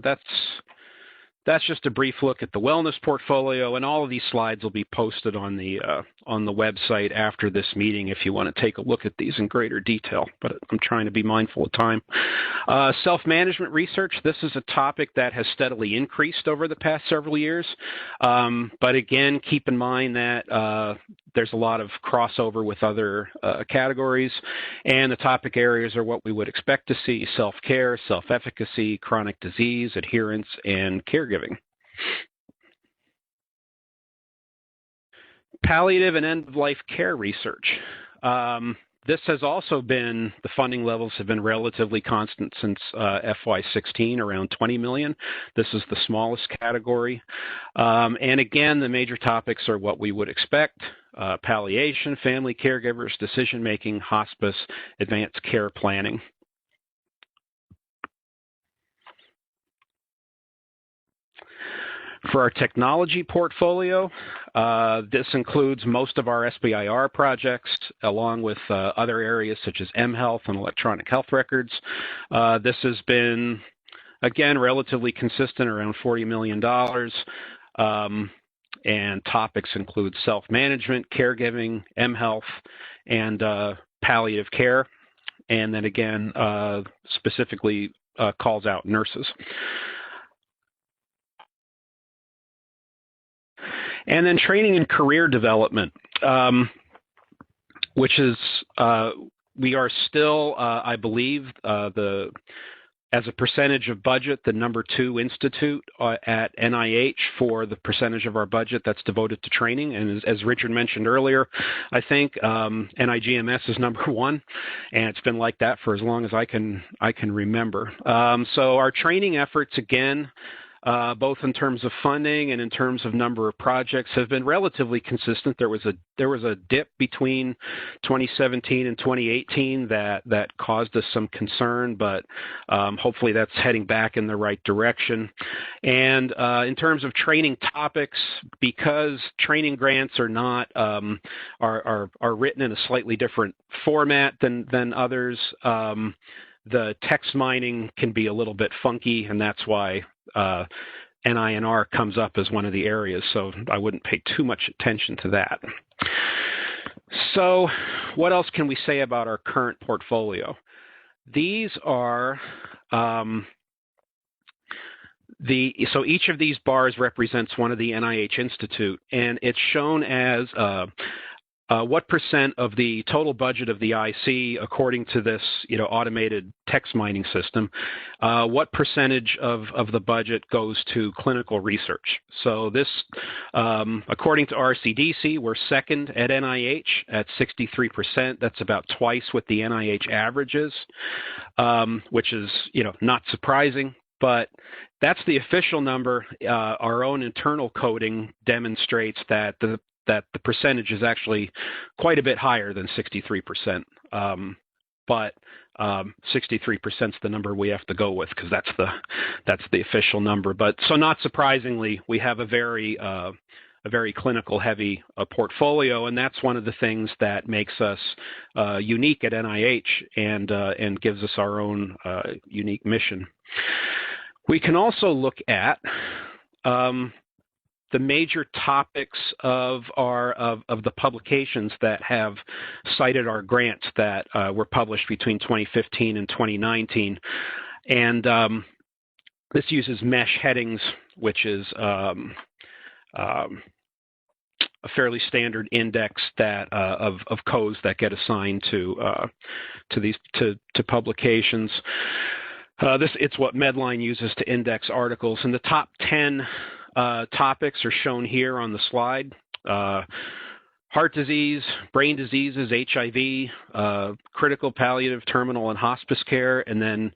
Speaker 20: that's just a brief look at the wellness portfolio, and all of these slides will be posted on the website after this meeting if you want to take a look at these in greater detail, but I'm trying to be mindful of time. Self-management research, this is a topic that has steadily increased over the past several years, but again, keep in mind that there's a lot of crossover with other categories, and the topic areas are what we would expect to see: self-care, self-efficacy, chronic disease, adherence, and caregiving. Palliative and end-of-life care research. This has also been, the funding levels have been relatively constant since FY16, around 20 million. This is the smallest category. And again, the major topics are what we would expect: palliation, family caregivers, decision-making, hospice, advanced care planning. For our technology portfolio, this includes most of our SBIR projects, along with other areas such as mHealth and electronic health records. This has been, again, relatively consistent, around $40 million. And topics include self-management, caregiving, mHealth, and palliative care. And then again, specifically calls out nurses. And then training and career development, which is, we are still, I believe, as a percentage of budget, the #2 institute at NIH for the percentage of our budget that's devoted to training. And as Richard mentioned earlier, I think NIGMS is #1, and it's been like that for as long as I can remember. So our training efforts, again, both in terms of funding and in terms of number of projects, have been relatively consistent. There was a dip between 2017 and 2018 that caused us some concern, but hopefully that's heading back in the right direction. And in terms of training topics, because training grants are not are written in a slightly different format than others, the text mining can be a little bit funky, and that's why NINR comes up as one of the areas, so I wouldn't pay too much attention to that. So what else can we say about our current portfolio? These are so each of these bars represents one of the NIH Institute, and it's shown as what percent of the total budget of the IC, according to this automated text mining system, what percentage of the budget goes to clinical research. So this, according to RCDC, we're second at NIH at 63%. That's about twice what the NIH average is, which is not surprising. But that's the official number. Our own internal coding demonstrates that the percentage is actually quite a bit higher than 63%. But 63% is the number we have to go with, because that's the official number. But so not surprisingly, we have a very clinical heavy portfolio, and that's one of the things that makes us unique at NIH and gives us our own unique mission. We can also look at the major topics of the publications that have cited our grants that were published between 2015 and 2019. And this uses MESH headings, which is a fairly standard index that of codes that get assigned to publications. It's what Medline uses to index articles, and the top 10 topics are shown here on the slide. Heart disease, brain diseases, HIV, critical, palliative, terminal, and hospice care, and then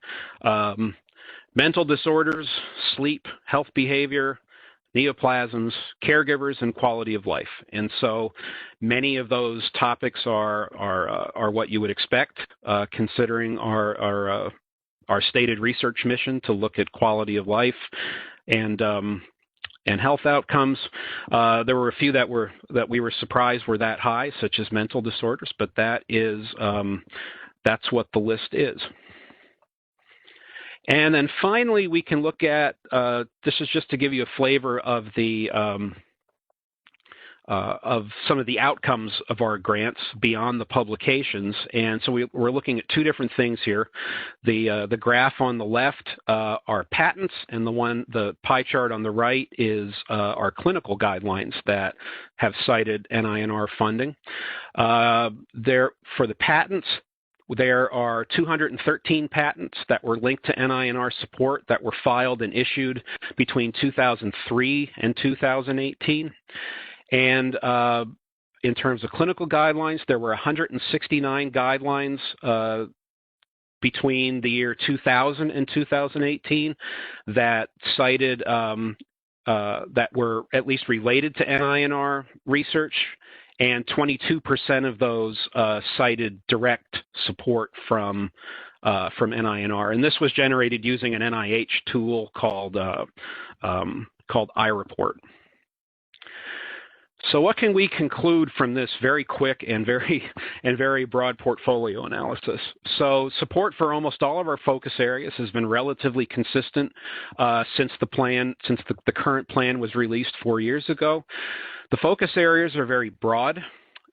Speaker 20: mental disorders, sleep, health behavior, neoplasms, caregivers, and quality of life. And so many of those topics are what you would expect, considering our stated research mission to look at quality of life and health outcomes. There were a few that we were surprised were that high, such as mental disorders, but that's what the list is. And then finally, we can look at, this is just to give you a flavor of of some of the outcomes of our grants beyond the publications. And so we're looking at two different things here. The graph on the left are patents, and the pie chart on the right is our clinical guidelines that have cited NINR funding. For the patents, there are 213 patents that were linked to NINR support that were filed and issued between 2003 and 2018. And in terms of clinical guidelines, there were 169 guidelines between the year 2000 and 2018 that cited, that were at least related to NINR research, and 22% of those cited direct support from NINR. And this was generated using an NIH tool called called iReport. So what can we conclude from this very quick and very broad portfolio analysis? So support for almost all of our focus areas has been relatively consistent since the current plan was released 4 years ago. The focus areas are very broad.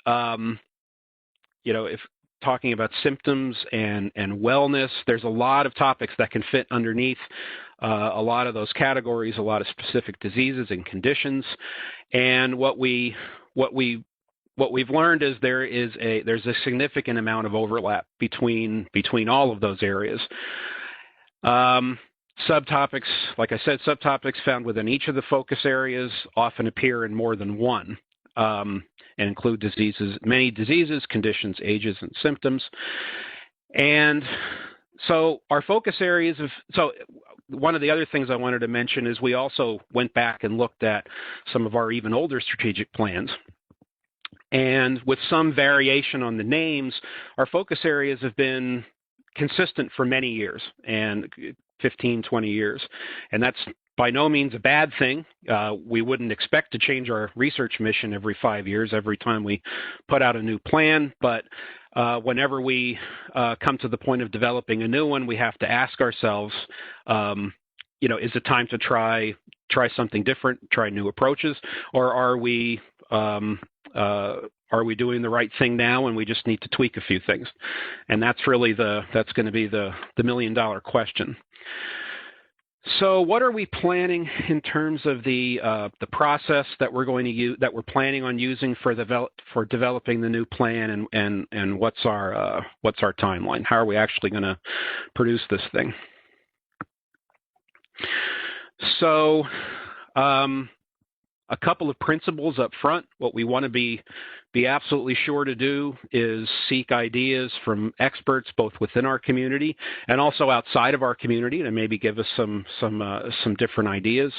Speaker 20: If talking about symptoms and wellness, there's a lot of topics that can fit underneath a lot of those categories, a lot of specific diseases and conditions. And what we've learned is there's a significant amount of overlap between all of those areas. Subtopics, like I said, subtopics found within each of the focus areas often appear in more than one. And include many diseases, conditions, ages, and symptoms. And so our focus areas one of the other things I wanted to mention is we also went back and looked at some of our even older strategic plans. And with some variation on the names, our focus areas have been consistent for many years, and 15, 20 years. And that's by no means a bad thing. We wouldn't expect to change our research mission every 5 years, every time we put out a new plan. But whenever we come to the point of developing a new one, we have to ask ourselves, is it time to try something different, try new approaches, or are we doing the right thing now and we just need to tweak a few things? And that's really that's going to be the $1 million question. So what are we planning in terms of the process that we're going to use, that we're planning on using for developing the new plan, and what's our timeline? How are we actually going to produce this thing? So a couple of principles up front. What we want to be absolutely sure to do is seek ideas from experts both within our community and also outside of our community to maybe give us some different ideas.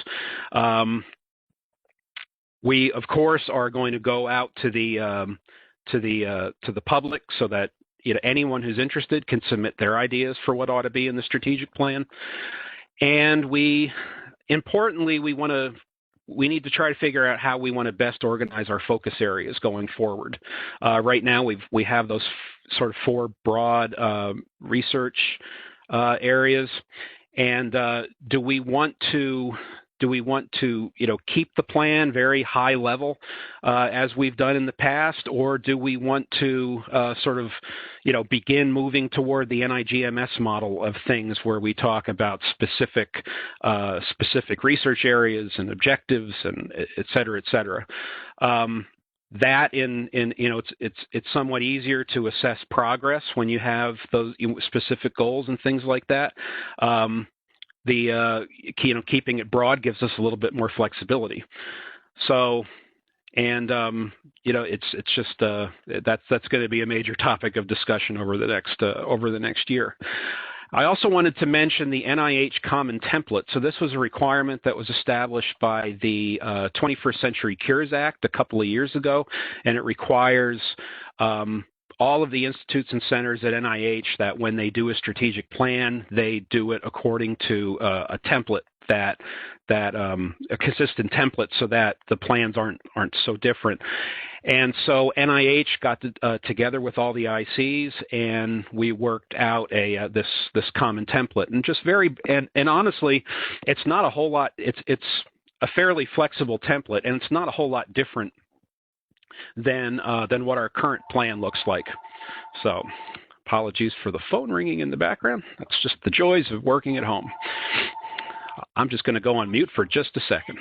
Speaker 20: We of course are going to go out to the public so that anyone who's interested can submit their ideas for what ought to be in the strategic plan. And importantly, we need to try to figure out how we want to best organize our focus areas going forward. Right now, we have those sort of 4 broad research areas, and do we want to keep the plan very high level as we've done in the past, or do we want to begin moving toward the NIGMS model of things where we talk about specific research areas and objectives and et cetera, et cetera. It's somewhat easier to assess progress when you have those specific goals and things like that. Keeping it broad gives us a little bit more flexibility. So, and it's just that's going to be a major topic of discussion over the next year. I also wanted to mention the NIH Common Template. So this was a requirement that was established by the 21st Century Cures Act a couple of years ago, and it requires all of the institutes and centers at NIH that when they do a strategic plan, they do it according to a template a consistent template, so that the plans aren't so different. And so NIH got together with all the ICs, and we worked out this common template. And just and honestly, it's not a whole lot. It's a fairly flexible template, and it's not a whole lot different than what our current plan looks like. So apologies for the phone ringing in the background. That's just the joys of working at home. I'm just going to go on mute for just a second.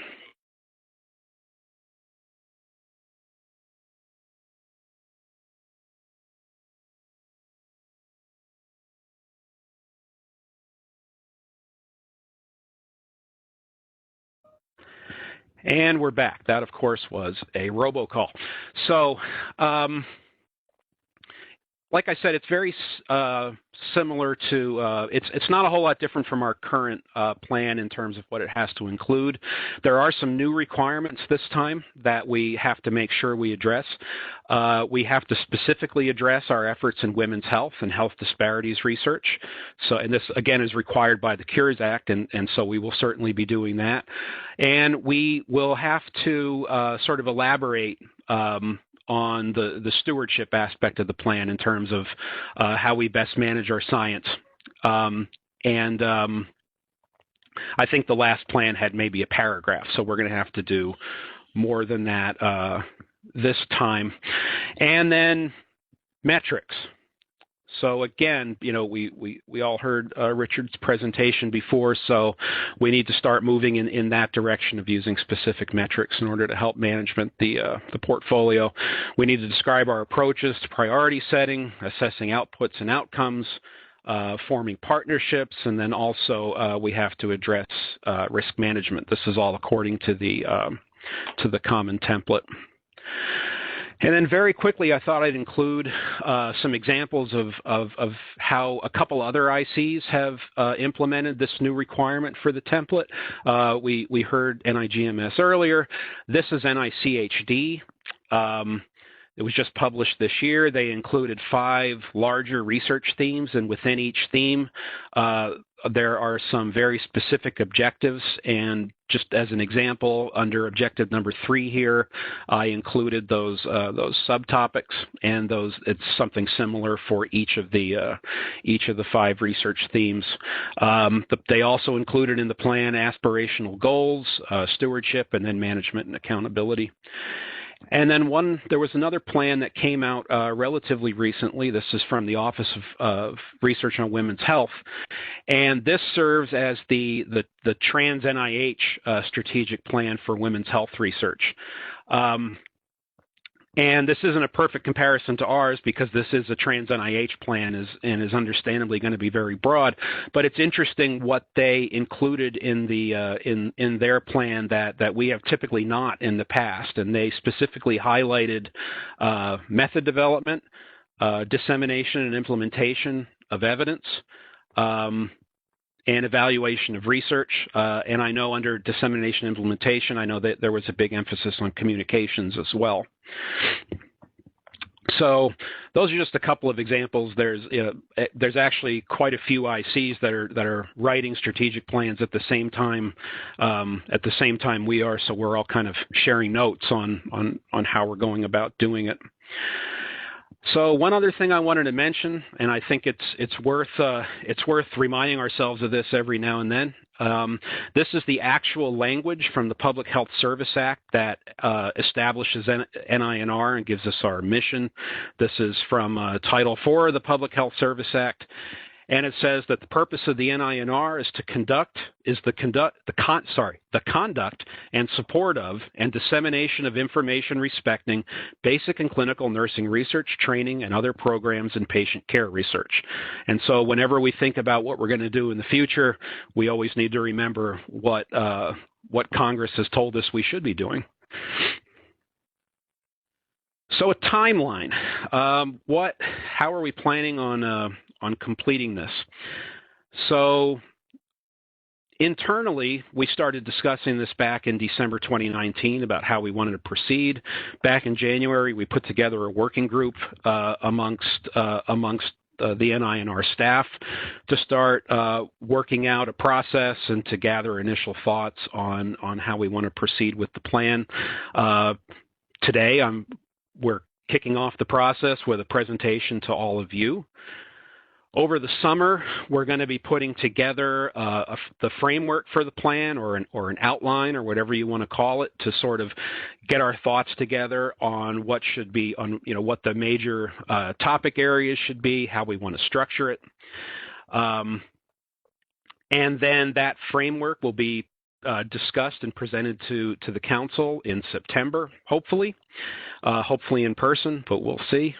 Speaker 20: And we're back. That, of course, was a robocall. So, like I said, it's very similar to, it's not a whole lot different from our current plan in terms of what it has to include. There are some new requirements this time that we have to make sure we address. We have to specifically address our efforts in women's health and health disparities research. So, and this again is required by the Cures Act, and so we will certainly be doing that. And we will have to sort of elaborate on the stewardship aspect of the plan in terms of how we best manage our science. I think the last plan had maybe a paragraph, so we're going to have to do more than that this time. And then metrics. So again, you know, we all heard Richard's presentation before, so we need to start moving in that direction of using specific metrics in order to help management the portfolio. We need to describe our approaches to priority setting, assessing outputs and outcomes, forming partnerships, and then also we have to address risk management. This is all according to the common template. And then very quickly, I thought I'd include some examples of how a couple other ICs have implemented this new requirement for the template. We heard NIGMS earlier. This is NICHD. It was just published this year. They included 5 larger research themes, and within each theme, there are some very specific objectives. And just as an example, under objective number 3 here, I included those subtopics, and it's something similar for each of the 5 research themes. They also included in the plan aspirational goals, stewardship, and then management and accountability. And then there was another plan that came out relatively recently. This is from the Office of Research on Women's Health, and this serves as the trans NIH strategic plan for women's health research. And this isn't a perfect comparison to ours because this is a trans NIH plan and is understandably going to be very broad. But it's interesting what they included in their plan that we have typically not in the past. And they specifically highlighted method development, dissemination and implementation of evidence, and evaluation of research. And I know under dissemination and implementation, I know that there was a big emphasis on communications as well. So those are just a couple of examples. There's actually quite a few ICs that are writing strategic plans at the same time we are. So we're all kind of sharing notes on how we're going about doing it. So one other thing I wanted to mention, and I think it's worth reminding ourselves of this every now and then. This is the actual language from the Public Health Service Act that establishes NINR and gives us our mission. This is from Title IV of the Public Health Service Act. And it says that the purpose of the NINR is the conduct and support of and dissemination of information respecting basic and clinical nursing research, training, and other programs in patient care research. And so whenever we think about what we're going to do in the future, we always need to remember what Congress has told us we should be doing. So a timeline. How are we planning on completing this? So internally, we started discussing this back in December 2019 about how we wanted to proceed. Back in January, we put together a working group amongst the NINR staff to start working out a process and to gather initial thoughts on how we want to proceed with the plan. Today, we're kicking off the process with a presentation to all of you. Over the summer, we're going to be putting together the framework for the plan or an outline or whatever you want to call it to sort of get our thoughts together on what should be, what the major topic areas should be, how we want to structure it. And then that framework will be discussed and presented to the council in September, hopefully in person, but we'll see.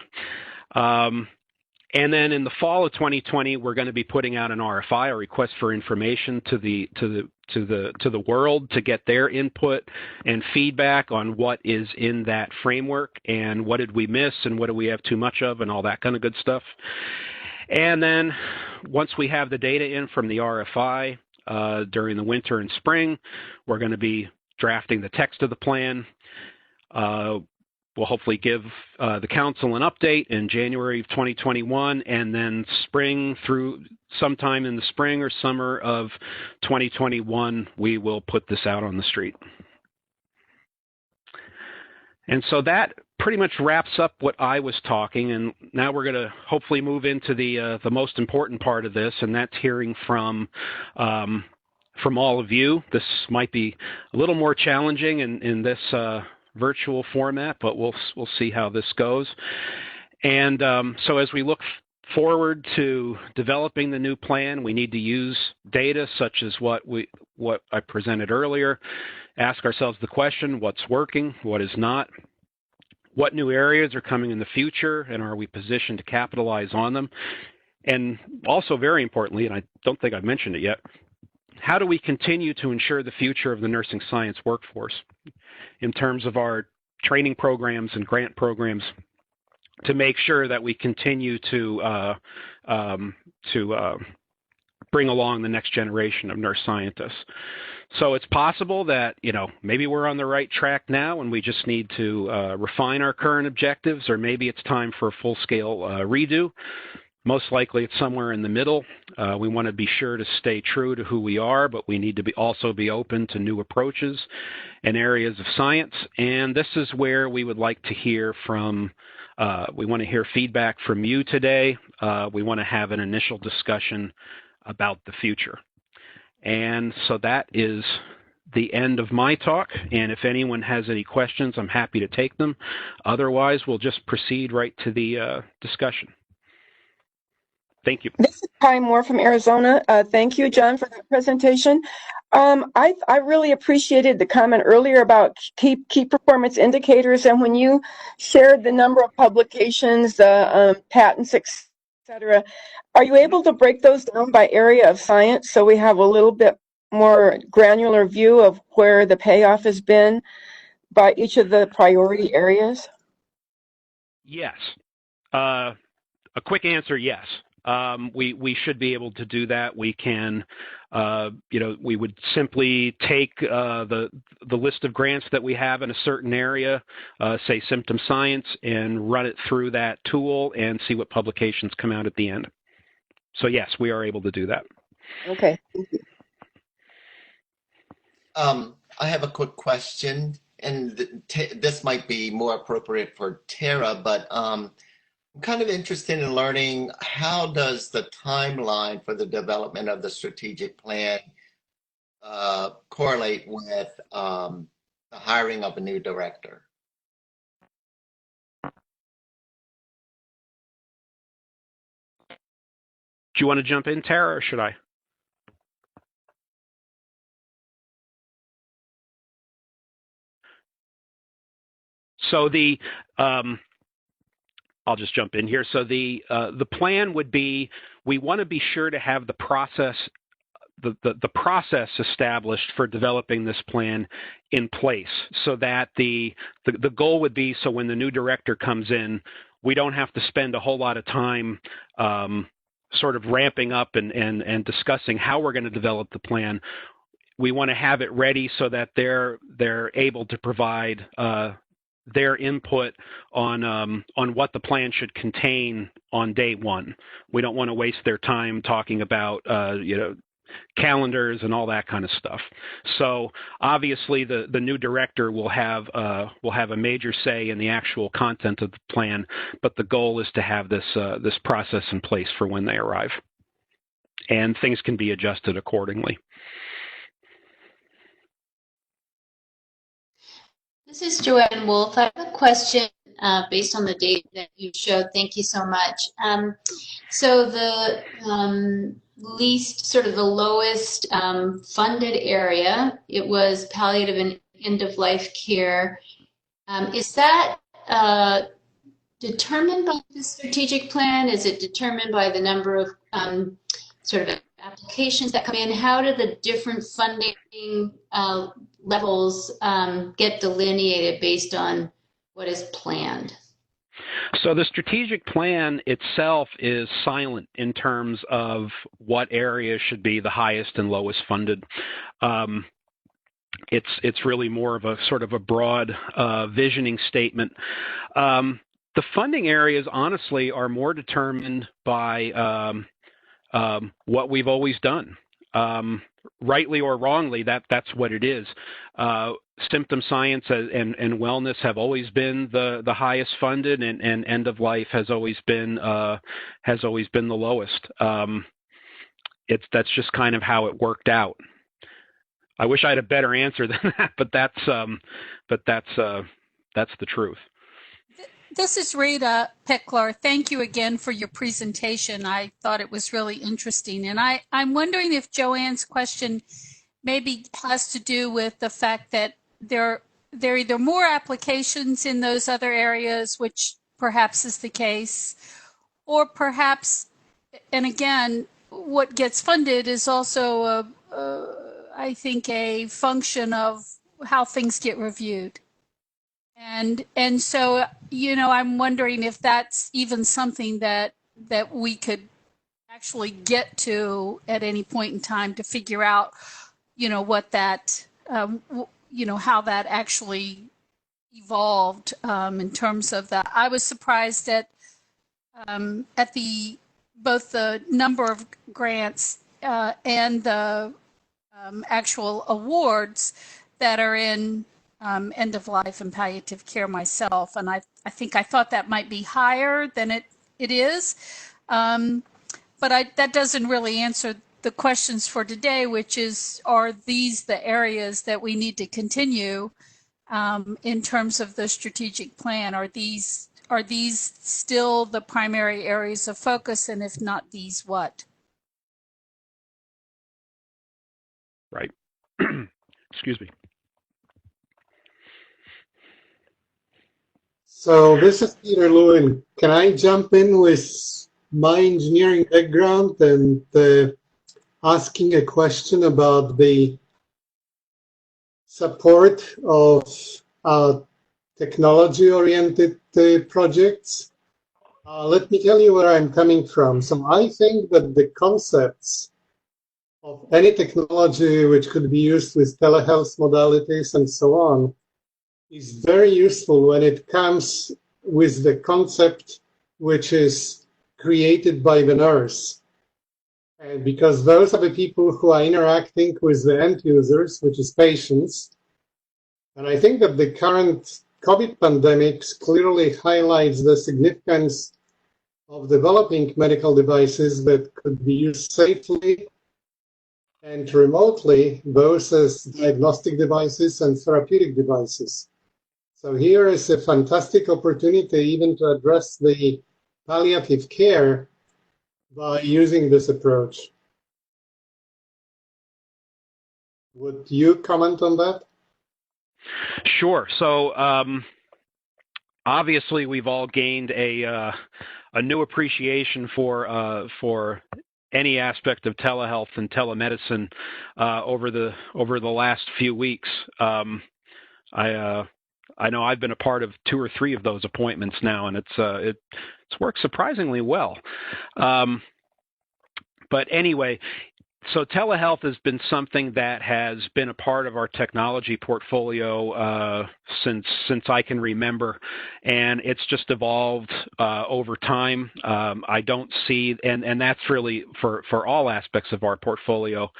Speaker 20: And then in the fall of 2020, we're going to be putting out an RFI, a request for information, to the world to get their input and feedback on what is in that framework and what did we miss and what do we have too much of and all that kind of good stuff. And then once we have the data in from the RFI during the winter and spring, we're going to be drafting the text of the plan. We'll hopefully give the council an update in January of 2021, and then sometime in the spring or summer of 2021, we will put this out on the street. And so that pretty much wraps up what I was talking, and now we're going to hopefully move into the most important part of this, and that's hearing from all of you. This might be a little more challenging in this virtual format, but we'll see how this goes. And so as we look forward to developing the new plan, we need to use data such as what I presented earlier. Ask ourselves the question, what's working, what is not? What new areas are coming in the future, and are we positioned to capitalize on them? And also, very importantly, and I don't think I've mentioned it yet, how do we continue to ensure the future of the nursing science workforce in terms of our training programs and grant programs to make sure that we continue to bring along the next generation of nurse scientists? So it's possible that, maybe we're on the right track now and we just need to refine our current objectives, or maybe it's time for a full-scale redo. Most likely it's somewhere in the middle. We want to be sure to stay true to who we are, but we need to also be open to new approaches and areas of science. And this is where we would like to hear from, we want to hear feedback from you today. We want to have an initial discussion about the future. And so that is the end of my talk. And if anyone has any questions, I'm happy to take them. Otherwise, we'll just proceed right to the discussion. Thank you.
Speaker 11: This is Kai Moore from Arizona. Thank you, John, for that presentation. I really appreciated the comment earlier about key performance indicators, and when you shared the number of publications, the patents, etc. Are you able to break those down by area of science so we have a little bit more granular view of where the payoff has been by each of the priority areas?
Speaker 20: Yes. A quick answer, yes. We should be able to do that. We can, we would simply take the list of grants that we have in a certain area, say symptom science, and run it through that tool and see what publications come out at the end. So yes, we are able to do that.
Speaker 11: Okay. Thank you.
Speaker 9: I have a quick question, and this might be more appropriate for Tara, but I'm kind of interested in learning, how does the timeline for the development of the strategic plan correlate with the hiring of a new director?
Speaker 20: Do you want to jump in, Tara, or should I? So I'll just jump in here. So the plan would be, we want to be sure to have the process established for developing this plan in place, so that the goal would be, so when the new director comes in, we don't have to spend a whole lot of time sort of ramping up and discussing how we're going to develop the plan. We want to have it ready so that they're able to provide their input on what the plan should contain on day one. We don't want to waste their time talking about calendars and all that kind of stuff. So obviously the new director will have a major say in the actual content of the plan, but the goal is to have this process in place for when they arrive, and things can be adjusted accordingly.
Speaker 14: This is Joanne Wolfe. I have a question based on the data that you showed. Thank you so much. So the the lowest funded area, it was palliative and end-of-life care. Is that determined by the strategic plan? Is it determined by the number of sort of applications that come in? How do the different funding levels get delineated based on what is planned?
Speaker 20: So the strategic plan itself is silent in terms of what areas should be the highest and lowest funded. It's really more of a sort of a broad visioning statement. The funding areas, honestly, are more determined by what we've always done. Rightly or wrongly, that's what it is. Symptom science and wellness have always been the highest funded, and end of life has always been the lowest. That's just kind of how it worked out. I wish I had a better answer than that, but that's the truth.
Speaker 13: This is Rita Pickler. Thank you again for your presentation. I thought it was really interesting. And I'm wondering if Joanne's question maybe has to do with the fact that there are either more applications in those other areas, which perhaps is the case, or perhaps, and again, what gets funded is also, I think, a function of how things get reviewed. And so, I'm wondering if that's even something that we could actually get to at any point in time to figure out, what that, how that actually evolved in terms of that. I was surprised at both the number of grants and the actual awards that are in end of life and palliative care myself, and I thought that might be higher than it is, but that doesn't really answer the questions for today, which is, are these the areas that we need to continue in terms of the strategic plan? Are these still the primary areas of focus, and if not these, what?
Speaker 20: Right. Excuse me.
Speaker 15: So this is Peter Lewin. Can I jump in with my engineering background and asking a question about the support of technology-oriented projects? Let me tell you where I'm coming from. So I think that the concepts of any technology which could be used with telehealth modalities and so on is very useful when it comes with the concept which is created by the nurse. And because those are the people who are interacting with the end users, which is patients. And I think that the current COVID pandemic clearly highlights the significance of developing medical devices that could be used safely and remotely, both as diagnostic devices and therapeutic devices. So here is a fantastic opportunity even to address the palliative care by using this approach. Would you comment on that?
Speaker 20: Sure. So obviously we've all gained a new appreciation for any aspect of telehealth and telemedicine over the last few weeks. I know I've been a part of 2 or 3 of those appointments now, and it's worked surprisingly well. But anyway, so telehealth has been something that has been a part of our technology portfolio since I can remember, and it's just evolved over time. I don't see, and that's really for all aspects of our portfolio,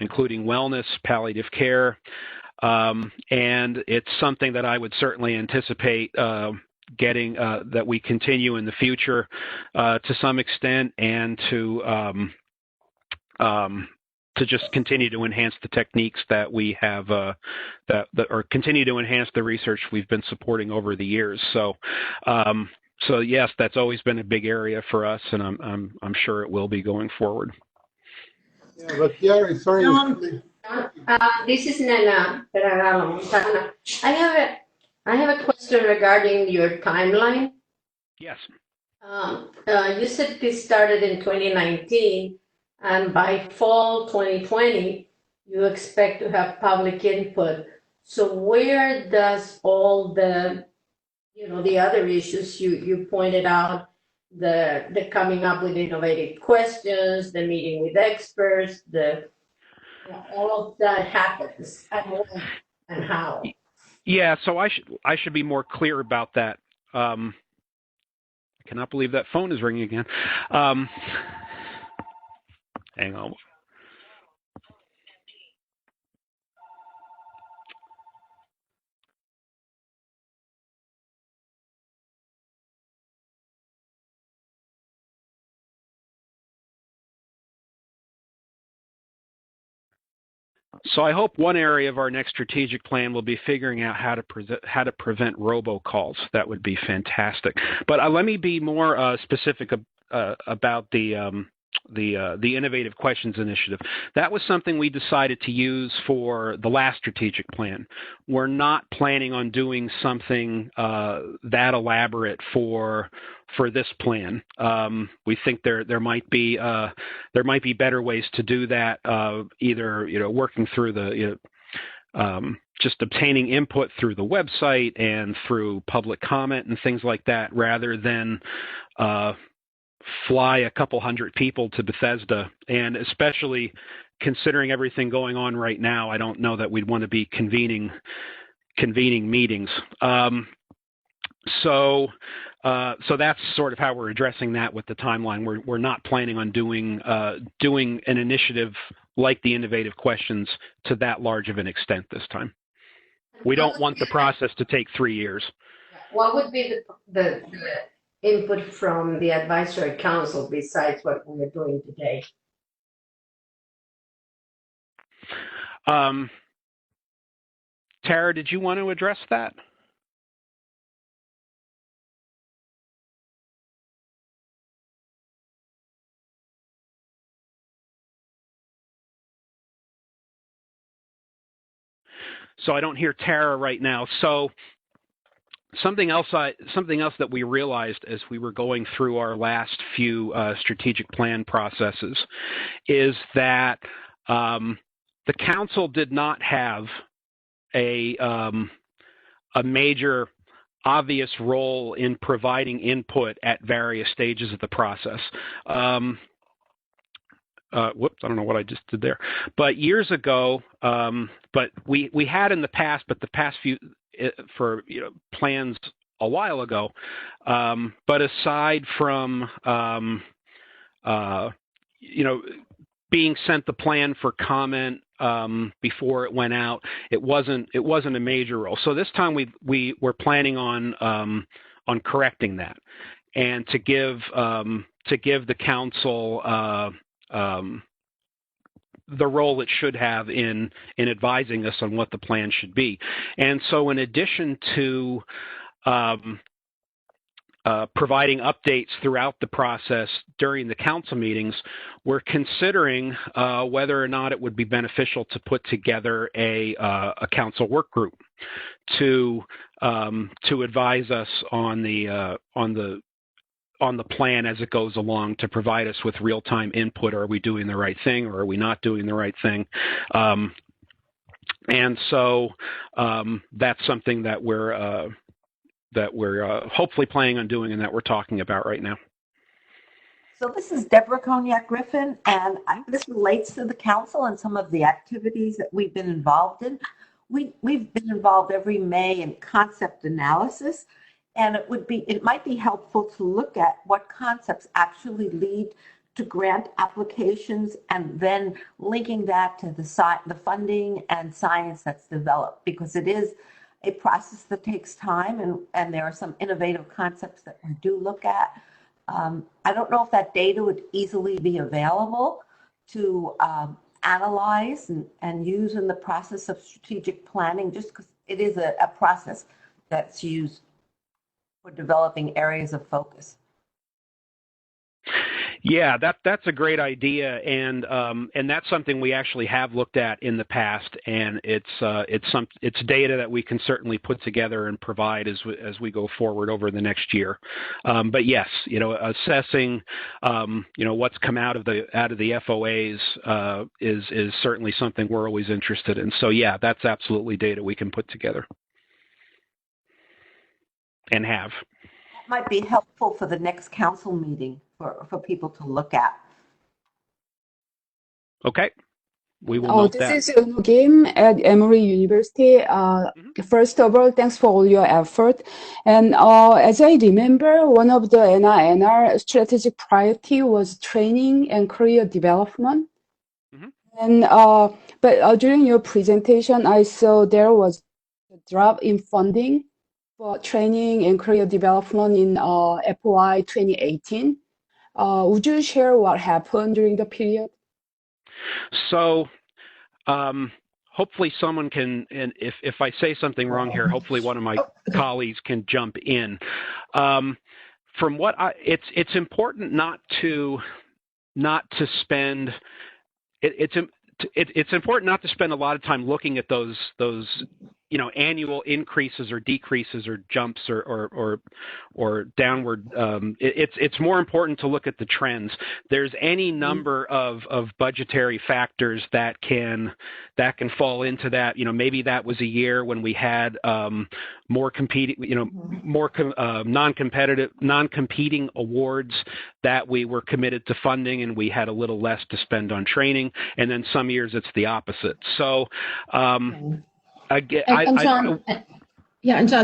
Speaker 20: including wellness, palliative care. And it's something that I would certainly anticipate getting that we continue in the future to some extent, and to just continue to enhance the techniques that we have that or continue to enhance the research we've been supporting over the years. So so yes, that's always been a big area for us, and I'm sure it will be going forward.
Speaker 15: Yeah, but yeah, referring
Speaker 12: this is Nana Montano. I have a question regarding your timeline.
Speaker 20: Yes.
Speaker 12: You said this started in 2019, and by fall 2020, you expect to have public input. So where does all the, the other issues you pointed out, the coming up with innovative questions, the meeting with experts, all of that happens, and how?
Speaker 20: Yeah, so I should be more clear about that. I cannot believe that phone is ringing again. Hang on. So I hope one area of our next strategic plan will be figuring out how to prevent robocalls. That would be fantastic. But let me be more specific about the Innovative Questions Initiative. That was something we decided to use for the last strategic plan. We're not planning on doing something that elaborate for this plan. We think there might be better ways to do that. Either working through just obtaining input through the website and through public comment and things like that, rather than fly a couple hundred people to Bethesda. And especially considering everything going on right now, I don't know that we'd want to be convening meetings. So that's sort of how we're addressing that with the timeline. We're not planning on doing an initiative like the Innovative Questions to that large of an extent this time. We don't want the process to take 3 years.
Speaker 12: What would be the input from the advisory council besides what we're doing today?
Speaker 20: Tara, did you want to address that? So I don't hear Tara right now. So something else that we realized as we were going through our last few strategic plan processes is that the council did not have a major obvious role in providing input at various stages of the process. Whoops, I don't know what I just did there. But years ago, but we had in the past, but the past few for plans a while ago. But aside from being sent the plan for comment before it went out, it wasn't a major role. So this time we were planning on correcting that, and to give the council the role it should have in advising us on what the plan should be. And so in addition to providing updates throughout the process during the council meetings, we're considering whether or not it would be beneficial to put together a council work group to advise us on the plan as it goes along, to provide us with real-time input. Are we doing the right thing, or are we not doing the right thing? And so that's something that we're hopefully planning on doing, and that we're talking about right now.
Speaker 8: So this is Debra Griffin, and this relates to the council and some of the activities that we've been involved in. We've been involved every May in concept analysis. And it might be helpful to look at what concepts actually lead to grant applications, and then linking that to the funding and science that's developed, because it is a process that takes time, and there are some innovative concepts that we do look at. I don't know if that data would easily be available to analyze and use in the process of strategic planning, just because it is a process that's used for developing areas of focus.
Speaker 20: Yeah, that's a great idea, and that's something we actually have looked at in the past, and it's data that we can certainly put together and provide as we go forward over the next year. But yes, assessing what's come out of the FOAs is certainly something we're always interested in. So yeah, that's absolutely data we can put together and have.
Speaker 8: That might be helpful for the next council meeting for people to look at.
Speaker 20: Okay, we will note that.
Speaker 6: This is a game at Emory University. First of all, thanks for all your effort. And as I remember, one of the NINR strategic priority was training and career development. And but during your presentation, I saw there was a drop in funding for training and career development in FY 2018. Would you share what happened during the period?
Speaker 20: So hopefully someone can, and if I say something wrong here, hopefully one of my colleagues can jump in. From what it's important not to spend. It's important not to spend a lot of time looking at those annual increases or decreases or jumps or downward. It's more important to look at the trends. There's any number of budgetary factors that can fall into that. Maybe that was a year when we had more competing, more non-competing awards that we were committed to funding, and we had a little less to spend on training. And then some years it's the opposite. So.
Speaker 17: John,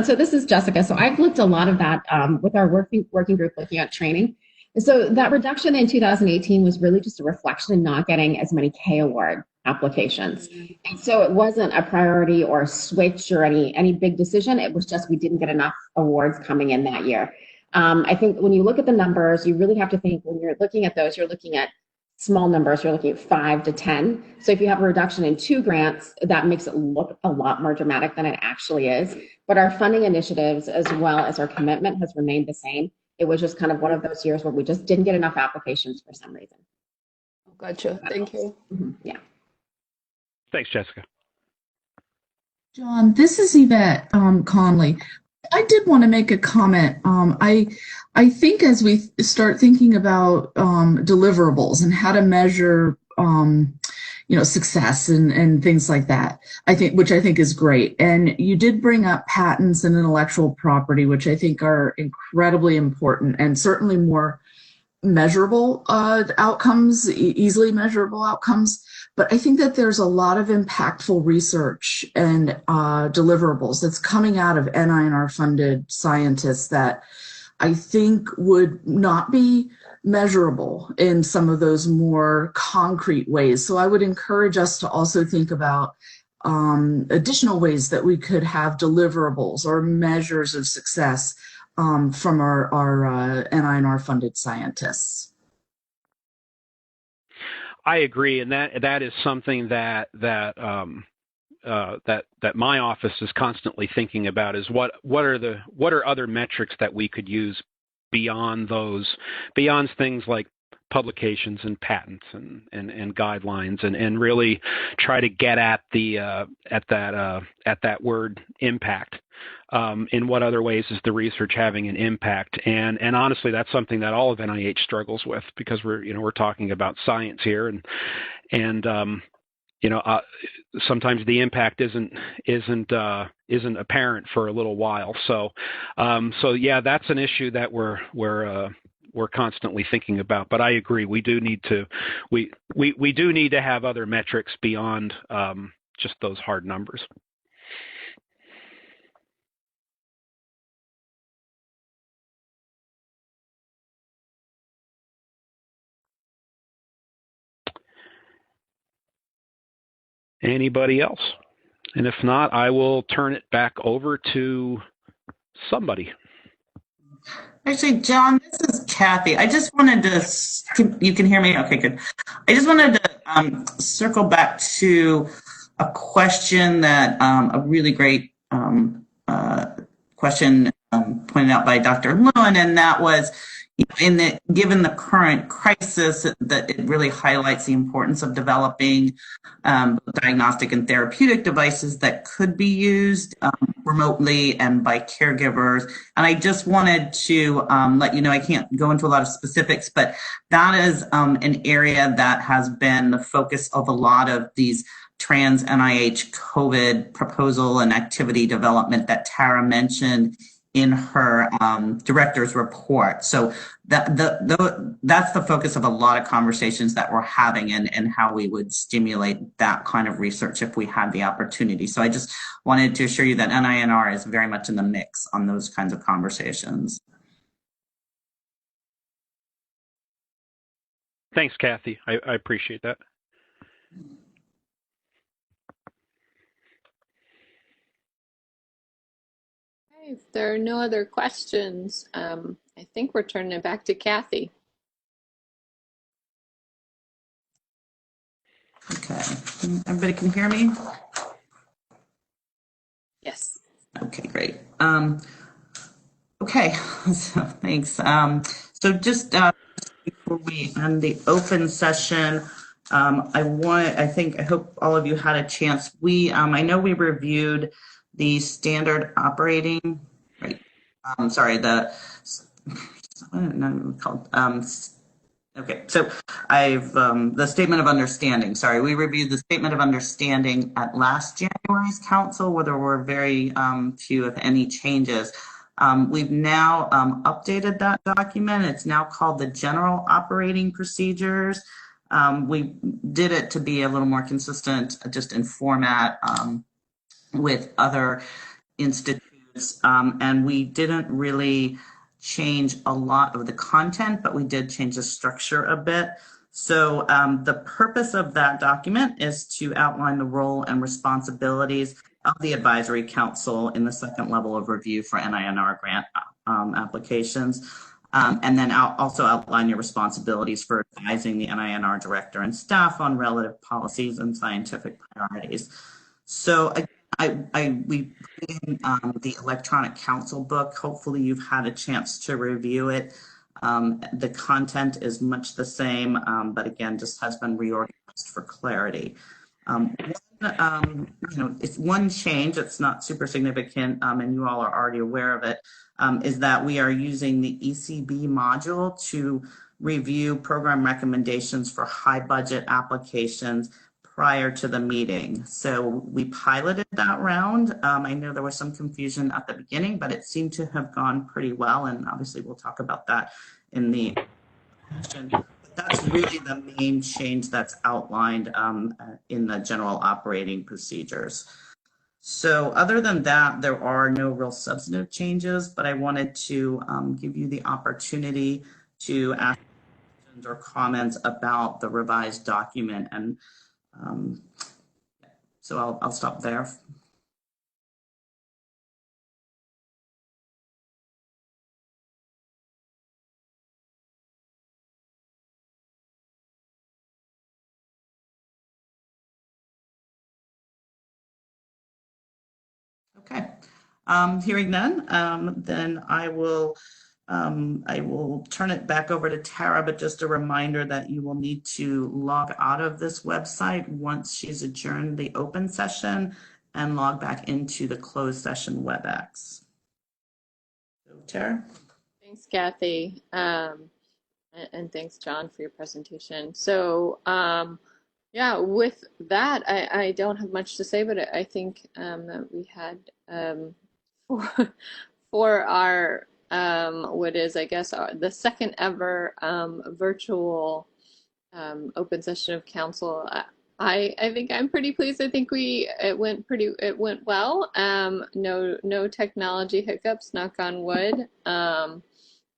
Speaker 17: so this is Jessica. So I've looked a lot of that with our working group looking at training. And so that reduction in 2018 was really just a reflection of not getting as many K award applications. And so it wasn't a priority or a switch or any big decision. It was just we didn't get enough awards coming in that year. I think when you look at the numbers, you really have to think when you're looking at those, you're looking at small numbers, you're looking at 5 to 10. So if you have a reduction in 2 grants, that makes it look a lot more dramatic than it actually is. But our funding initiatives, as well as our commitment, has remained the same. It was just kind of one of those years where we just didn't get enough applications for some reason.
Speaker 6: Gotcha. Thank you.
Speaker 17: Yeah.
Speaker 20: Thanks, Jessica.
Speaker 4: John, this is Ivette Conley. I did want to make a comment. I think as we start thinking about deliverables and how to measure, success and things like that, which I think is great. And you did bring up patents and intellectual property, which I think are incredibly important and certainly more measurable outcomes, easily measurable outcomes. But I think that there's a lot of impactful research and deliverables that's coming out of NINR funded scientists that I think would not be measurable in some of those more concrete ways. So I would encourage us to also think about additional ways that we could have deliverables or measures of success from our NINR funded scientists.
Speaker 20: I agree, and that is something that my office is constantly thinking about. Is what are other metrics that we could use beyond things like publications and patents and guidelines, and really try to get at that word impact. In what other ways is the research having an impact? And honestly, that's something that all of NIH struggles with, because we're talking about science here, and sometimes the impact isn't apparent for a little while. So yeah, that's an issue that we're constantly thinking about. But I agree, we do need to have other metrics beyond just those hard numbers. Anybody else? And if not, I will turn it back over to somebody.
Speaker 2: Actually, John, this is Kathy. I just wanted to, you can hear me? Okay, good. I just wanted to circle back to a question that a really great question pointed out by Dr. Lewin, and that was, given the current crisis, that it really highlights the importance of developing diagnostic and therapeutic devices that could be used remotely and by caregivers. And I just wanted to let you know, I can't go into a lot of specifics, but that is an area that has been the focus of a lot of these trans NIH COVID proposal and activity development that Tara mentioned in her director's report. So that's the focus of a lot of conversations that we're having, and how we would stimulate that kind of research if we had the opportunity. So I just wanted to assure you that NINR is very much in the mix on those kinds of conversations.
Speaker 20: Thanks, Kathy. I appreciate that.
Speaker 1: If there are no other questions, I think we're turning it back to Kathy.
Speaker 2: Okay, everybody can hear me?
Speaker 1: Yes.
Speaker 2: Okay, great. Okay, so thanks. So just before we end the open session, I hope all of you had a chance. I know we reviewed the standard operating, right? Sorry, I don't know what it's called. Okay, so the statement of understanding. Sorry, we reviewed the statement of understanding at last January's council, where there were very few, if any, changes. We've now updated that document. It's now called the General Operating Procedures. We did it to be a little more consistent, just in format with other institutes, and we didn't really change a lot of the content, but we did change the structure a bit. So the purpose of that document is to outline the role and responsibilities of the Advisory Council in the second level of review for NINR grant applications, and then also outline your responsibilities for advising the NINR director and staff on relative policies and scientific priorities. So we put in the electronic council book. Hopefully you've had a chance to review it. The content is much the same, but again, just has been reorganized for clarity. It's one change, it's not super significant, and you all are already aware of it, is that we are using the ECB module to review program recommendations for high budget applications prior to the meeting. So we piloted that round. I know there was some confusion at the beginning, but it seemed to have gone pretty well. And obviously we'll talk about that in the session. But that's really the main change that's outlined in the general operating procedures. So other than that, there are no real substantive changes, but I wanted to give you the opportunity to ask questions or comments about the revised document. And so I'll stop there. Okay, hearing none, then I will turn it back over to Tara, but just a reminder that you will need to log out of this website once she's adjourned the open session and log back into the closed session WebEx. So, Tara?
Speaker 1: Thanks, Kathy. And thanks, John, for your presentation. So, yeah, with that, I don't have much to say, but I think that we had for our what is, I guess, the second ever virtual open session of council. I think I'm pretty pleased. I think it went well. No technology hiccups, knock on wood. And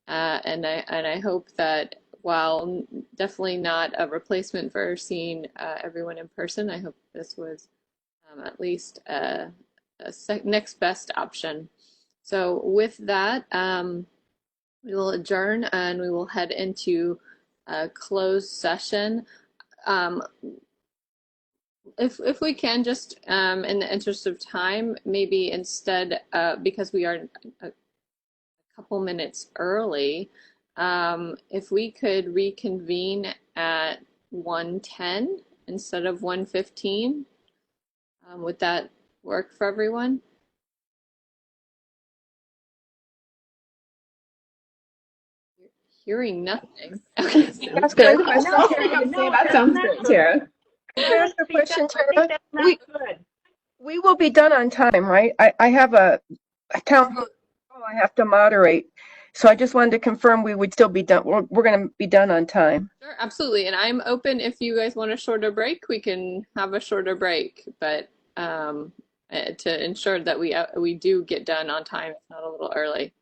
Speaker 1: I hope that, while definitely not a replacement for seeing everyone in person, I hope this was at least a next best option. So with that, we will adjourn and we will head into a closed session. If we can, just in the interest of time, maybe instead, because we are a couple minutes early, If we could reconvene at 1:10 instead of 1:15, would that work for everyone? Hearing nothing. Okay.
Speaker 11: That's good.
Speaker 6: That sounds good, Tara.
Speaker 11: Can I ask a question,
Speaker 10: I think
Speaker 11: Tara?
Speaker 10: that's not good.
Speaker 11: We will be done on time, right? I have a town hall I have to moderate. So I just wanted to confirm we would still be done. We're going to be done on time.
Speaker 1: Sure, absolutely. And I'm open if you guys want a shorter break, we can have a shorter break, but to ensure that we do get done on time, if not a little early.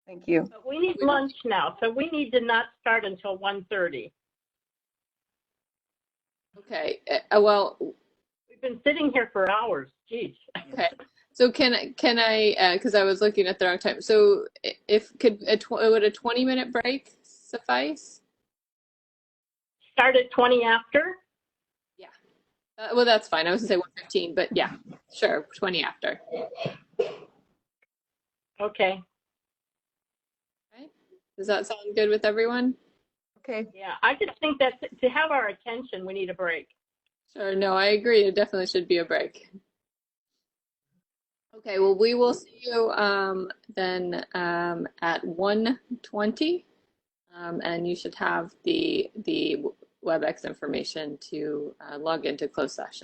Speaker 11: Thank you.
Speaker 10: But we need lunch now, so we need to not start until 1:30.
Speaker 1: Okay. Well,
Speaker 10: we've been sitting here for hours. Geez.
Speaker 1: Okay. So can I because I was looking at the wrong time. So if would a 20-minute break suffice?
Speaker 10: Start at 20 after?
Speaker 1: Yeah. Well, that's fine. I was gonna say 1:15, but yeah, sure, 20 after.
Speaker 10: Okay.
Speaker 1: Right. Does that sound good with everyone?
Speaker 11: Okay.
Speaker 10: Yeah, I just think that to have our attention, we need a break.
Speaker 1: Sure. No, I agree. It definitely should be a break. Okay. Well, we will see you then at 1:20, and you should have the WebEx information to log into closed session.